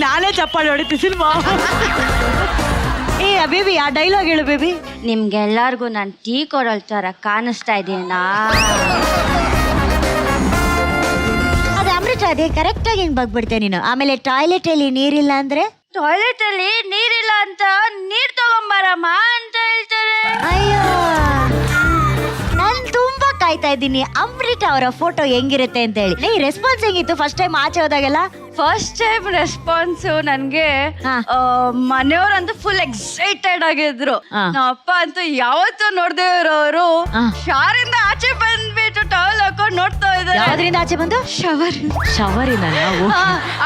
ನಾನೇ ಚಪ್ಪಾಳೆ ಹೊಡಿತಿ ಸಿನಿಮಾ. ಏ ಬೇಬಿ, ಆ ಡೈಲಾಗ್ ಹೇಳು ಬೇಬಿ. ನಿಮ್ಗೆಲ್ಲರಿಗೂ ನಾನು ಟೀ ಕೊಡೋಲ್ ತರ ಕಾಣಿಸ್ತಾ ಇದೀನಾ? ಅದು ಅಮೃತ, ಅದೇ ಕರೆಕ್ಟ್ ಆಗಿ ಹಿಂಗ್ ಬಗ್ಬಿಡ್ತೆ ನೀನು. ಆಮೇಲೆ ಟಾಯ್ಲೆಟ್ ಅಲ್ಲಿ ನೀರಿಲ್ಲ ಅಂದ್ರೆ, ಟಾಯ್ಲೆಟ್ ಅಲ್ಲಿ ನೀರಿಲ್ಲ ಅಂತ ನೀರ್ ತಗೊಂಬರಮ್ಮ ಅಂತ ಹೇಳ್ತಾರೆ. ಅಯ್ಯೋ, ನಾನ್ ತುಂಬಾ ಕಾಯ್ತಾ ಇದ್ದೀನಿ ಅಮೃತ ಅವರ ಫೋಟೋ ಹೆಂಗಿರುತ್ತೆ ಅಂತ ಹೇಳಿ. ನೀ ರೆಸ್ಪಾನ್ಸ್ ಹೆಂಗಿತ್ತು ಫಸ್ಟ್ ಟೈಮ್ ಆಚೆ ಹೋದಾಗೆಲ್ಲ? ಫಸ್ಟ್ ಟೈಮ್ ರೆಸ್ಪಾನ್ಸ್ ನನ್ಗೆ ಮನೆಯವ್ರಂತೂ ಫುಲ್ ಎಕ್ಸೈಟೆಡ್ ಆಗಿದ್ರು. ನಮ್ಮ ಅಪ್ಪ ಅಂತೂ ಯಾವತ್ತೂ ನೋಡ್ದೇ ಇರೋರು ಶಾರಿಂದ ಆಚೆ ಬಂದ್ಬಿಟ್ಟು ಟವಲ್ ಹಾಕೊಂಡು ನೋಡ್ತಾ ಇದ್ದಾರೆ. ಯಾವ್ದ್ರಿಂದ ಆಚೆ ಬಂದು? ಶವರ್ ಇಂದ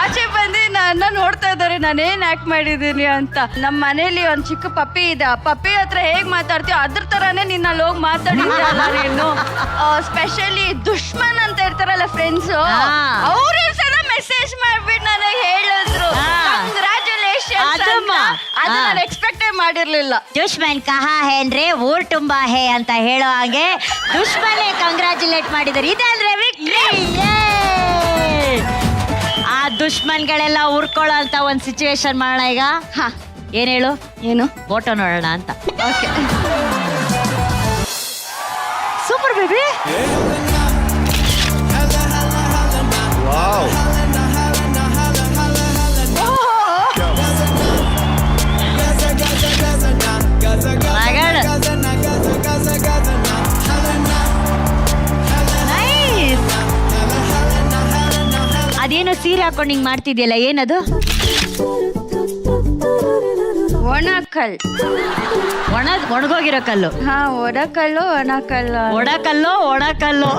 ಆಚೆ ಬಂದು ನನ್ನ ನೋಡ್ತಾ ಇದ್ದಾರೆ ನಾನೇನ್ ಆಕ್ಟ್ ಮಾಡಿದೀನಿ ಅಂತ. ನಮ್ಮ ಮನೇಲಿ ಒಂದ್ ಚಿಕ್ಕ ಪಪ್ಪಿ ಇದೆ, ಆ ಪಪ್ಪಿ ಹತ್ರ ಹೇಗ್ ಮಾತಾಡ್ತೀವಿ ಅದ್ರ ತರಾನೇ ನಿನ್ನ ಹೋಗಿ ಮಾತಾಡಿದ್ರಲ್ಲ ನೀನು. ಸ್ಪೆಷಲಿ ದುಶ್ಮನ್ ಅಂತ ಇರ್ತಾರಲ್ಲ ಫ್ರೆಂಡ್ಸ್, ಅವ್ರು ಸಲ ಮೆಸೇಜ್ ಮಾಡ್ಬಿಟ್ಟು ನನಗೆ ಹೇಳಿದ್ರು ಕಂಗ್ರಾಚುಲೇಷನ್ಸ್. ಅದು ನಾನು ಎಕ್ಸ್ಪೆಕ್ಟೇ ಮಾಡಿರ್ಲಿಲ್ಲ. ದುಶ್ಮನ್ ಕಹಾ ಹೇ ಅಂದ್ರೆ ಊರ್ ತುಂಬಾ ಹೇ ಅಂತ ಹೇಳೋ ಹಾಗೆ ದುಶ್ಮನೆ ಕಂಗ್ರಾಚುಲೇಟ್ ಮಾಡಿದ್ದಾರೆ. ಇದಂದ್ರೆ ವಿಕ್ಟ್ರಿ. ಆ ದುಶ್ಮನ್ಗಳೆಲ್ಲ ಉರ್ಕೊಳ್ಳೋ ಅಂತ ಒಂದ್ ಸಿಚುವೇಶನ್ ಮಾಡೋಣ ಈಗ. ಏನ್ ಹೇಳು? ಏನು? ಫೋಟೋ ನೋಡೋಣ ಅಂತ. Okay, super baby. ವಾವ್. ಅದೇನೋ ಸೀರೆ ಹಾಕೊಂಡು ಹಿಂಗ್ ಮಾಡ್ತಿದ್ಯಲ್ಲ, ಏನದು? ಒಣಕಲ್. ಒಣಗೋಗಿರೋ ಕಲ್ಲು. ಹಾ, ಒಣಕಲ್ಲು ಒಣಕಲ್ಲು. ಒಣಕಲ್ಲು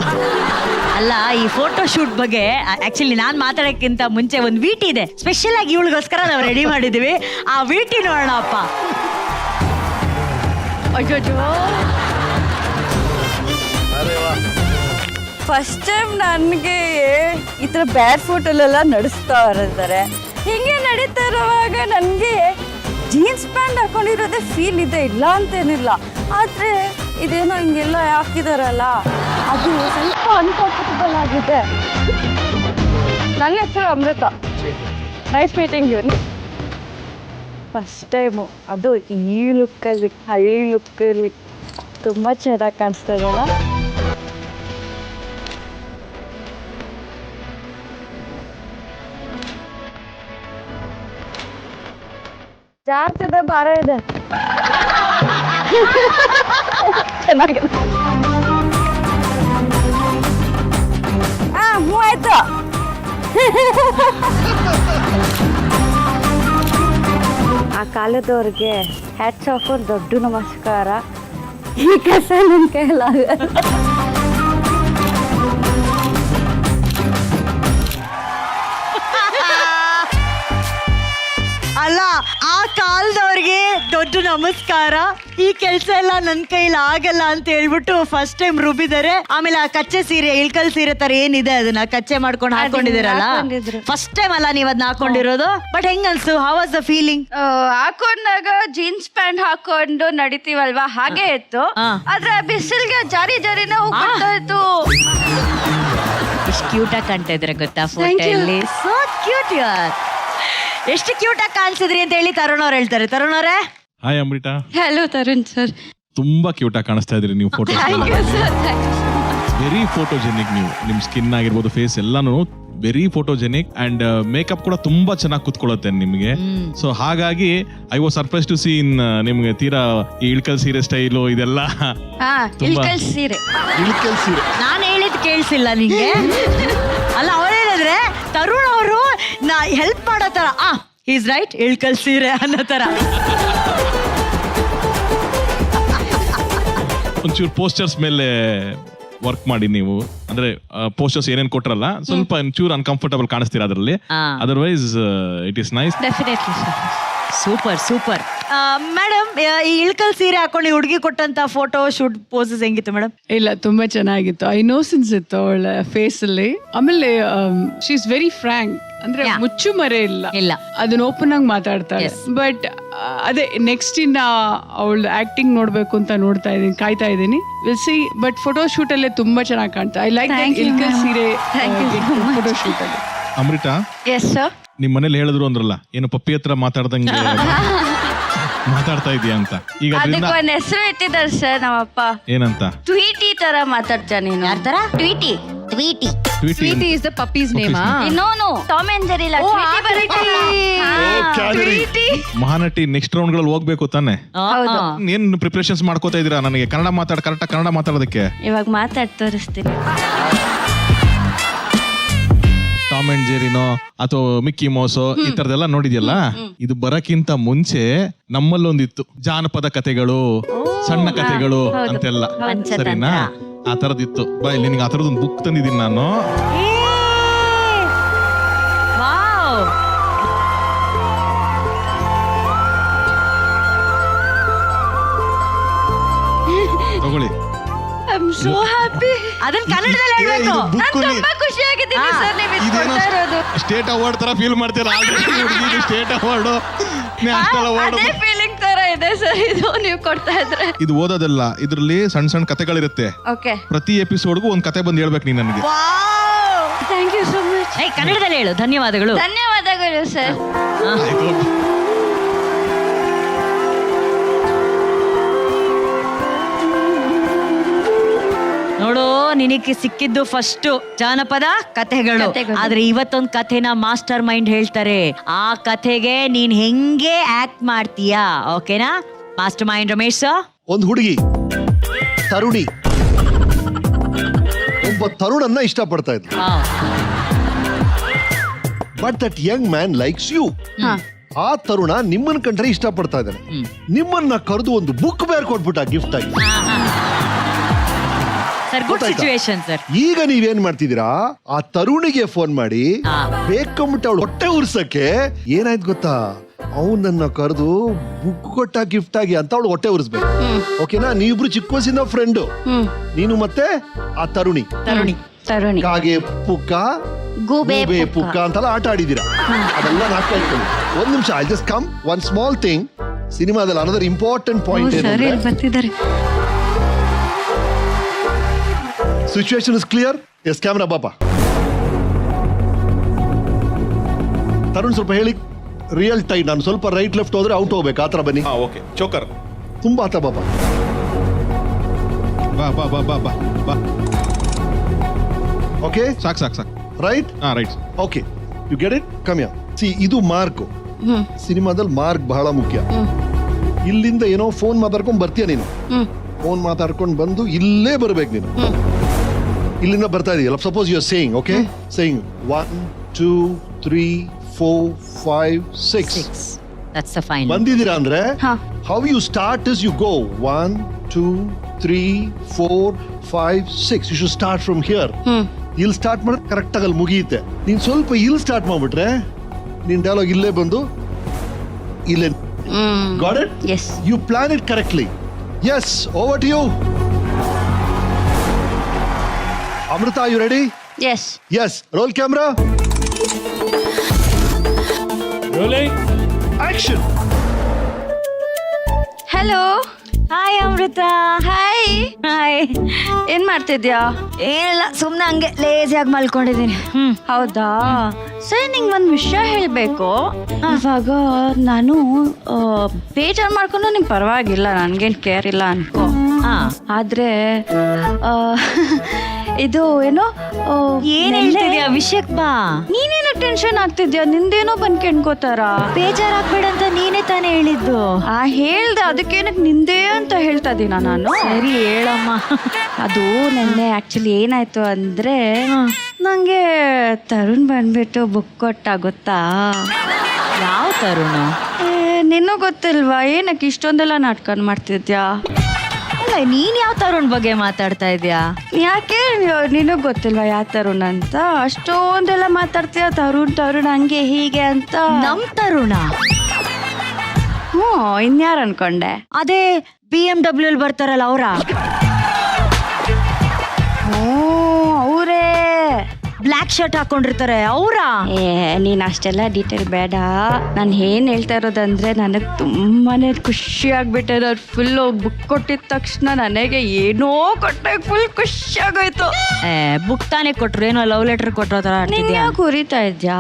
ಅಲ್ಲ. ಈ ಫೋಟೋ ಶೂಟ್ ಬಗ್ಗೆ ಆಕ್ಚುಲಿ ನಾನ್ ಮಾತಾಡಕ್ಕಿಂತ ಮುಂಚೆ ಒಂದು ವೀಟಿ ಇದೆ, ಸ್ಪೆಷಲ್ ಆಗಿ ಇವಳಿಗೋಸ್ಕರ ನಾವು ರೆಡಿ ಮಾಡಿದೀವಿ. ಆ ವೀಟಿ ನೋಡೋಣ ಅಪ್ಪ. ಫಸ್ಟ್ ಟೈಮ್ ನನಗೆ ಈ ಥರ ಬ್ಯಾಡ್ ಫೋಟೋಲೆಲ್ಲ ನಡೆಸ್ತಾ ಇರ್ತಾರೆ. ಹಿಂಗೆ ನಡೀತಾ ಇರುವಾಗ ನನಗೆ ಜೀನ್ಸ್ ಪ್ಯಾಂಟ್ ಹಾಕೊಂಡಿರೋದೇ ಫೀಲ್ ಇದೆ, ಇಲ್ಲ ಅಂತೇನಿಲ್ಲ. ಆದರೆ ಇದೇನೋ ಹಿಂಗೆಲ್ಲ ಹಾಕಿದಾರಲ್ಲ, ಅದು ಸ್ವಲ್ಪ ಅನ್ಕಂಫರ್ಟಬಲ್ ಆಗಿದೆ. ನನ್ನ ಹೆಸರು Amrita. Nice meeting you. First time, ಅದು ಈ ಲುಕ್ಕಲ್ಲಿ, ಹೈ ಲುಕ್ಕಲ್ಲಿ ತುಂಬ ಚೆನ್ನಾಗಿ ಕಾಣಿಸ್ತಾ ಇದೆಯಲ್ಲ. ಜಾರ್ತಿದೆ, ಭಾರ ಇದೆ. ಚೆನ್ನಾಗಿದೆ. ಹ್ಞೂ ಆಯ್ತು. ಆ ಕಾಲದವ್ರಿಗೆ ಹ್ಯಾಟ್ಸ್ ಆಫ್, ದೊಡ್ಡ ನಮಸ್ಕಾರ. ಈ ಕೆಲಸ ನನ್ನ ಕೈಲಾಗಲ್ಲ. ಅಲ್ಲ, ಆ ಕಾಲದವ್ರಿಗೆ ದೊಡ್ಡ ನಮಸ್ಕಾರ, ಈ ಕೆಲ್ಸ ಎಲ್ಲ ನನ್ ಕೈಲಿ ಆಗಲ್ಲ ಅಂತ ಹೇಳ್ಬಿಟ್ಟು ಫಸ್ಟ್ ಟೈಮ್ ರುಬ್ಬಿದ್ದಾರೆ. ಆಮೇಲೆ ಆ ಕಚ್ಚೆ ಸೀರೆ, ಇಳ್ಕಲ್ ಸೀರೆ ತರ ಏನಿದೆ ಅದನ್ನ ಕಚ್ಚೆ ಮಾಡ್ಕೊಂಡು ಹಾಕೊಂಡಿದಿರಲ್ಲ, ಫಸ್ಟ್ ಟೈಮ್ ಅಲ್ಲ ನೀವ್ ಅದನ್ನ ಹಾಕೊಂಡಿರೋದು. ಬಟ್ ಹೆಂಗ್ ಅನ್ಸು? How was the feeling? ಹಾಕೊಂಡಾಗ ಜೀನ್ಸ್ ಪ್ಯಾಂಟ್ ಹಾಕೊಂಡು ನಡಿತೀವಲ್ವಾ, ಹಾಗೆ ಇತ್ತು. ಆದ್ರೆ ಬಿಸಿಲ್ಗೆ ಜಾರಿನೇ ಹೋಗ್ತಾ ಇತ್ತು. ಎಷ್ಟು ಕ್ಯೂಟ್ ಆಗಿ ಕಾಣ್ತಾ ಇದ್ರೆ ಗೊತ್ತಾ ಫೋಟೋಲ್ಲಿ? ಸೋ ಕ್ಯೂಟ್ ಯಾರ್. ಎಷ್ಟು ಕ್ಯೂಟ್ ಆಗಿ ಕಾಣಿಸಿದ್ರಿ ಅಂತ ಹೇಳಿ ತರುಣ್ ಅವ್ರು ಹೇಳ್ತಾರೆ. ತರುಣ್ ಅವರೇ, hi Amrita. Hello Tarun sir. ತುಂಬಾ ಕ್ಯೂಟ್ ಆಗಿ ಕಾಣಿಸ್ತಾ ಇದ್ರಿ ನೀವು ಫೋಟೋ. ವೆರಿ ಫೋಟೋಜೆನಿಕ್ ನೀವು. ನಿಮ್ ಸ್ಕಿನ್ ಆಗಿರ್ಬೋದು, ಫೇಸ್ ಎಲ್ಲಾನು ವೆರಿ ಫೋಟೋಜೆನಿಕ್ ಅಂಡ್ ಮೇಕಪ್ ಕೂಡ ತುಂಬಾ ಚೆನ್ನಾಗಿ ಕುತ್ಕೊಳ್ಳುತ್ತೆ ನಿಮ್ಗೆ. ಸೊ ಹಾಗಾಗಿ I was surprise to see in ನಿಮ್ಗೆ ತೀರಾ ಈ ಇಳ್ಕಲ್ ಸೀರೆ ಸ್ಟೈಲು ಇದೆಲ್ಲ. ಇಳ್ಕಲ್ ಸೀರೆ ನಾನು ಹೇಳಿದ್ ಕೇಳಿಸಿಲ್ಲ ನಿಂಗೆ? ಅಲ್ಲ, ಅವ್ರು ಹೇಳಿದ್ರೆ ತರುಣ್ ಅವರು ನಾ ಹೆಲ್ಪ್ ಮಾಡೋ ತರ, ಈಸ್ ರೈಟ್, ಇಳ್ಕಲ್ ಸೀರೆ ಅನ್ನೋ ತರ. ಒಂಚೂರು ಪೋಸ್ಟರ್ಸ್ ಮೇಲೆ ವರ್ಕ್ ಮಾಡಿ ನೀವು. ಅಂದ್ರೆ ಪೋಸ್ಟರ್ಸ್ ಏನೇನ್ ಕೊಟ್ರಲ್ಲ, ಸ್ವಲ್ಪ ಒಂಚೂರು ಅನ್ಕಂಫರ್ಟಬಲ್ ಕಾಣಿಸ್ತೀರಾ ಅದರಲ್ಲಿ. Otherwise it is nice. Definitely super super. Madam, ಈ ಇಳ್ಕಲ್ ಸೀರೆ ಹಾಕೊಂಡು ಹುಡುಗಿ ಕೊಟ್ಟಂತ ಫೋಟೋ ಶೂಟ್ ಪೋಸಸ್ ಹೆಂಗಿತ್ತು ಮೇಡಮ್? ಇಲ್ಲ, ತುಂಬಾ ಚೆನ್ನಾಗಿತ್ತು. ಐನೋಸೆನ್ಸ್ ಇತ್ತು ಅವಳ ಫೇಸ್ ಅಲ್ಲಿ. ಆಮೇಲೆ ಶಿ ಇಸ್ ವೆರಿ ಫ್ರಾಂಕ್, ಅಂದ್ರೆ ಮುಚ್ಚು ಮರೆ ಇಲ್ಲ, ಅದನ್ನ ಓಪನ್ ಆಗಿ ಮಾತಾಡ್ತಾಳೆ. ಬಟ್ ಅದೇ ನೆಕ್ಸ್ಟ್ ಇನ್ನ ಅವಳ ಆಕ್ಟಿಂಗ್ ನೋಡ್ಬೇಕು ಅಂತ ನೋಡ್ತಾ ಇದೀನಿ, ಕಾಯ್ತಾ ಇದೀನಿ. Will see. But photo shoot ಅಲ್ಲೇ ತುಂಬಾ ಚೆನ್ನಾಗಿ ಕಾಣ್ತಾ. ಐ ಲೈಕ್ ಇಳ್ಕಲ್ ಸೀರೆ ಫೋಟೋ ಶೂಟ್ ಅಲ್ಲಿ. ಅಮೃತ, ಎಸ್ ಸರ್. ನಿಮ್ ಮನೇಲಿ ಹೇಳಿದ್ರು ಅಂದ್ರಲ್ಲ, ಏನು ಪಪ್ಪಿ ಹತ್ರ ಮಾತಾಡ್ದಂಗೆ ಮಾತಾಡ್ತಾ ಇದೀಯ ಅಂತ. ಈಗ ಅದಕ್ಕೆ ಒಂದ್ ಹೆಸರು ಇಟ್ಟಿದ್ದಾರೆ ಸರ್ ನಮ್ಮಪ್ಪ. ಏನಂತ? ಟ್ವೀಟಿ ತರ ಮಾತಾಡ್ತಾ. ನೀನು ಯಾರ ತರ? Tweety. Sweety is the puppy's name. No, Tom and Jerry. Mahanati next ರೌಂಡ್ ಗಳಲ್ಲಿ ಹೋಗ್ಬೇಕು ತಾನೆ? ಏನ್ ಪ್ರಿಪರೇಷನ್ಸ್ ಮಾಡ್ಕೋತಾ ಇದೀರಾ? ನನಗೆ ಕನ್ನಡ ಕರೆಕ್ಟ್ ಕನ್ನಡ ಮಾತಾಡೋದಕ್ಕೆ ಇವಾಗ ಮಾತಾಡ್ ತೋರಿಸ್ತೀನಿ. ಟಾಮ್ ಅಂಡ್ ಜೆರಿನೋ ಅಥವಾ ಮಿಕ್ಕಿ ಮೌಸೋ ಈ ತರದೆಲ್ಲ ನೋಡಿದ್ಯಲ್ಲ? ಇದು ಬರಕ್ಕಿಂತ ಮುಂಚೆ ನಮ್ಮಲ್ಲೊಂದಿತ್ತು ಜಾನಪದ ಕಥೆಗಳು, ಸಣ್ಣ ಕಥೆಗಳು ಅಂತೆಲ್ಲ, ಸರಿನಾ? ಆ ತರದಿತ್ತು. ಬಾ, ಇಲ್ಲಿ ನಿನ್ಗೆ ಆ ತರದೊಂದು ಬುಕ್ ತಂದಿದ್ದೀನಿ ನಾನು. ತಗೊಳ್ಳಿ. So happy. ಅದನ್ನ ಕನ್ನಡದಲ್ಲಿ ಹೇಳ್ಬೇಕು. ತುಂಬಾ ಖುಷಿ ಆಗಿದ್ದೀನಿ ಸರ್ ನೀವು ಇದು ಕೊಡ್ತಾ ಇರೋದು. ಸ್ಟೇಟ್ ಅವಾರ್ಡ್ ತರ ಫೀಲ್ ಮಾಡ್ತೀರಾ? ಸ್ಟೇಟ್ ಅವಾರ್ಡ್, ನ್ಯಾಷನಲ್ ಅವಾರ್ಡ್, ಅದೇ ಫೀಲಿಂಗ್ ತರ ಇದೆ ಸರ್ ಇದು ನೀವು ಕೊಡ್ತಾ ಇದ್ರೆ. ಇದು ಓದೋದಲ್ಲ, ಇದ್ರಲ್ಲಿ ಸಣ್ಣ ಸಣ್ಣ ಕಥೆಗಳಿರುತ್ತೆ. ಓಕೆ. ಪ್ರತಿ ಎಪಿಸೋಡ್ಗೂ ಒಂದ್ ಕತೆ ಬಂದು ಹೇಳ್ಬೇಕು ನೀನ್ ನನಗೆ. Thank you so much. ಕನ್ನಡದಲ್ಲಿ ಹೇಳು. ಧನ್ಯವಾದಗಳು. ಧನ್ಯವಾದಗಳು ಸರ್. ನೋಡು, ನಿನಗೆ ಸಿಕ್ಕಿದ್ದು ಫಸ್ಟ್ ಜಾನಪದ ಕಥೆಗಳು. ಆದ್ರೆ ಇವತ್ತೊಂದ್ ಕಥೆನ ಮಾಸ್ಟರ್ ಮೈಂಡ್ ಹೇಳ್ತಾರೆ. ಆ ಕಥೆಗೆ ನೀನ್ ಹೆಂಗೆ ಆಕ್ಟ್ ಮಾಡ್ತೀಯಾ? ಓಕೆನಾ ಮಾಸ್ಟರ್ ಮೈಂಡ್ ರಮೇಶ್ ಸರ್? ಒಂದು ಹುಡುಗಿ ತರುಣಿ ಒಬ್ಬ ತರುಣನ್ನ ಇಷ್ಟಪಡ್ತಾ ಇದ್ಲು. But that young man likes you. ಆ ತರುಣ ನಿಮ್ಮನ್ನ ಕಂಡ್ರೆ ಇಷ್ಟಪಡ್ತಾ ಇದ್ದಾನೆ. ನಿಮ್ಮನ್ನ ಕರೆದು ಒಂದು ಬುಕ್ ಬೇರೆ ಕೊಟ್ಬಿಟ್ಟ ಗಿಫ್ಟ್ ಆಗಿ. Sir good situation sir. ಈಗ ನೀವೇನ್ ಮಾಡ್ತಿದ್ದೀರಾ, ಆ ತರುಣಿಗೆ ಫೋನ್ ಮಾಡಿ ಬೇಕಂಬಿಟ್ಟು ಅವಳು ಹೊಟ್ಟೆ ಉರ್ಸಕ್ಕೆ ಏನಾಯ್ತು ಗೊತ್ತಾ, ಅವನನ್ನ ಕರೆದು ಬುಕ್ ಕೊಟ್ಟ ಗಿಫ್ಟ್ ಆಗಿ ಅಂತ ಅವಳು ಹೊಟ್ಟೆ ಉರ್ಸ್ಬೇಕು. ಓಕೆನಾ? ನೀವಿಬ್ರು ಚಿಕ್ಕ ವಯಸ್ಸಿನ ಫ್ರೆಂಡು, ನೀನು ಮತ್ತೆ ಆ ತರುಣಿ. ಕಾಗೆ ಪುಕ್ಕ ಗೂಬೆ ಪುಕ್ಕ ಅಂತೆಲ್ಲ ಆಟ ಆಡಿದೀರಾ. ಅದೆಲ್ಲ ನಾಟಕ ಇಟ್ಕೊಳ್ಳಿ. ಒಂದ್ ನಿಮಿಷ, I just come one small thing. ಸಿನಿಮಾದಲ್ಲಿ ಅನದರ್ ಇಂಪಾರ್ಟೆಂಟ್ ಪಾಯಿಂಟ್ ಬರ್ತಿದ್ದಾರೆ. Situation is clear. Yes camera ಬಾಪಾ. ತರುಣ್ ಸ್ವಲ್ಪ ಹೇಳಿ, ರಿಯಲ್ ಟೈಮ್. ನಾನು ಸ್ವಲ್ಪ ರೈಟ್ ಲೆಫ್ಟ್ ಹೋದ್ರೆ ಔಟ್ ಹೋಗ್ಬೇಕು, ಆತರ ಬನ್ನಿ. ಓಕೆ, ಚೋಕರ್ ತುಂಬಾ ಆತ ಬಾಪಾ. ಬಾ ಬಾ ಬಾ ಬಾ ಬಾ ಬಾ. ಓಕೆ, ಸಾಕ್ ಸಾಕ್ ಸಾಕ್. Right. Right. Okay, you get it. Come ya. See, ಇದು ಮಾರ್ಕ್. ಸಿನಿಮಾದಲ್ಲಿ ಮಾರ್ಕ್ ಬಹಳ ಮುಖ್ಯ. ಇಲ್ಲಿಂದ ಏನೋ ಫೋನ್ ಮಾತಾಡ್ಕೊಂಡು ಬರ್ತೀಯ ನೀನು. ಫೋನ್ ಮಾತಾಡ್ಕೊಂಡು ಬಂದು ಇಲ್ಲೇ ಬರ್ಬೇಕು ನೀನು. ಇಲ್ಲಿಂದ ಬರ್ತಾ ಇದೆಯಲ್ಲ, suppose you are saying, okay, saying 1 2 3 4 5 6. That's the final. ಬಂದಿದ್ದೀರಾ ಅಂದ್ರೆ how you start is you go 1 2 3 4 5 6. You should start from here. ಇಲ್ಲಿ ಸ್ಟಾರ್ಟ್ ಮಾಡಿದ್ರೆ ಕರೆಕ್ಟ್ ಆಗಿ ಅಲ್ಲಿ ಮುಗಿಯುತ್ತೆ. ನೀನ್ ಸ್ವಲ್ಪ ಇಲ್ಲಿ ಸ್ಟಾರ್ಟ್ ಮಾಡ್ಬಿಟ್ರೆ ನಿನ್ ಡೈಲಾಗ್ ಇಲ್ಲೇ ಬಂದು ಇಲ್ಲೇ. Got it? Yes. You plan it correctly. Yes, over to you. Amrita, are you ready? Yes. Yes. Roll camera. Rolling. Action. Hello. Hi Amrita. Hi. Hi. ಏನ್ ಮಾಡ್ತಿದ್ಯಾ? ಏನಿಲ್ಲ, ಸುಮ್ನೆ ಹಂಗೆ ಲೇಜಿಯಾಗಿ ಮಲ್ಕೊಂಡಿದ್ದೀನಿ. ಹೌದಾ? ಸರಿ, ನಿಂಗೆ ಒಂದು ವಿಷಯ ಹೇಳಬೇಕು. ಇವಾಗ ನಾನು ಬೇಜಾರು ಮಾಡ್ಕೊಂಡು ನಿಂಗೆ ಪರವಾಗಿಲ್ಲ, ನನ್ಗೇನು ಕೇರ್ ಇಲ್ಲ ಅನ್ಕೋ. ಆದ್ರೆ ಇದು ಏನೋ ಏನ್ ಹೇಳ್ತಿದ್ಯಾ? ವಿಷಯಕ್ ಬಾ. ನೀನೇನೋ ಟೆನ್ಷನ್ ಆಗ್ತಿದ್ಯಾ? ನಿಂದೇನೋ ಬಂದ್ ಕೆಣ್ಕೋತಾರ. ಬೇಜಾರಾಗ್ಬೇಡ ಅಂತ ನೀನೇ ತಾನೇ ಹೇಳಿದ್ದು. ಹೇಳ್ದೆ, ಅದಕ್ಕೇನಕ್ ನಿಂದೇ ಅಂತ ಹೇಳ್ತಾ ಇದೀನ ನಾನು. ಸರಿ ಹೇಳಮ್ಮ. ಅದು ನೆನ್ನೆ ಆಕ್ಚುಲಿ ಏನಾಯ್ತು ಅಂದ್ರೆ, ನಂಗೆ ತರುಣ್ ಬಂದ್ಬಿಟ್ಟು ಬುಕ್ ಕೊಟ್ಟ, ಗೊತ್ತಾ? ಯಾವ ತರುಣ? ನಿನ್ನೂ ಗೊತ್ತಿಲ್ವಾ? ಏನಕ್ಕೆ ಇಷ್ಟೊಂದೆಲ್ಲ ನಾಟಕ ಮಾಡ್ತಿದ್ಯಾ? ಅಲ್ಲ, ನೀನ್ ಯಾವ ತರುಣ್ ಬಗ್ಗೆ ಮಾತಾಡ್ತಾ ಇದ್ಯಾ? ಯಾಕೆ ನಿನಗ್ ಗೊತ್ತಿಲ್ವಾ ಯಾವ ತರುಣ್ ಅಂತ? ಅಷ್ಟೊಂದೆಲ್ಲ ಮಾತಾಡ್ತೀಯ, ತರುಣ್ ತರುಣ್ ಹಂಗೆ ಹೀಗೆ ಅಂತ. ನಮ್ ತರುಣ? ಇನ್ಯಾರು ಅನ್ಕೊಂಡೆ? ಅದೇ BMW ಬರ್ತಾರಲ್ಲ ಅವ್ರ? ಅವರೇ. ಬ್ಲ್ಯಾಕ್ ಶರ್ಟ್ ಹಾಕೊಂಡಿರ್ತಾರೆ ಅವ್ರ? ನೀನ್ ಅಷ್ಟೆಲ್ಲ ಡೀಟೇಲ್ ಬೇಡ. ನಾನು ಏನ್ ಹೇಳ್ತಾ ಇರೋದಂದ್ರೆ, ನನಗ್ ತುಂಬಾನೇ ಖುಷಿ ಆಗ್ಬಿಟ್ಟೆ. ನಾನು ಫುಲ್ ಬುಕ್ ಕೊಟ್ಟಿದ ತಕ್ಷಣ ನನಗೆ ಏನೋ ಕೊಟ್ಟಾಗ ಫುಲ್ ಖುಷಿ ಆಗೋಯ್ತು. ಬುಕ್ ತಾನೇ ಕೊಟ್ರು, ಏನೋ ಲವ್ ಲೆಟರ್ ಕೊಟ್ಟರೋ ತರ ಆಡ್ತಿದ್ಯಾ? ಕುರಿತಾ ಇದ್ಯಾ?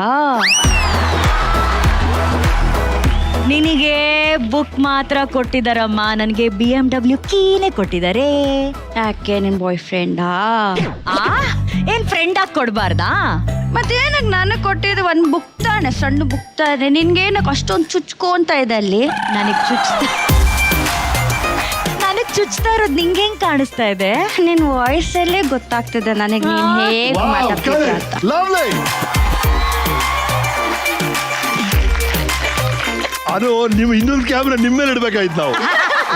ನಿನಗೆ ಬುಕ್ ಮಾತ್ರ ಕೊಟ್ಟಿದಾರಮ್ಮ, ನನಗೆ BMW ಕೀನೇ ಕೊಟ್ಟಿದ್ದಾರೆ. ಯಾಕೆ, ನಿನ್ ಬಾಯ್ ಫ್ರೆಂಡಾ? ಏನ್ ಫ್ರೆಂಡ್ ಆಗಿ ಕೊಡ್ಬಾರ್ದಾ? ಮತ್ತೇನಕ್ಕೆ ನನಗೆ ಕೊಟ್ಟಿದ್ದು ಒಂದು ಬುಕ್ ತಾನೆ, ಸಣ್ಣ ಬುಕ್ ತಾನೆ. ನಿನ್ಗೇನಕ್ಕೆ ಅಷ್ಟೊಂದು ಚುಚ್ಕೊಂತ ಇದೆ ಅಲ್ಲಿ? ನನಗೆ ಚುಚ್ತಾ ಇರೋದು ನಿಂಗೆ ಹೆಂಗ್ ಕಾಣಿಸ್ತಾ ಇದೆ? ನಿನ್ ವಾಯ್ಸಲ್ಲೇ ಗೊತ್ತಾಗ್ತಿದೆ ನನಗೆ ನೀನ್ ಹೇಗೆ ಮಾತಾಡ್ತಿದ್ದೆ ಅಂತ. ಅದು ನೀವು ಇನ್ನೊಂದು ಕ್ಯಾಮ್ರಾ ನಿಮ್ಮೇಲೆ ಇಡ್ಬೇಕಾಯ್ತು. ನಾವು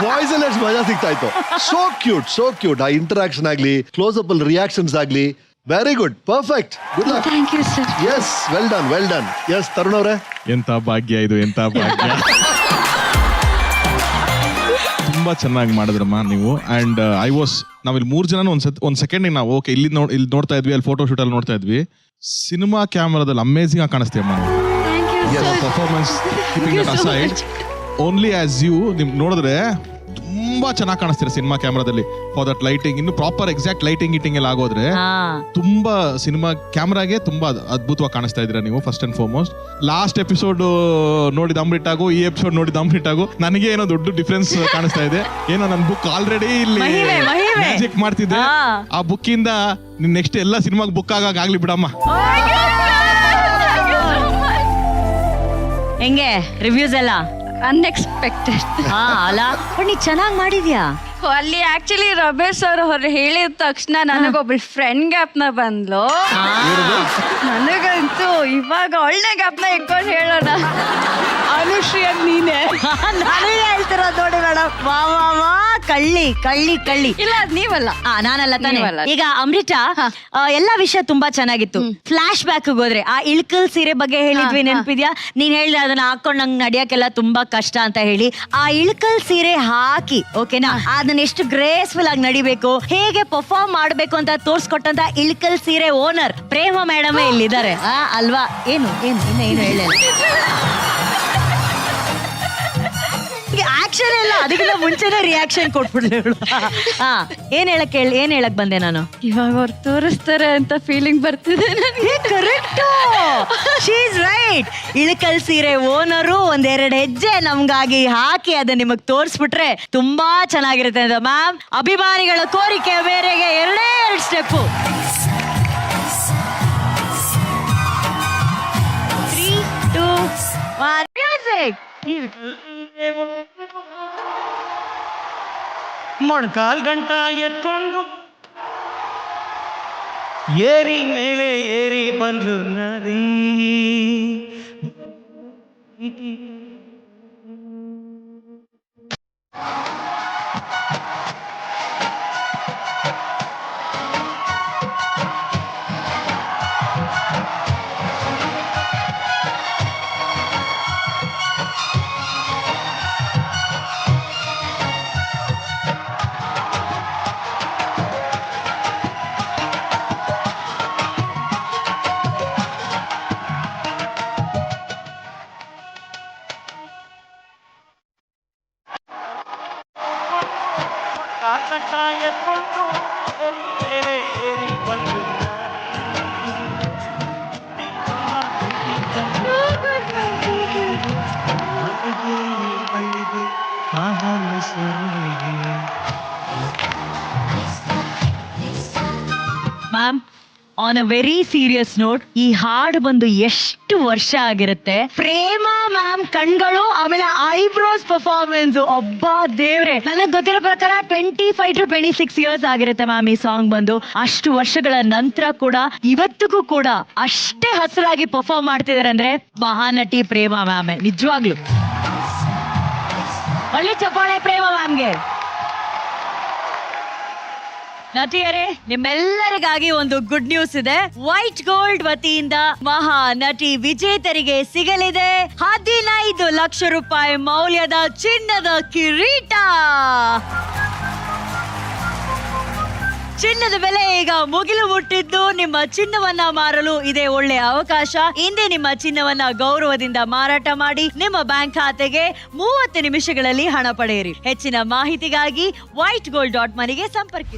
ವಾಯ್ಸ್ ಅಲ್ಲಿ ಎಷ್ಟು ಮಜಾ ಸಿಗ್ತಾ ಇತ್ತು. So cute, so cute. ಆ ಇಂಟರಾಕ್ಷನ್ ಆಗ್ಲಿ, ಕ್ಲೋಸ್ ಅಪ್ ಅಲ್ಲಿ ರಿಯಾಕ್ಷನ್ಸ್ ಆಗ್ಲಿ, very good, perfect, good luck. Thank you sir. Yes, well done, well done. Yes, Tarun ಅವರೇ. ಎಂತ ಭಾಗ್ಯ ಇದು, ಎಂತ ಭಾಗ್ಯ. ತುಂಬಾ ಚೆನ್ನಾಗಿ ಮಾಡಿದ್ರಮ್ಮ ನೀವು. ಅಂಡ್ ನಾವಿಲ್ಲಿ 3 ಜನ ಒಂದ್ ಸೆಕೆಂಡ್ ನಾವು ಓಕೆ ಇಲ್ಲಿ ನೋಡ್ತಾ ಇದ್ವಿ, ಅಲ್ಲಿ ಫೋಟೋ ಶೂಟ್ ಅಲ್ಲಿ ನೋಡ್ತಾ ಇದ್ವಿ. ಸಿನಿಮಾ ಕ್ಯಾಮರಾದಲ್ಲಿ ಅಮೇಸಿಂಗ್ ಆಗಿ ಕಾಣಿಸ್ತೀಯಮ್ಮ. Performance keeping that aside, only as you ನಿಮ್ ನೋಡಿದ್ರೆ ತುಂಬಾ ಚೆನ್ನಾಗಿ ಕಾಣಿಸ್ತೀರ ಸಿನಿಮಾ ಕ್ಯಾಮ್ರಾದಲ್ಲಿ. ಫಾರ್ ದಟ್ ಲೈಟಿಂಗ್, ಇನ್ನು ಪ್ರಾಪರ್ ಎಕ್ಸಾಕ್ಟ್ ಲೈಟಿಂಗ್ ಎಲ್ಲ ಆಗೋದ್ರೆ ತುಂಬಾ ಸಿನಿಮಾ ಕ್ಯಾಮ್ರಾಗೆ ತುಂಬಾ ಅದ್ಭುತವಾಗಿ ಕಾಣಿಸ್ತಾ ಇದ್ದೀರಾ ನೀವು. First and foremost last episode ನೋಡಿದ ಅಮೃತಾಗೂ ಈ ಎಪಿಸೋಡ್ ನೋಡಿದ ಅಮೃತಾಗೂ ನನಗೆ ಏನೋ ದೊಡ್ಡ ಡಿಫ್ರೆನ್ಸ್ ಕಾಣಿಸ್ತಾ ಇದೆ. ಏನೋ ನನ್ನ ಬುಕ್ ಆಲ್ರೆಡಿ ಇಲ್ಲಿ ಮ್ಯಾಜಿಕ್ ಮಾಡ್ತಿದ್ದೆ. ಆ ಬುಕ್ ಇಂದ ನೆಕ್ಸ್ಟ್ ಎಲ್ಲ ಸಿನಿಮಾಗೆ ಬುಕ್ ಆಗ್ಲಿ ಬಿಡಮ್ಮ. ಹೆಂಗೆ ರಿವ್ಯೂಸ್ ಎಲ್ಲ? ಅನ್ಎಕ್ಸ್ಪೆಕ್ಟೆಡ್. ಅಲ್ಲ, ನೀ ಚೆನ್ನಾಗಿ ಮಾಡಿದ್ಯಾ. ಅಲ್ಲಿ ಆಕ್ಚುಲಿ ರಮೇಶ್ ಸರ್ ಅವ್ರು ಹೇಳಿದ ತಕ್ಷಣ ನನಗೊಬ್ಳು ಫ್ರೆಂಡ್ ಗ್ಯಾಪ್ನ ಬಂದ್ಲು. ನನಗಂತೂ ಇವಾಗ ಒಳ್ಳೆ ಗ್ಯಾಪ್ನ ಇಟ್ಕೊಂಡು ಹೇಳೋಣ. ಅನುಶ್ರೀ ಅದ್ ನೀನೆ. ನನಗೆ ಹೇಳ್ತೀರ ನೋಡಿ ಮೇಡಮ್. ವಾ ವಾ ವಾ, ಕಳ್ಳಿ ಕಳ್ಳಿ ಕಳ್ಳಿ. ಇಲ್ಲ ಅದ್ ನೀವಲ್ಲ. ನಾನಲ್ಲ ತಾನೆ. ಈಗ ಅಮೃತ, ಎಲ್ಲಾ ವಿಷಯ ತುಂಬಾ ಚೆನ್ನಾಗಿತ್ತು. ಫ್ಲಾಶ್ ಬ್ಯಾಕ್ ಹೋದ್ರೆ ಆ ಇಳ್ಕಲ್ ಸೀರೆ ಬಗ್ಗೆ ಹೇಳಿದ್ವಿ, ನೆನಪಿದ್ಯಾ? ನೀನ್ ಹೇಳಿದ್ರೆ ಅದನ್ನ ಹಾಕೊಂಡ್ ನಂಗೆ ನಡಿಯಕ್ಕೆಲ್ಲ ತುಂಬಾ ಕಷ್ಟ ಅಂತ ಹೇಳಿ, ಆ ಇಳ್ಕಲ್ ಸೀರೆ ಹಾಕಿ ಓಕೆನಾ, ಅದನ್ನ ಎಷ್ಟು ಗ್ರೇಸ್ಫುಲ್ ಆಗಿ ನಡಿಬೇಕು, ಹೇಗೆ ಪರ್ಫಾರ್ಮ್ ಮಾಡ್ಬೇಕು ಅಂತ ತೋರ್ಸ್ಕೊಟ್ಟಂತ ಇಳ್ಕಲ್ ಸೀರೆ ಓನರ್ ಪ್ರೇಮ ಮೇಡಮ್ ಇಲ್ಲಿದ್ದಾರೆ ಅಲ್ವಾ? ಏನು ಏನು ಇನ್ನ ಏನು ಹೇಳಿಲ್ಲ. ಆಕ್ಷನ್ ಎಲ್ಲ ಅದಕ್ಕಿಂತ ಮುಂಚೆನೆ ರಿಯಾಕ್ಷನ್ ಕೊಟ್ಬಿಡ್ಲಿ. ಏನ್ ಹೇಳಕ್ ಬಂದೆ ನಾನು? ಇವಾಗ ಅವ್ರು ತೋರಿಸ್ತಾರೆ ಅಂತ ಫೀಲಿಂಗ್ ಬರ್ತಿದೆ ನನಗೆ. Correct, she is right. Ilkal ಸೀರೆ ಓನರು ಒಂದೆರಡು ಹೆಜ್ಜೆ ನಮ್ಗಾಗಿ ಹಾಕಿ ಅದನ್ನ ನಿಮಗ್ ತೋರಿಸ್ಬಿಟ್ರೆ ತುಂಬಾ ಚೆನ್ನಾಗಿರುತ್ತೆ ಅಂತ ಮ್ಯಾಮ್. ಅಭಿಮಾನಿಗಳ ಕೋರಿಕೆ ಮೇರೆಗೆ ಎರಡೇ ಎರಡು ಸ್ಟೆಪ್ಪು. 3, 2, 1 ಮ್ಯೂಸಿಕ್. ಮೊಣಕಾಲ್ ಗಂಟ ಎತ್ಕೊಂಡು ಏರಿ ಮೇಲೆ ಏರಿ ಬಂದು ನದಿ. Ma'am, on a very serious note, ಈ ಹಾಡು ಬಂದು ಎಷ್ಟು ವರ್ಷ ಆಗಿರುತ್ತೆ? ಪ್ರೇಮ ಮ್ಯಾಮ್ ಕಣ್ಗಳು, ಆಮೇಲೆ ಐಬ್ರೋಸ್ ಪರ್ಫಾರ್ಮೆನ್ಸ್, ಒಬ್ಬ ದೇವ್ರೆ. ನನಗೆ ಗೊತ್ತಿರೋ ಪ್ರಕಾರ 25 to 26 ಇಯರ್ಸ್ ಆಗಿರುತ್ತೆ ಮ್ಯಾಮ್ ಈ ಸಾಂಗ್ ಬಂದು. ಅಷ್ಟು ವರ್ಷಗಳ ನಂತರ ಕೂಡ ಇವತ್ತಿಗೂ ಕೂಡ ಅಷ್ಟೇ ಹಸಿರಾಗಿ ಪರ್ಫಾರ್ಮ್ ಮಾಡ್ತಿದಾರೆ ಅಂದ್ರೆ ಮಹಾನಟಿ ಪ್ರೇಮ ಮ್ಯಾಮ್. ನಿಜವಾಗ್ಲು ಒಳ್ಳೆ ಚಪ್ಪಾಳೆ ಪ್ರೇಮ ಮ್ಯಾಮ್ಗೆ. ನಟಿಯರೇ, ನಿಮ್ಮೆಲ್ಲರಿಗಾಗಿ ಒಂದು ಗುಡ್ ನ್ಯೂಸ್ ಇದೆ. ವೈಟ್ ಗೋಲ್ಡ್ ವತಿಯಿಂದ ಮಹಾ ನಟಿ ವಿಜೇತರಿಗೆ ಸಿಗಲಿದೆ 15 ಲಕ್ಷ ರೂಪಾಯಿ ಮೌಲ್ಯದ ಚಿನ್ನದ ಕಿರೀಟ. ಚಿನ್ನದ ಬೆಲೆ ಈಗ ಮುಗಿಲು ಮುಟ್ಟಿದ್ದು, ನಿಮ್ಮ ಚಿನ್ನವನ್ನ ಮಾರಲು ಇದೇ ಒಳ್ಳೆ ಅವಕಾಶ. ಹಿಂದೆ ನಿಮ್ಮ ಚಿನ್ನವನ್ನ ಗೌರವದಿಂದ ಮಾರಾಟ ಮಾಡಿ ನಿಮ್ಮ ಬ್ಯಾಂಕ್ ಖಾತೆಗೆ 30 ನಿಮಿಷಗಳಲ್ಲಿ ಹಣ ಪಡೆಯಿರಿ. ಹೆಚ್ಚಿನ ಮಾಹಿತಿಗಾಗಿ whitegold.money ಗೆ ಸಂಪರ್ಕಿಸಿ.